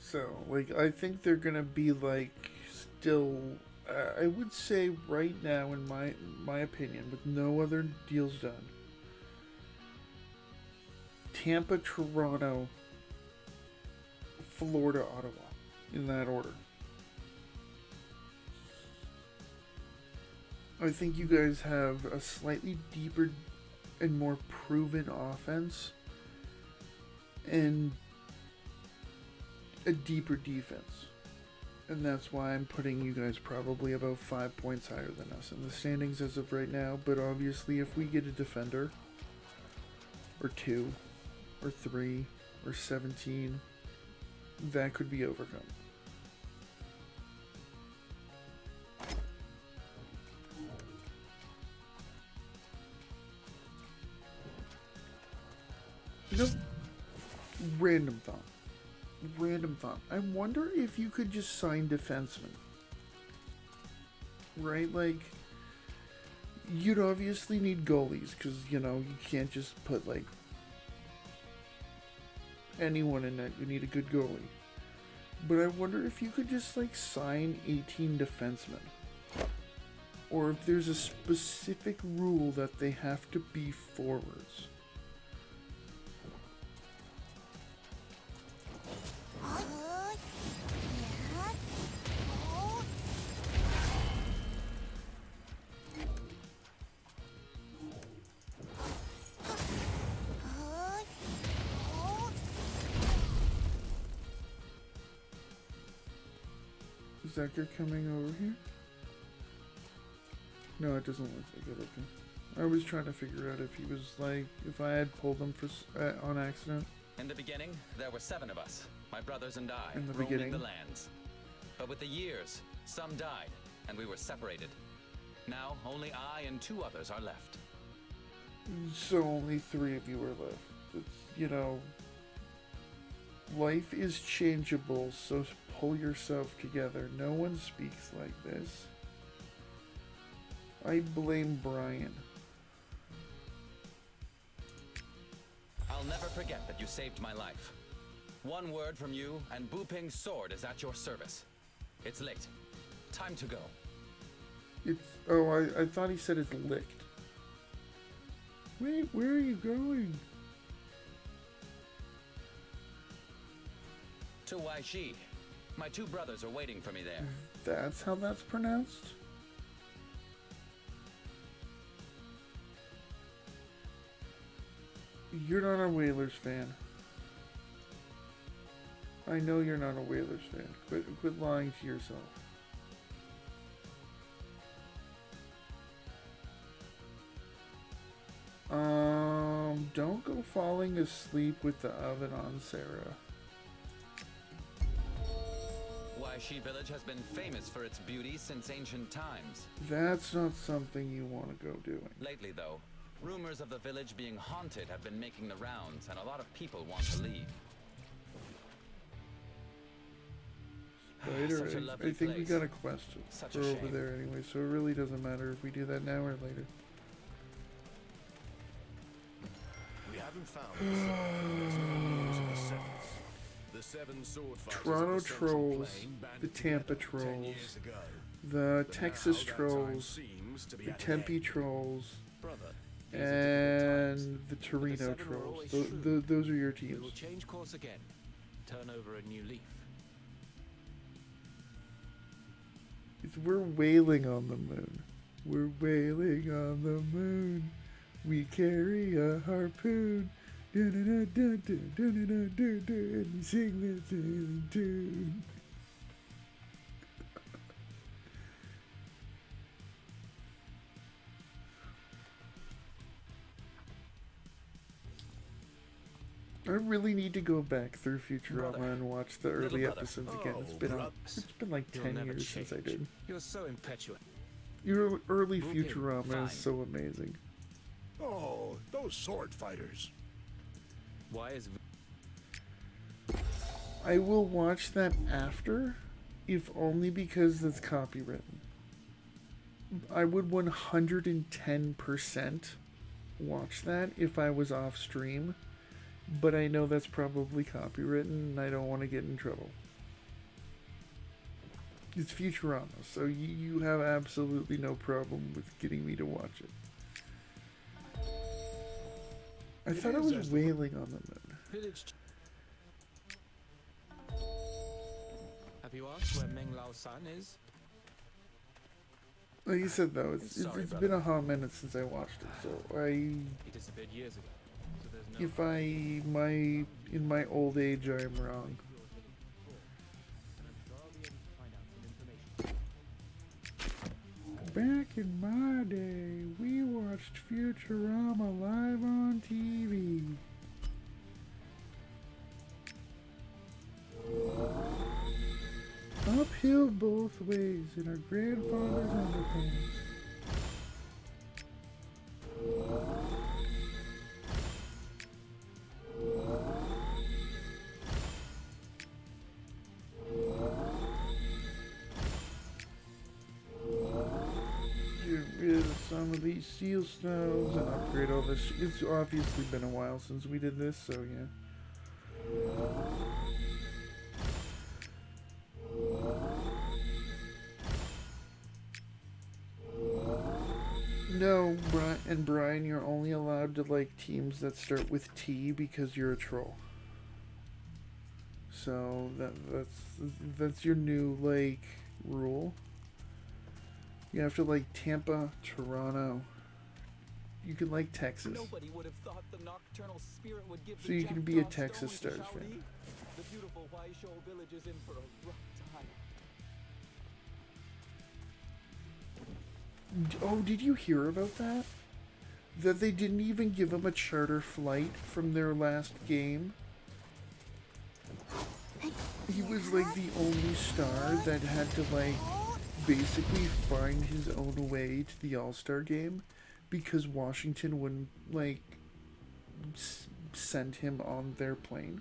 So, like, I think they're gonna be, like, still, I would say right now, in my opinion, with no other deals done, Tampa, Toronto, Florida, Ottawa, in that order. I think you guys have a slightly deeper and more proven offense, and a deeper defense. And that's why I'm putting you guys probably about 5 points higher than us in the standings as of right now. But obviously, if we get a defender, or 2, or 3, or 17, that could be overcome. Nope. Random thought. I wonder if you could just sign defensemen. Right? Like, you'd obviously need goalies, because, you know, you can't just put, like, anyone in net. You need a good goalie. But I wonder if you could just, like, sign 18 defensemen. Or if there's a specific rule that they have to be forwards. Is that guy coming over here? No, it doesn't look like it. Okay. I was trying to figure out if he was like, if I had pulled him for on accident. In the beginning, there were 7 of us, my brothers and I, In the roaming beginning. the lands. But with the years, some died, and we were separated. Now, only I and 2 others are left. So only 3 of you are left. It's, you know, life is changeable, so pull yourself together. No one speaks like this. I blame Brian. I'll never forget that you saved my life. One word from you, and Bu Ping's sword is at your service. It's late. Time to go. It's, oh, I thought he said it's licked. Wait, where are you going? To Wai Shi. My 2 brothers are waiting for me there. That's how that's pronounced? You're not a Whalers fan. I know you're not a Whalers fan. Quit lying to yourself. Don't go falling asleep with the oven on, Sarah. Wai Shi village has been famous for its beauty since ancient times. That's not something you want to go doing. Lately, though, rumors of the village being haunted have been making the rounds, and a lot of people want to leave. Spider, Such a I lovely think we place. got a quest Such for a over shame. there anyway, so it really doesn't matter if we do that now or later. We haven't found there's no news of the seventh. The 7 sword fighters Toronto of the Central Trolls, Plain banded the Tampa together 10 Trolls, years ago. the But Texas now that time Trolls, seems to be the at an Tempe end. Trolls, Brother, these are difficult times. and the But Torino 7 were Trolls. always Those, shrewd. those are your We will teams. change course again. Turn over a new leaf. We're wailing on the moon. We're wailing on the moon. We carry a harpoon. And we sing this sailing tune. I really need to go back through Futurama Brother. and watch the Little early brother. episodes again. Oh, It's been like You'll 10 never years since I change. did. You're so impetuous. Your early Okay, Futurama fine. is so amazing. Oh, those sword fighters. Why is I will watch that after, if only because that's copywritten. I would 110% watch that if I was off stream, but I know that's probably copywritten and I don't want to get in trouble. It's Futurama, so you have absolutely no problem with getting me to watch it. I thought I was wailing on the moon. village? Have you asked where Meng Lao San is? Like you said though, it's Sorry, it's brother. been a hot minute since I watched it, so He disappeared years ago. So there's no. if in my old age I'm wrong. Back in my day, we watched Futurama live on TV. Uphill both ways in our grandfather's underpants. Get rid of some of these seal stones and upgrade all this. It's obviously been a while since we did this, so yeah. No, Brian, you're only allowed to like teams that start with T because you're a troll. So that's your new like rule. You have to like Tampa, Toronto. You can like Texas. Nobody would have thought the nocturnal spirit would give So you can be a Texas Stars fan. The beautiful Waisho village is in for a rough time. Oh, did you hear about that? That they didn't even give him a charter flight from their last game? He was like the only star that had to like basically find his own way to the All-Star game because Washington wouldn't like send him on their plane.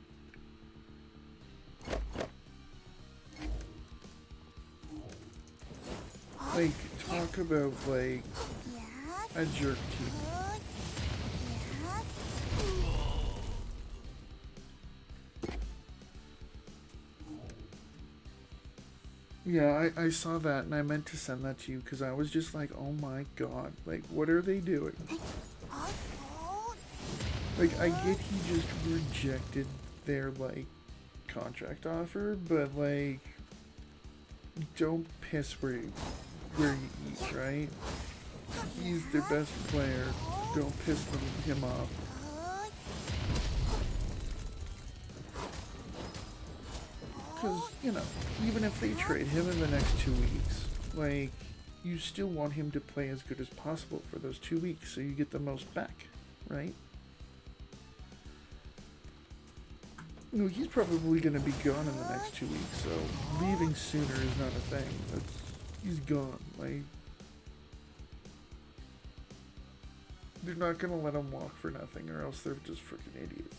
Like, talk about, like, a jerk team. Yeah, I saw that and I meant to send that to you because I was just like, oh my god, like, what are they doing? Like, I get he just rejected their, like, contract offer, but, like, don't piss where you eat, right? He's their best player. Don't piss him off. Because, you know, even if they trade him in the next 2 weeks, like, you still want him to play as good as possible for those 2 weeks so you get the most back, right? No, he's probably going to be gone in the next 2 weeks, so leaving sooner is not a thing. He's gone. Like, they're not going to let him walk for nothing, or else they're just freaking idiots.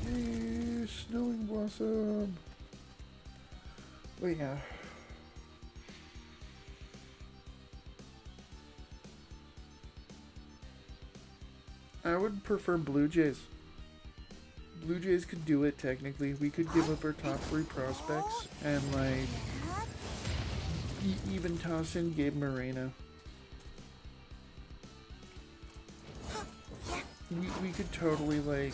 Yay, snowing blossom. But yeah. I would prefer Blue Jays. Blue Jays could do it technically. We could give up our top 3 prospects and like even toss in Gabe Moreno. We could totally like,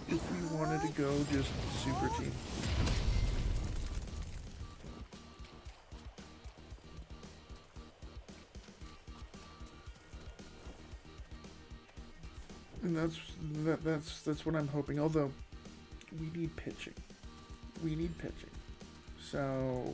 if we wanted to go just super team. And that's what I'm hoping. Although we need pitching. We need pitching. So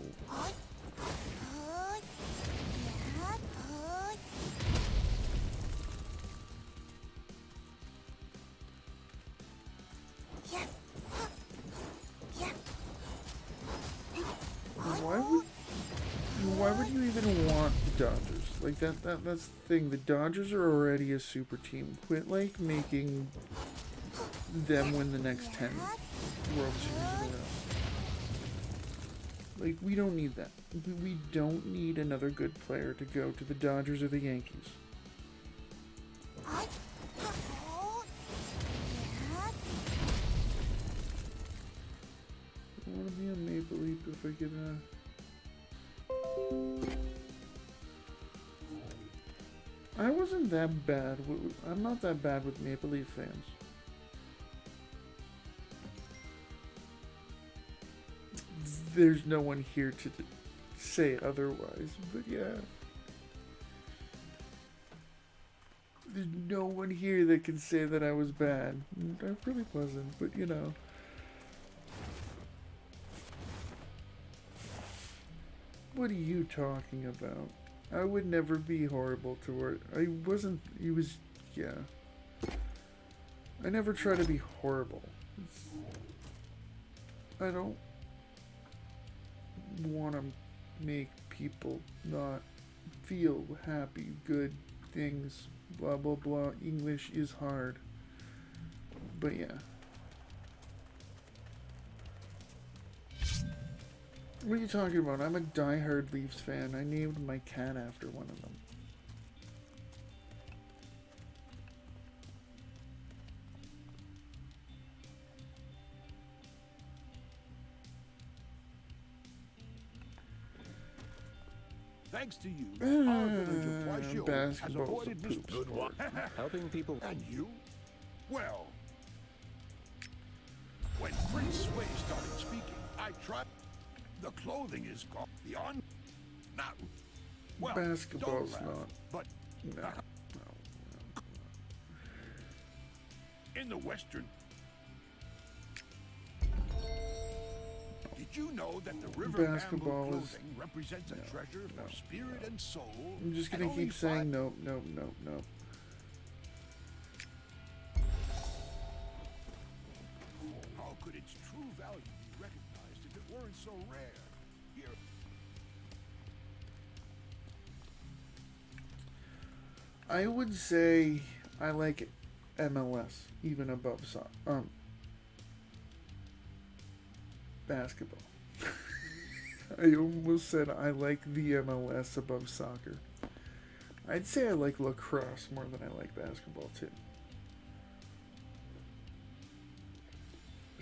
why would you even want the Dodgers? Like that's the thing. The Dodgers are already a super team. Quit like making them win the next 10 World Series in a row. Like, we don't need that. We don't need another good player to go to the Dodgers or the Yankees. I want to be a Maple Leaf if I get a... I wasn't that bad. I'm not that bad with Maple Leaf fans. There's no one here to say otherwise, but yeah. There's no one here that can say that I was bad. I really wasn't, but you know. What are you talking about? I would never be horrible toward. I wasn't. He was. Yeah. I never try to be horrible. I don't want to make people not feel happy, good things, blah blah blah. English is hard. But yeah. What are you talking about? I'm a diehard Leafs fan. I named my cat after one of them. Thanks to you, our village of Poisson has avoided this good one. Helping people. And you? Well, when Prince Sway started speaking, I tried. The clothing is gone. The on. Not. Well, Basketball's don't laugh, not. But. No. In the Western. Did you know that the river Basketball bamboo is clothing represents a treasure for spirit and soul? I'm just gonna and only keep saying nope, nope, nope, nope. How could its true value be recognized if it weren't so rare? Here. I would say I like MLS even above basketball. I almost said I like the MLS above soccer. I'd say I like lacrosse more than I like basketball too.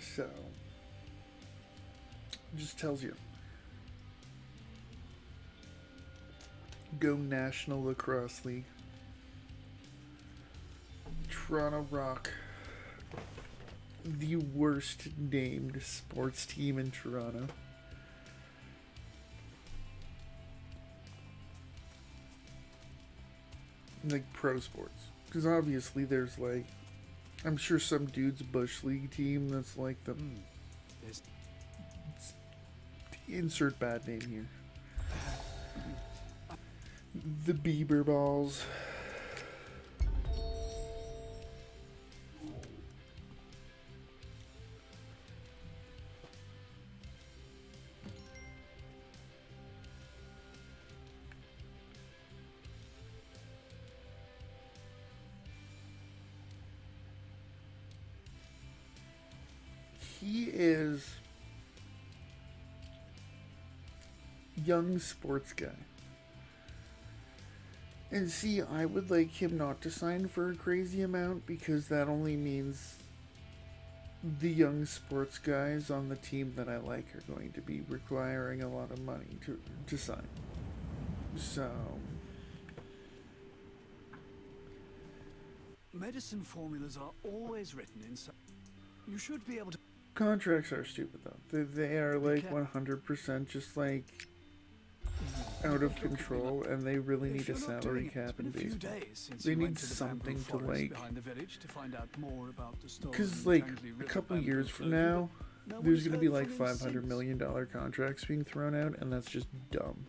So, just tells you. Go National Lacrosse League. Toronto Rock. The worst named sports team in Toronto. Like pro sports. Because obviously there's like, I'm sure some dude's Bush League team that's like the... Insert bad name here. The Bieber Balls. He is young sports guy. And see, I would like him not to sign for a crazy amount because that only means the young sports guys on the team that I like are going to be requiring a lot of money to sign. So... Medicine formulas are always written in some... You should be able to... Contracts are stupid though. They are like 100% just like out of control, and they really need a salary cap in baseball. They need something to like, because like a couple years from now, there's gonna be like $500 million contracts being thrown out, and that's just dumb.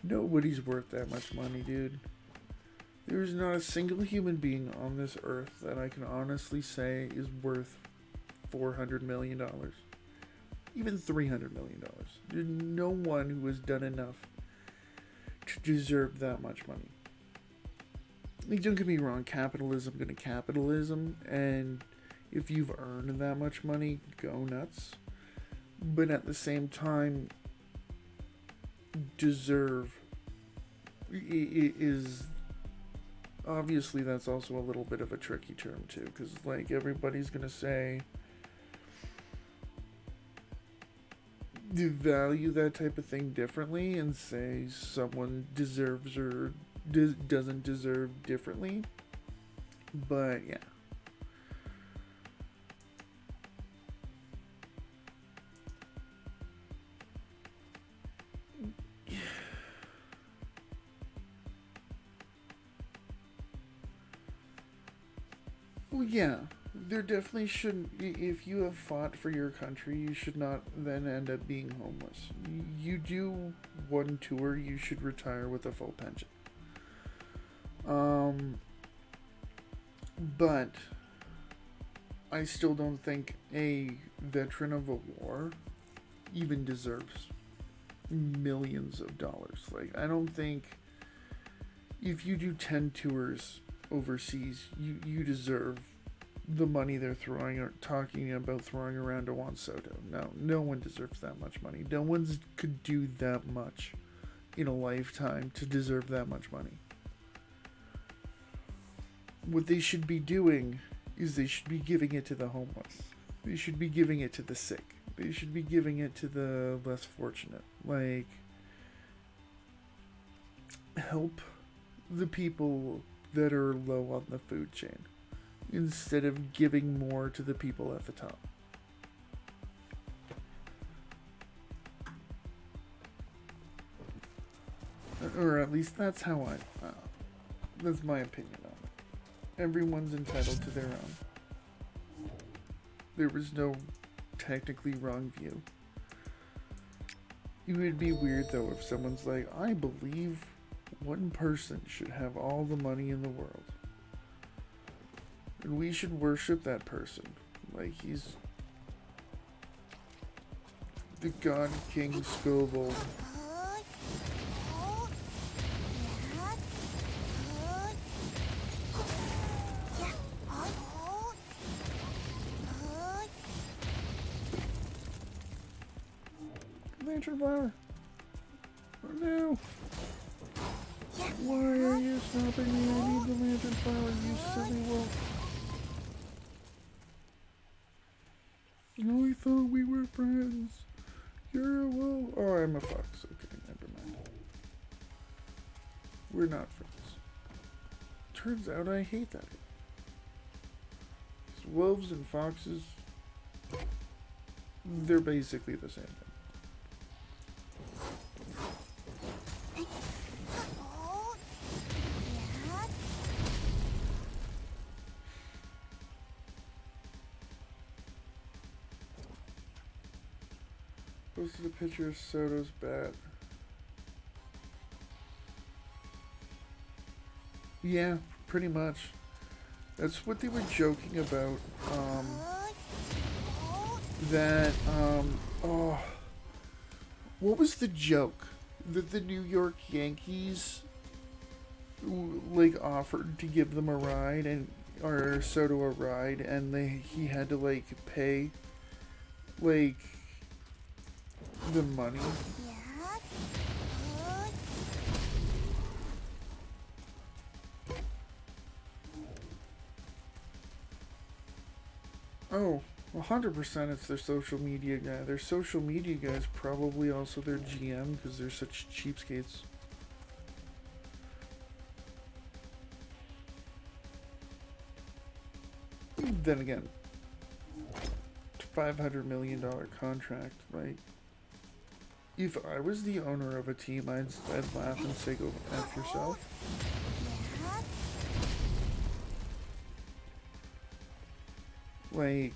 Nobody's worth that much money, dude. There's not a single human being on this earth that I can honestly say is worth $400 million. Even $300 million. There's no one who has done enough to deserve that much money. Like, don't get me wrong, capitalism gonna capitalism, and if you've earned that much money, go nuts. But at the same time, deserve is obviously, that's also a little bit of a tricky term too, because like everybody's gonna say value that type of thing differently and say someone deserves or doesn't deserve differently. But yeah. Well, yeah, there definitely shouldn't. If you have fought for your country, you should not then end up being homeless. You do one tour, you should retire with a full pension. But I still don't think a veteran of a war even deserves millions of dollars. Like, I don't think if you do 10 tours overseas, you deserve the money they're talking about throwing around to Juan Soto. No one deserves that much money. No one could do that much in a lifetime to deserve that much money. What they should be doing is they should be giving it to the homeless. They should be giving it to the sick. They should be giving it to the less fortunate. Like, help the people that are low on the food chain instead of giving more to the people at the top. Or at least that's how that's my opinion on it. Everyone's entitled to their own. There was no technically wrong view. It would be weird though if someone's like, I believe one person should have all the money in the world. And we should worship that person. Like he's the God King Scoble. Lantern flower. Oh no. Why are you stopping me? I need the lantern flower, you silly wolf. No, I thought we were friends. You're a wolf. Oh, I'm a fox. Okay, never mind. We're not friends. Turns out I hate that. Wolves and foxes, they're basically the same thing. Posted a picture of Soto's bat. Yeah, pretty much. That's what they were joking about. What was the joke? That the New York Yankees, like, offered to give them a ride, or Soto a ride, and he had to, like, pay, like, the money. Oh, 100% it's their social media guy. Their social media guy is probably also their GM because they're such cheapskates. Then again, $500 million contract, right? If I was the owner of a team, I'd laugh and say, go F yourself. Like,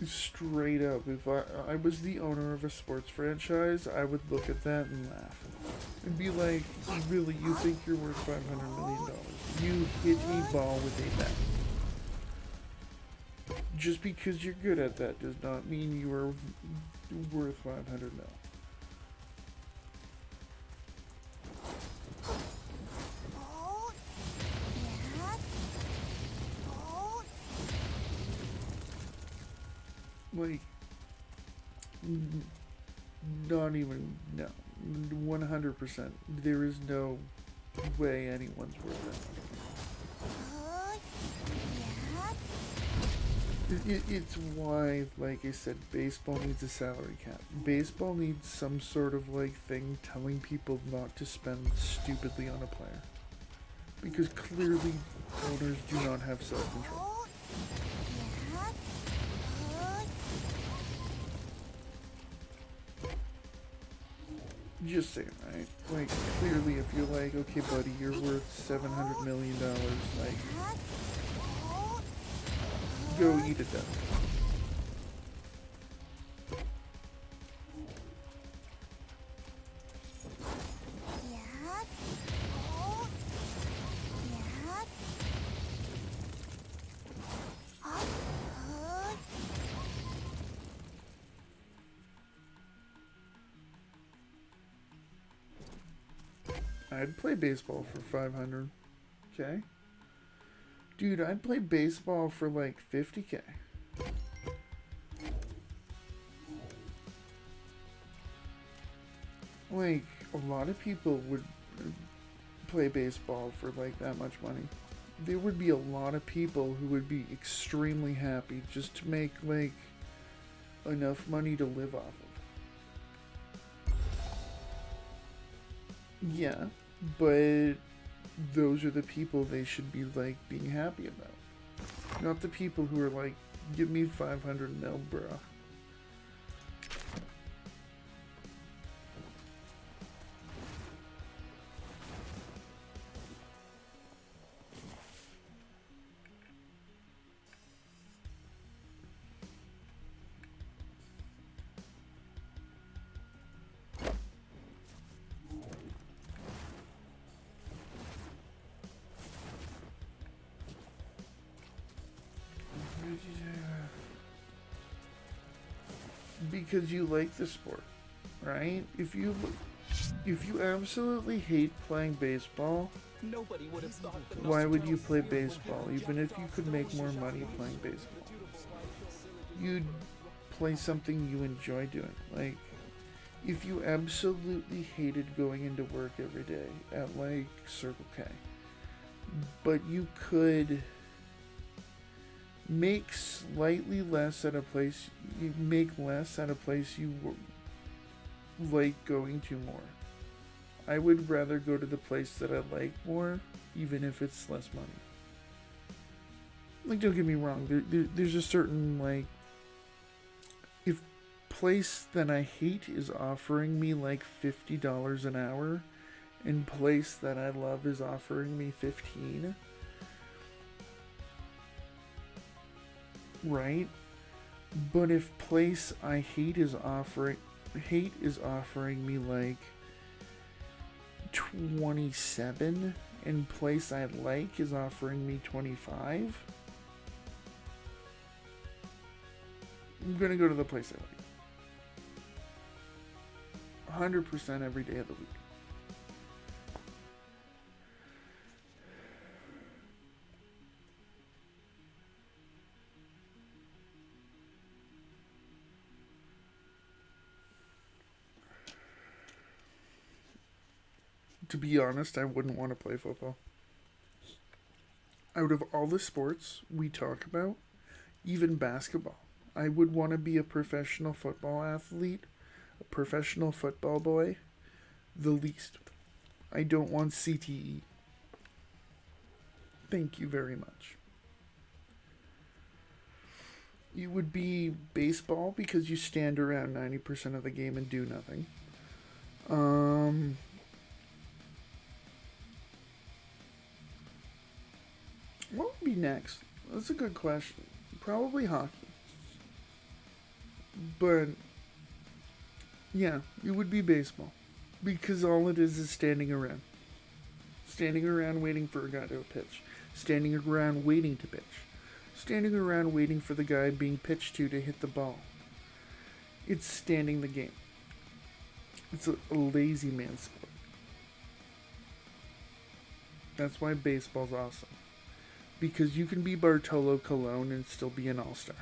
straight up, if I was the owner of a sports franchise, I would look at that and laugh. And be like, really, you think you're worth $500 million? You hit a ball with a bat. Just because you're good at that does not mean you are worth $500 million. Like, not even, no, 100%. There is no way anyone's worth that. It's why, like I said, baseball needs a salary cap. Baseball needs some sort of, like, thing telling people not to spend stupidly on a player. Because clearly owners do not have self-control. Just saying, right? Like, clearly if you're like, okay buddy, you're worth $700 million, like, go eat it then. I'd play baseball for 500. Okay. Dude, I'd play baseball for like 50K. Like, a lot of people would play baseball for like that much money. There would be a lot of people who would be extremely happy just to make like enough money to live off of. Yeah, but those are the people they should be like being happy about. Not the people who are like, give me 500 mil, bruh. Because you like the sport, right? If you absolutely hate playing baseball, Nobody would have thought that why would you play baseball? Even if you could make more money playing baseball, you'd play something you enjoy doing. Like, if you absolutely hated going into work every day at like Circle K, but you could make slightly less at a place, you make less at a place you like going to more. I would rather go to the place that I like more, even if it's less money. Like, don't get me wrong, there's a certain, like, if place that I hate is offering me like $50 an hour, and place that I love is offering me 15, right? But if place I hate is offering me like 27 and place I like is offering me 25, I'm gonna go to the place I like 100% every day of the week. To be honest, I wouldn't want to play football. Out of all the sports we talk about, even basketball, I would want to be a professional football athlete, a professional football boy, the least. I don't want CTE. Thank you very much. You would be baseball because you stand around 90% of the game and do nothing. What would be next? That's a good question. Probably hockey. But, yeah, it would be baseball. Because all it is standing around. Standing around waiting for a guy to pitch. Standing around waiting to pitch. Standing around waiting for the guy being pitched to hit the ball. It's standing the game. It's a lazy man sport. That's why baseball's awesome. Because you can be Bartolo Colon and still be an all-star.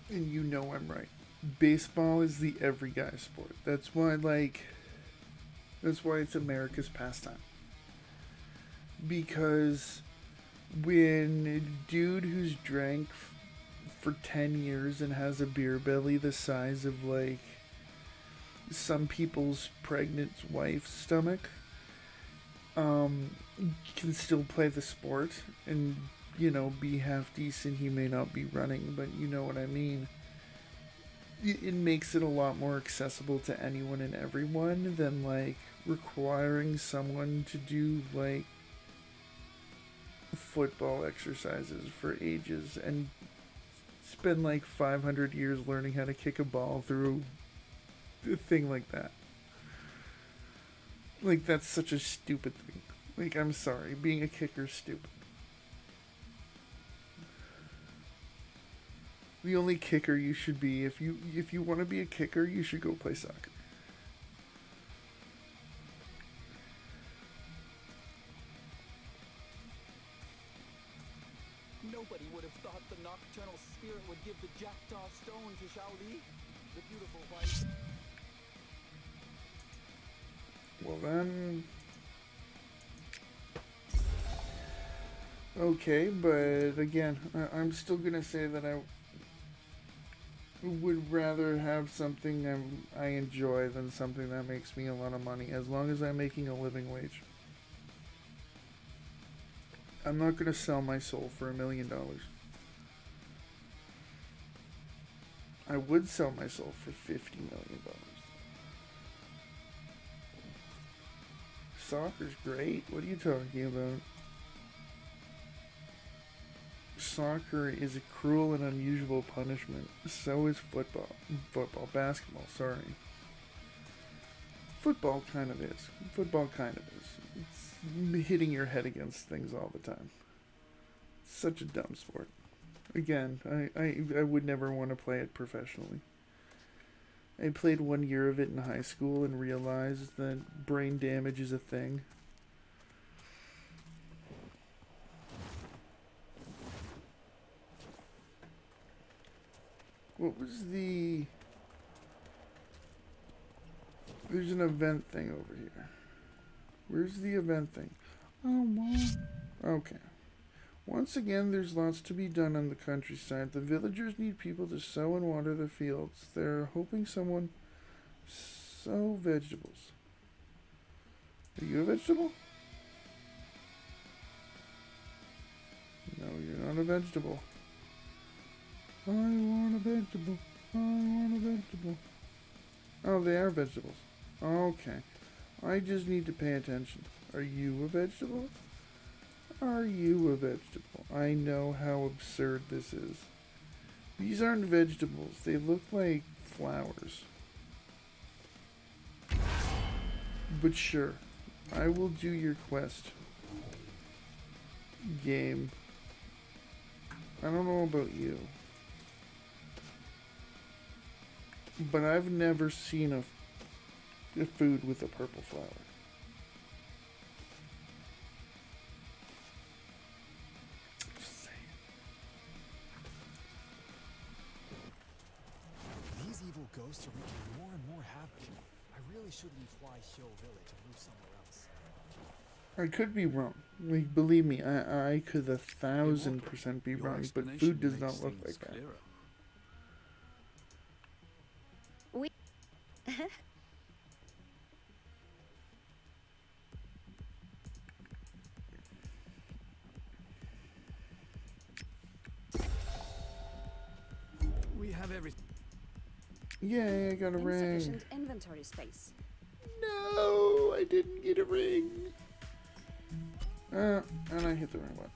And you know I'm right. Baseball is the every guy sport. That's why it's America's pastime. Because when a dude who's drank for 10 years and has a beer belly the size of like some people's pregnant wife's stomach, can still play the sport and, you know, be half decent. He may not be running, but you know what I mean. It makes it a lot more accessible to anyone and everyone than like requiring someone to do like football exercises for ages and spend like 500 years learning how to kick a ball through a thing like that. Like, that's such a stupid thing. Like, I'm sorry, being a kicker's stupid. The only kicker you should be, if you want to be a kicker, you should go play soccer. Nobody would have thought the nocturnal spirit would give the jackdaw stone to Shaoli, the beautiful wife. Well then... Okay, but again, I'm still gonna say that I would rather have something I enjoy than something that makes me a lot of money, as long as I'm making a living wage. I'm not gonna sell my soul for $1 million. I would sell my soul for $50 million. Soccer's great. What are you talking about? Soccer is a cruel and unusual punishment. So is football. Basketball, sorry. Football kind of is. It's hitting your head against things all the time. It's such a dumb sport. Again, I would never want to play it professionally. I played 1 year of it in high school and realized that brain damage is a thing. What was the... There's an event thing over here. Where's the event thing? Oh, Mom. Okay. Once again, there's lots to be done on the countryside. The villagers need people to sow and water the fields. They're hoping someone sow vegetables. Are you a vegetable? No, you're not a vegetable. I want a vegetable. I want a vegetable. Oh, they are vegetables. Okay. I just need to pay attention. Are you a vegetable? Are you a vegetable? I know how absurd this is. These aren't vegetables. They look like flowers. But sure, I will do your quest. Game. I don't know about you, but I've never seen a food with a purple flower. Just saying. These evil ghosts are wreaking more and more havoc. I really should leave Hua Hill Village and move somewhere else. I could be wrong. Like, believe me, I could 1,000% be wrong, but food does not look like that. We... We have everything. Yay, I got a ring. Insufficient inventory space. No, I didn't get a ring. And I hit the wrong button.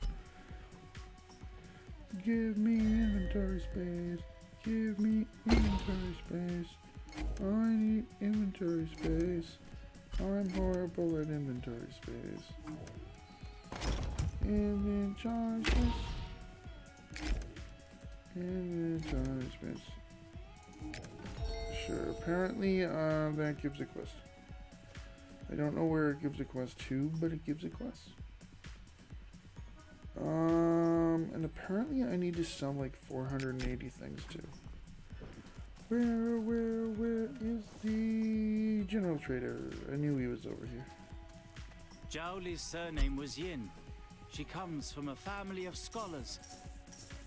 Give me inventory space. Give me inventory space. I need inventory space. I'm horrible at inventory space. Inventory space. Inventory space. Sure, apparently that gives a quest. I don't know where it gives a quest to, but it gives a quest. And apparently I need to sell like 480 things too. Where is the general trader? I knew he was over here. Zhao Li's surname was Yin. She comes from a family of scholars.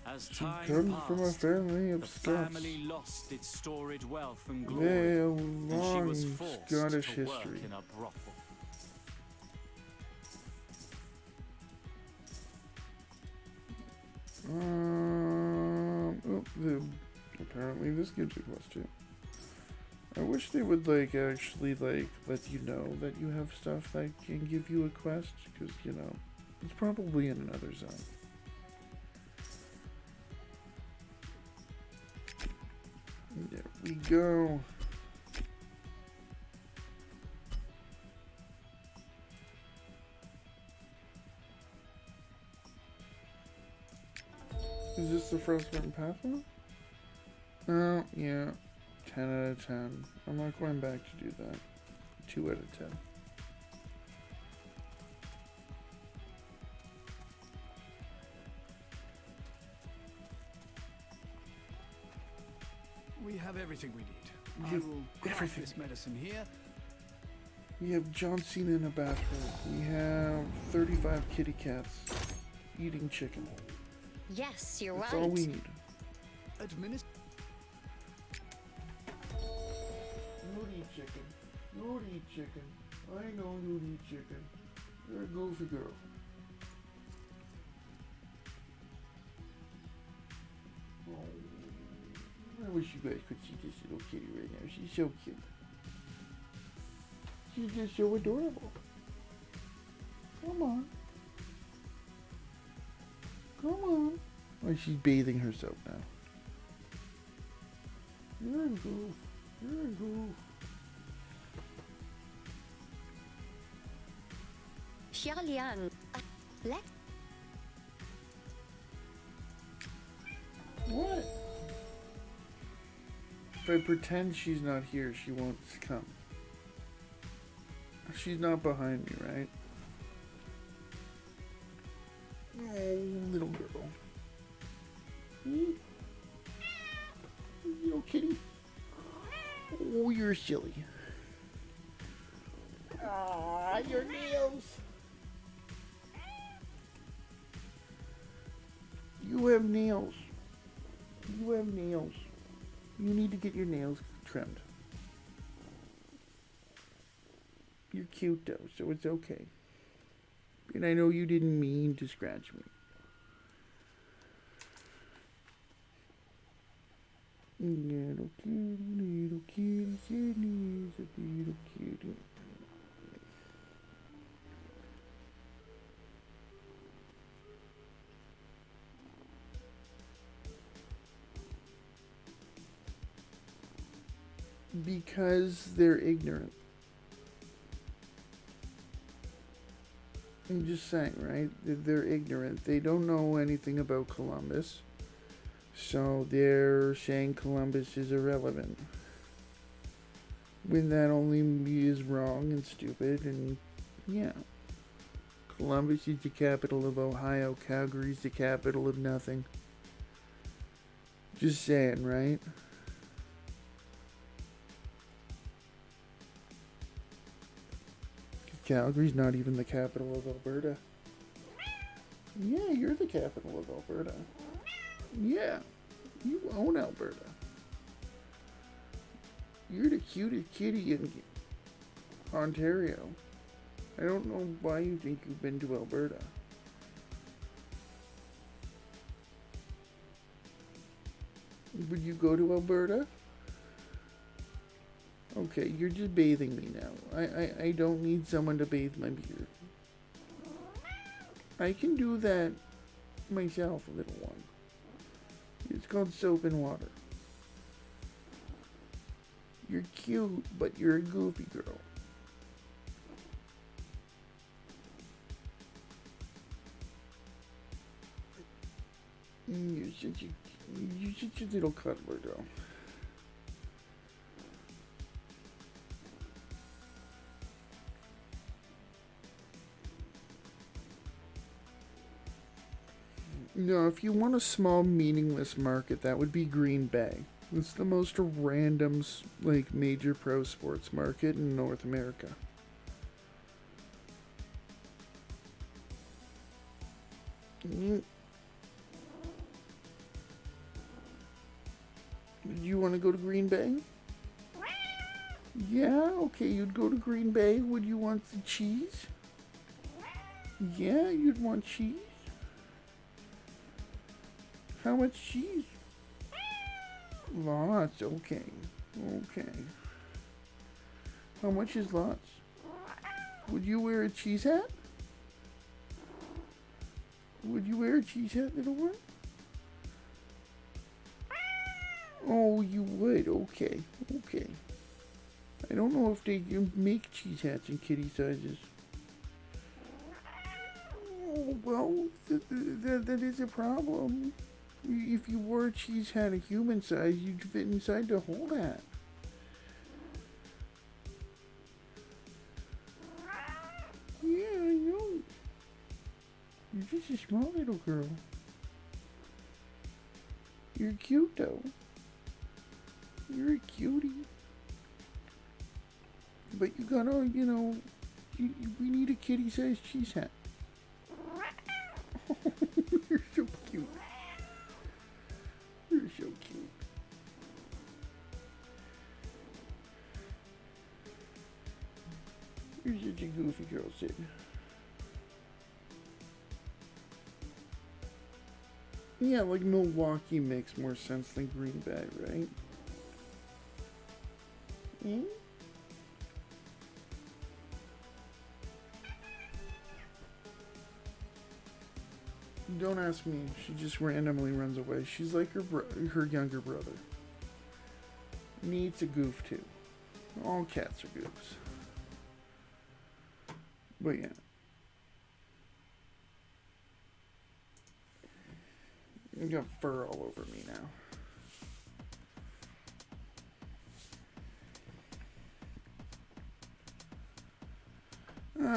As She time comes from a passed, family of the Scots. family lost its storied wealth and They glory, have and she was long forced Scottish to history. work in a brothel. Apparently this gives a quest too. I wish they would like actually like let you know that you have stuff that can give you a quest, because you know it's probably in another zone. There we go. Is this the Frostburn pathway? Oh, yeah. 10 out of 10. I'm not going back to do that. 2 out of 10. We have everything we need. We I have will craft everything. this medicine here. We have John Cena in a bathrobe. We have 35 kitty cats eating chicken. Yes, you're That's right. all we need. Administer. You'd eat chicken. You'd eat chicken. I know you'd eat chicken. You're a goofy girl. Oh, I wish you guys could see this little kitty right now. She's so cute. She's just so adorable. Come on. Come on. Oh, she's bathing herself now. You're a goof. You're a goof. Xiaoliang, let What? If I pretend she's not here, she won't come. She's not behind me, right? Oh, little girl. Little kitty. Oh, you're silly. Ah, your nails. You have nails. You have nails. You need to get your nails trimmed. You're cute though, so it's okay. And I know you didn't mean to scratch me. Little kitty, Sydney is a little kitty. Because they're ignorant. I'm just saying, right? They're ignorant. They don't know anything about Columbus. So they're saying Columbus is irrelevant. When that only is wrong and stupid, and yeah. Columbus is the capital of Ohio. Calgary's the capital of nothing. Just saying, right? Calgary's not even the capital of Alberta. Yeah, you're the capital of Alberta. Yeah, you own Alberta. You're the cutest kitty in Ontario. I don't know why you think you've been to Alberta. Would you go to Alberta? Okay, you're just bathing me now. I don't need someone to bathe my beard. I can do that myself, little one. It's called soap and water. You're cute, but you're a goofy girl. You're such a little cuddler, though. No, if you want a small, meaningless market, that would be Green Bay. It's the most random, like, major pro sports market in North America. You want to go to Green Bay? Yeah, okay, you'd go to Green Bay. Would you want the cheese? Yeah, you'd want cheese. How much cheese? Lots, okay. Okay. How much is lots? Would you wear a cheese hat? Would you wear a cheese hat, little one? Oh, you would. Okay. Okay. I don't know if they can make cheese hats in kitty sizes. Oh, well, that is a problem. If you wore a cheese hat a human size, you'd fit inside the whole hat. Yeah, I know. You're just a small little girl. You're cute, though. You're a cutie. But you gotta, you know, we need a kitty-sized cheese hat. You're so cute. You're so cute. You're such a goofy girl, Sid. Yeah, like Milwaukee makes more sense than Green Bay, right? Hmm? Don't ask me. She just randomly runs away. She's like her younger brother. Needs a goof too. All cats are goofs. But yeah. I got fur all over me now.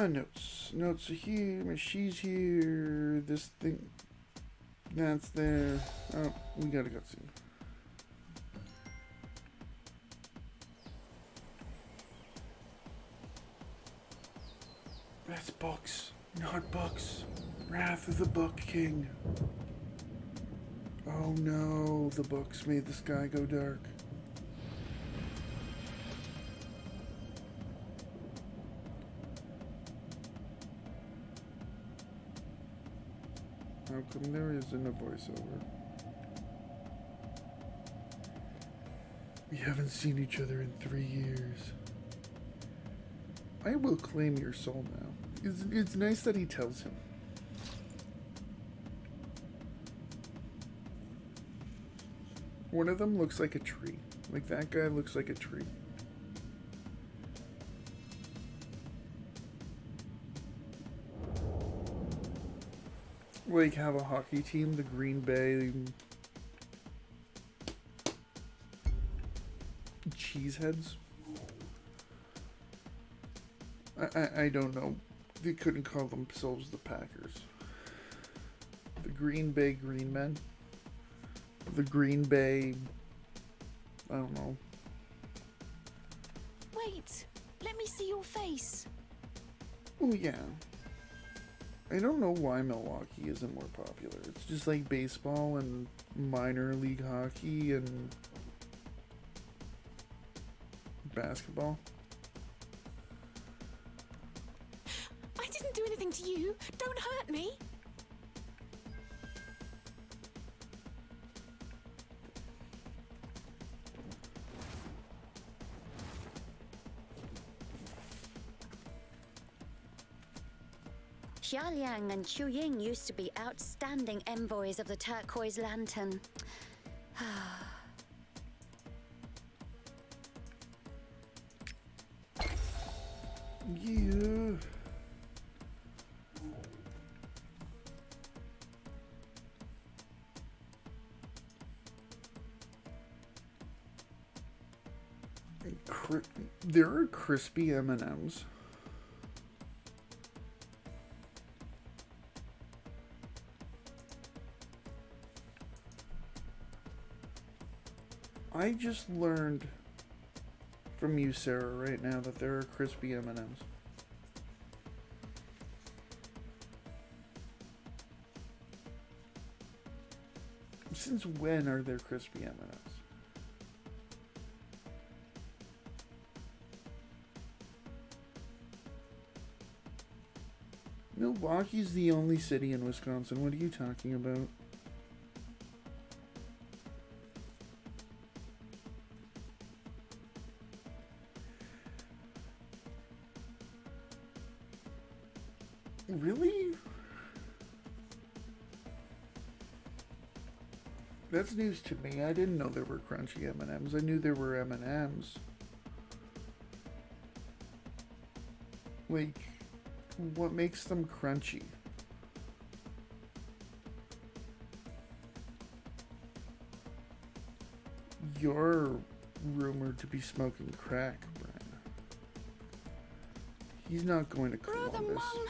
Notes. Notes are here. She's here. This thing. That's there. Oh, we gotta go soon. That's books, not books. Wrath of the Book King. Oh no, the books made the sky go dark. How come there isn't a voiceover? We haven't seen each other in 3 years. I will claim your soul now. It's nice that he tells him. One of them looks like a tree. Like that guy looks like a tree. Like have a hockey team, the Green Bay Cheeseheads. I don't know. They couldn't call themselves the Packers. The Green Bay Green Men. The Green Bay... I don't know. Wait! Let me see your face. Oh yeah. I don't know why Milwaukee isn't more popular. It's just like baseball and minor league hockey and basketball. I didn't do anything to you. Don't hurt me. Xiaoliang and Chu Ying used to be outstanding envoys of the Turquoise Lantern. Yeah. There are crispy M&Ms. I just learned from you, Sarah, right now that there are crispy M&Ms. Since when are there crispy M&Ms? Milwaukee's the only city in Wisconsin. What are you talking about? Really? That's news to me. I didn't know there were crunchy M&Ms. I knew there were M&Ms. Like, what makes them crunchy? You're rumored to be smoking crack, Brian. He's not going to Columbus. Brother Mom,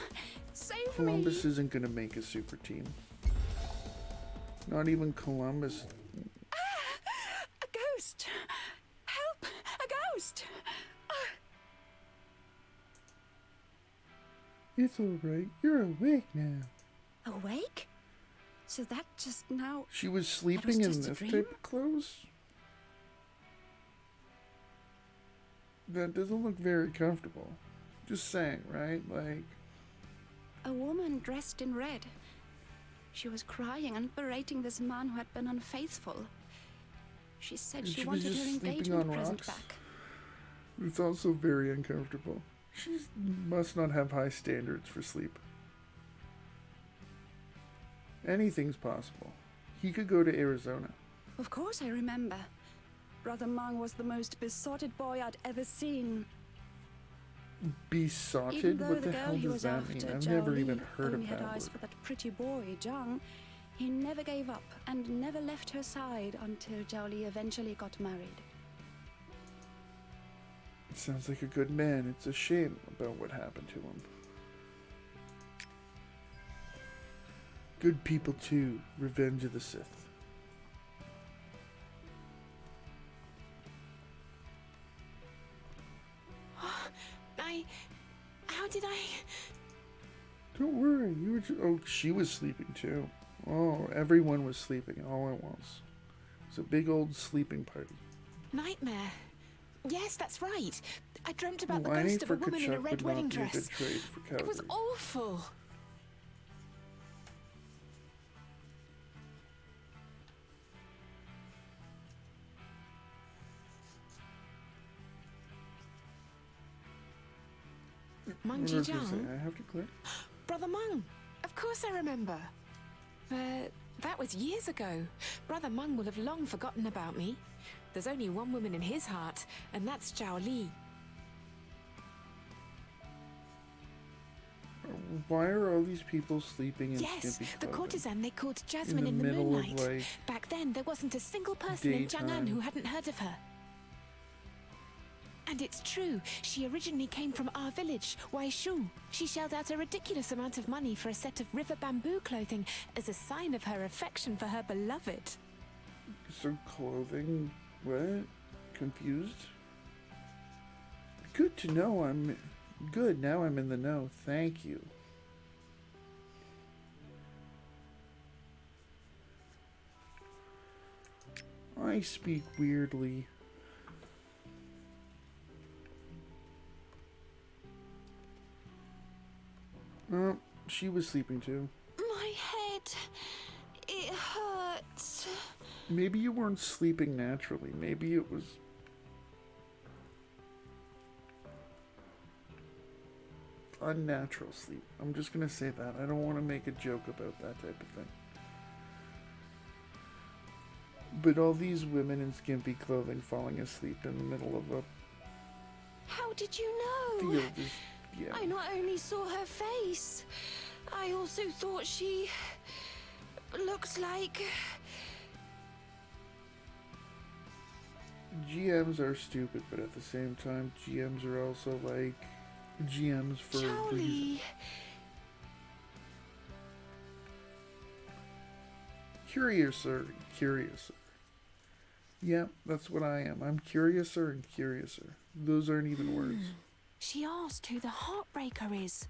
save Columbus me. isn't going to make a super team. Not even Columbus. A ghost! Help! A ghost! It's alright. You're awake now. Awake? So that just now... She was sleeping in this type of clothes? That doesn't look very comfortable. Just saying, right? Like... A woman dressed in red. She was crying and berating this man who had been unfaithful. She said she wanted her engagement present back. It's also very uncomfortable. She must not have high standards for sleep. Anything's possible. He could go to Arizona. Of course I remember. Brother Mung was the most besotted boy I'd ever seen. Besotted? What the hell does that mean? I've never even heard of that had eyes word. for that pretty boy, Zhang. He never gave up and never left her side until Zhao Li eventually got married. Sounds like a good man. It's a shame about what happened to him. Good people too. Revenge of the Sith. How did I... Don't worry. You were just... Oh, she was sleeping too. Oh, everyone was sleeping all at once. It was a big old sleeping party. Nightmare. Yes, that's right. I dreamt about the Whining ghost of a for woman in a Kachuk red would wedding not be a dress. good trade for It was Calgary. awful. Mung What Ji was I gonna say? Jiang? I have to click. Brother Mung. Of course I remember. That was years ago. Brother Mung will have long forgotten about me. There's only one woman in his heart, and that's Zhao Li. Why are all these people sleeping in Yes, skimpy the clothing? courtesan they called Jasmine in in the the middle of, moonlight. like, Back then, there wasn't a single person in daytime. Chang'an who hadn't heard of her. And it's true, she originally came from our village, Waishu. She shelled out a ridiculous amount of money for a set of river bamboo clothing as a sign of her affection for her beloved. So clothing? What? Confused? Good to know. I'm good. Now I'm in the know. Thank you. I speak weirdly. She was sleeping too. My head... it hurts. Maybe you weren't sleeping naturally. Maybe it was... unnatural sleep. I'm just gonna say that. I don't want to make a joke about that type of thing. But all these women in skimpy clothing falling asleep in the middle of a How did you know? field is... yeah. I not only saw her face, I also thought she looks like... GMs are stupid, but at the same time, GMs are also like GMs for a reason. Charlie. Curiouser and curiouser. Yeah, that's what I am. I'm curiouser and curiouser. Those aren't even words. She asked who the Heartbreaker is.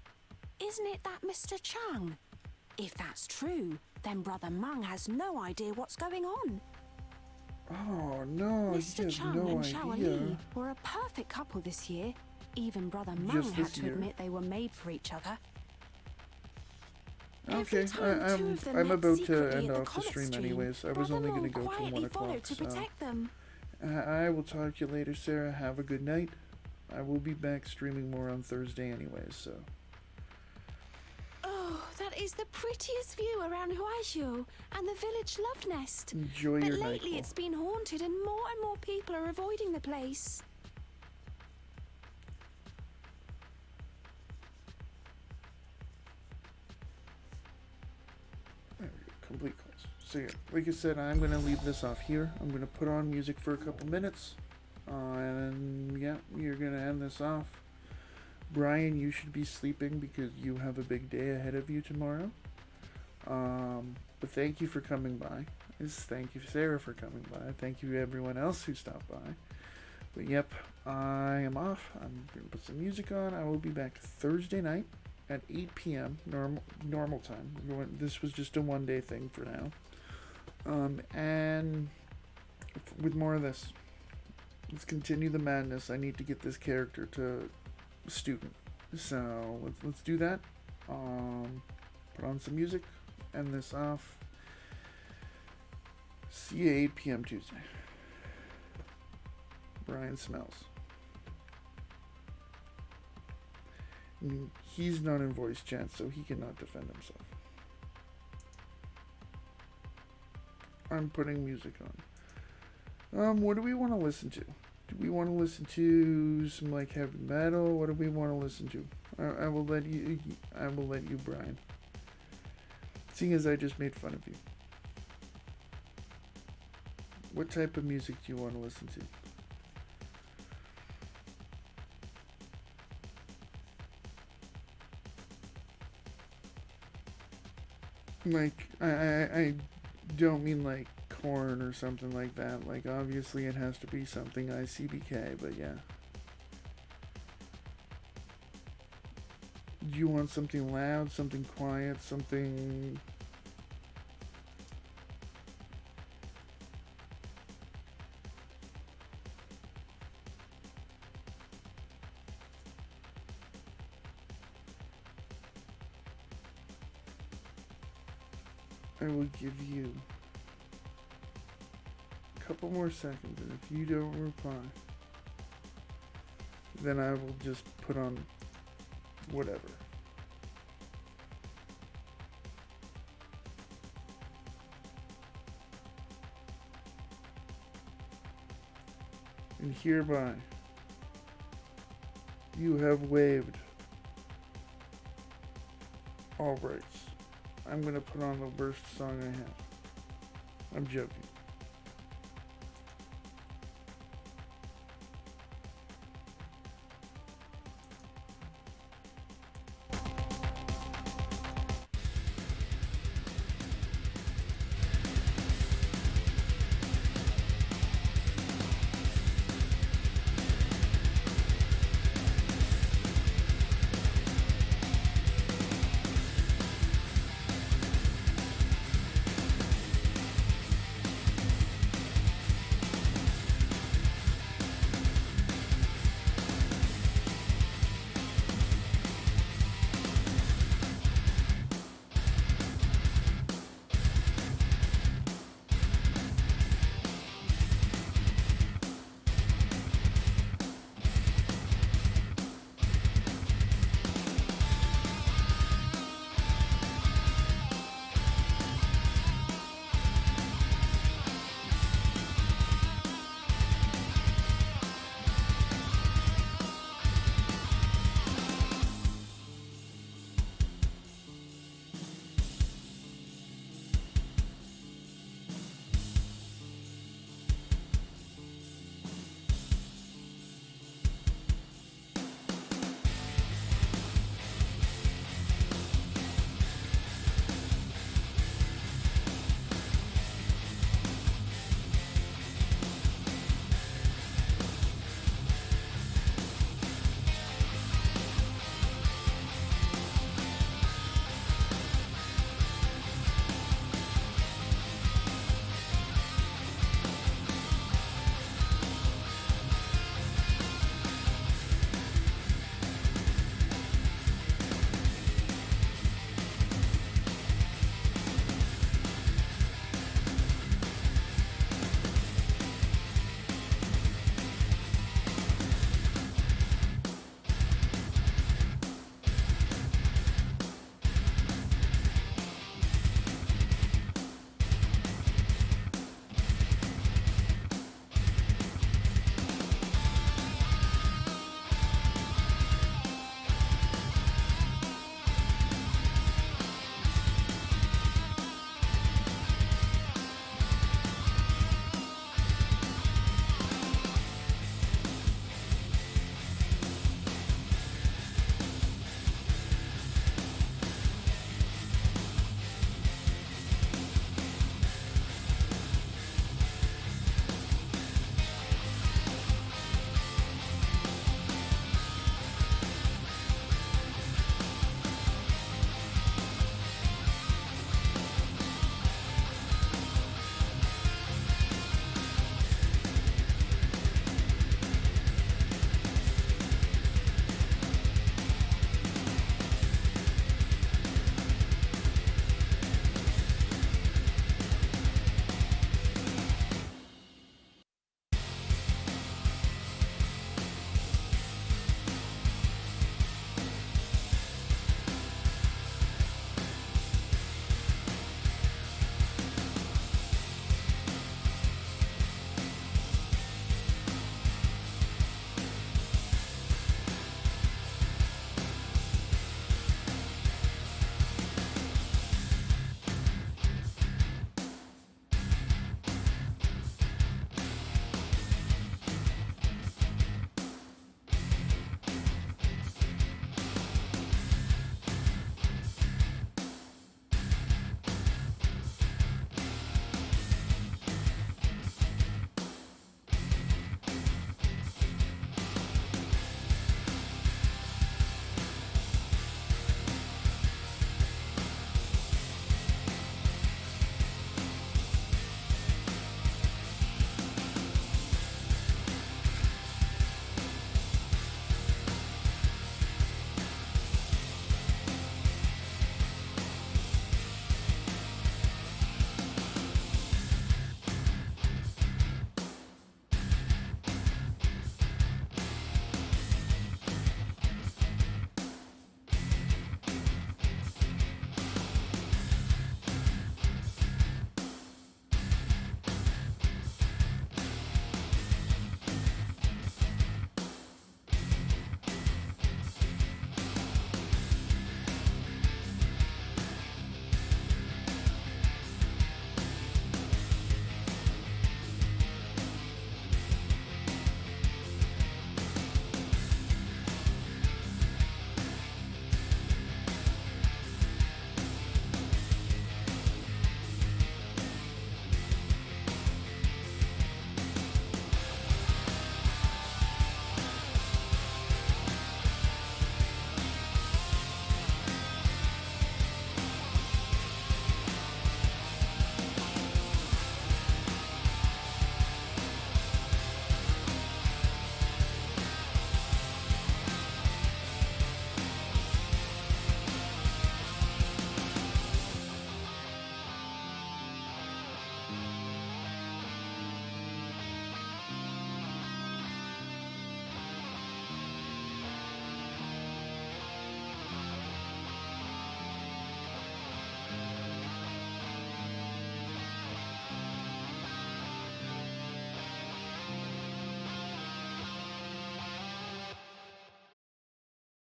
Isn't it that Mr. Chang? If that's true, then Brother Mung has no idea what's going on. Oh no, Mr. he has Chang no and Xiao idea. Li were a perfect couple this year. Even Brother Mung Just had this to year? admit they were made for each other. Okay, I'm about to end off the stream anyways. I was only going to go till 1 o'clock, so... I will talk to you later, Sarah. Have a good night. I will be back streaming more on Thursday anyways, so... Oh, that is the prettiest view around Huaishou and the village love nest. Enjoy your night. But lately it's been haunted and more people are avoiding the place. There we go. Complete close. So yeah, like I said, I'm going to leave this off here. I'm going to put on music for a couple minutes. And yeah, you're going to end this off. Brian, you should be sleeping because you have a big day ahead of you tomorrow. But thank you for coming by. Thank you, Sarah, for coming by. Thank you, everyone else who stopped by. But yep, I am off. I'm going to put some music on. I will be back Thursday night at 8 p.m. normal time. This was just a one-day thing for now. And with more of this. Let's continue the madness. I need to get this character to student. So let's do that. Put on some music. End this off. See you 8 p.m. Tuesday. Brian smells. He's not in voice chat, so he cannot defend himself. I'm putting music on. What do we want to listen to? Do we want to listen to some like heavy metal? What do we want to listen to? I will let you, Brian. Seeing as I just made fun of you. What type of music do you want to listen to? Like, I don't mean like Korn or something like that. Like, obviously it has to be something ICBK, but yeah. Do you want something loud, something quiet, something... I will give you a couple more seconds, and if you don't reply, then I will just put on whatever. And hereby, you have waived all rights. I'm gonna put on the worst song I have. I'm joking.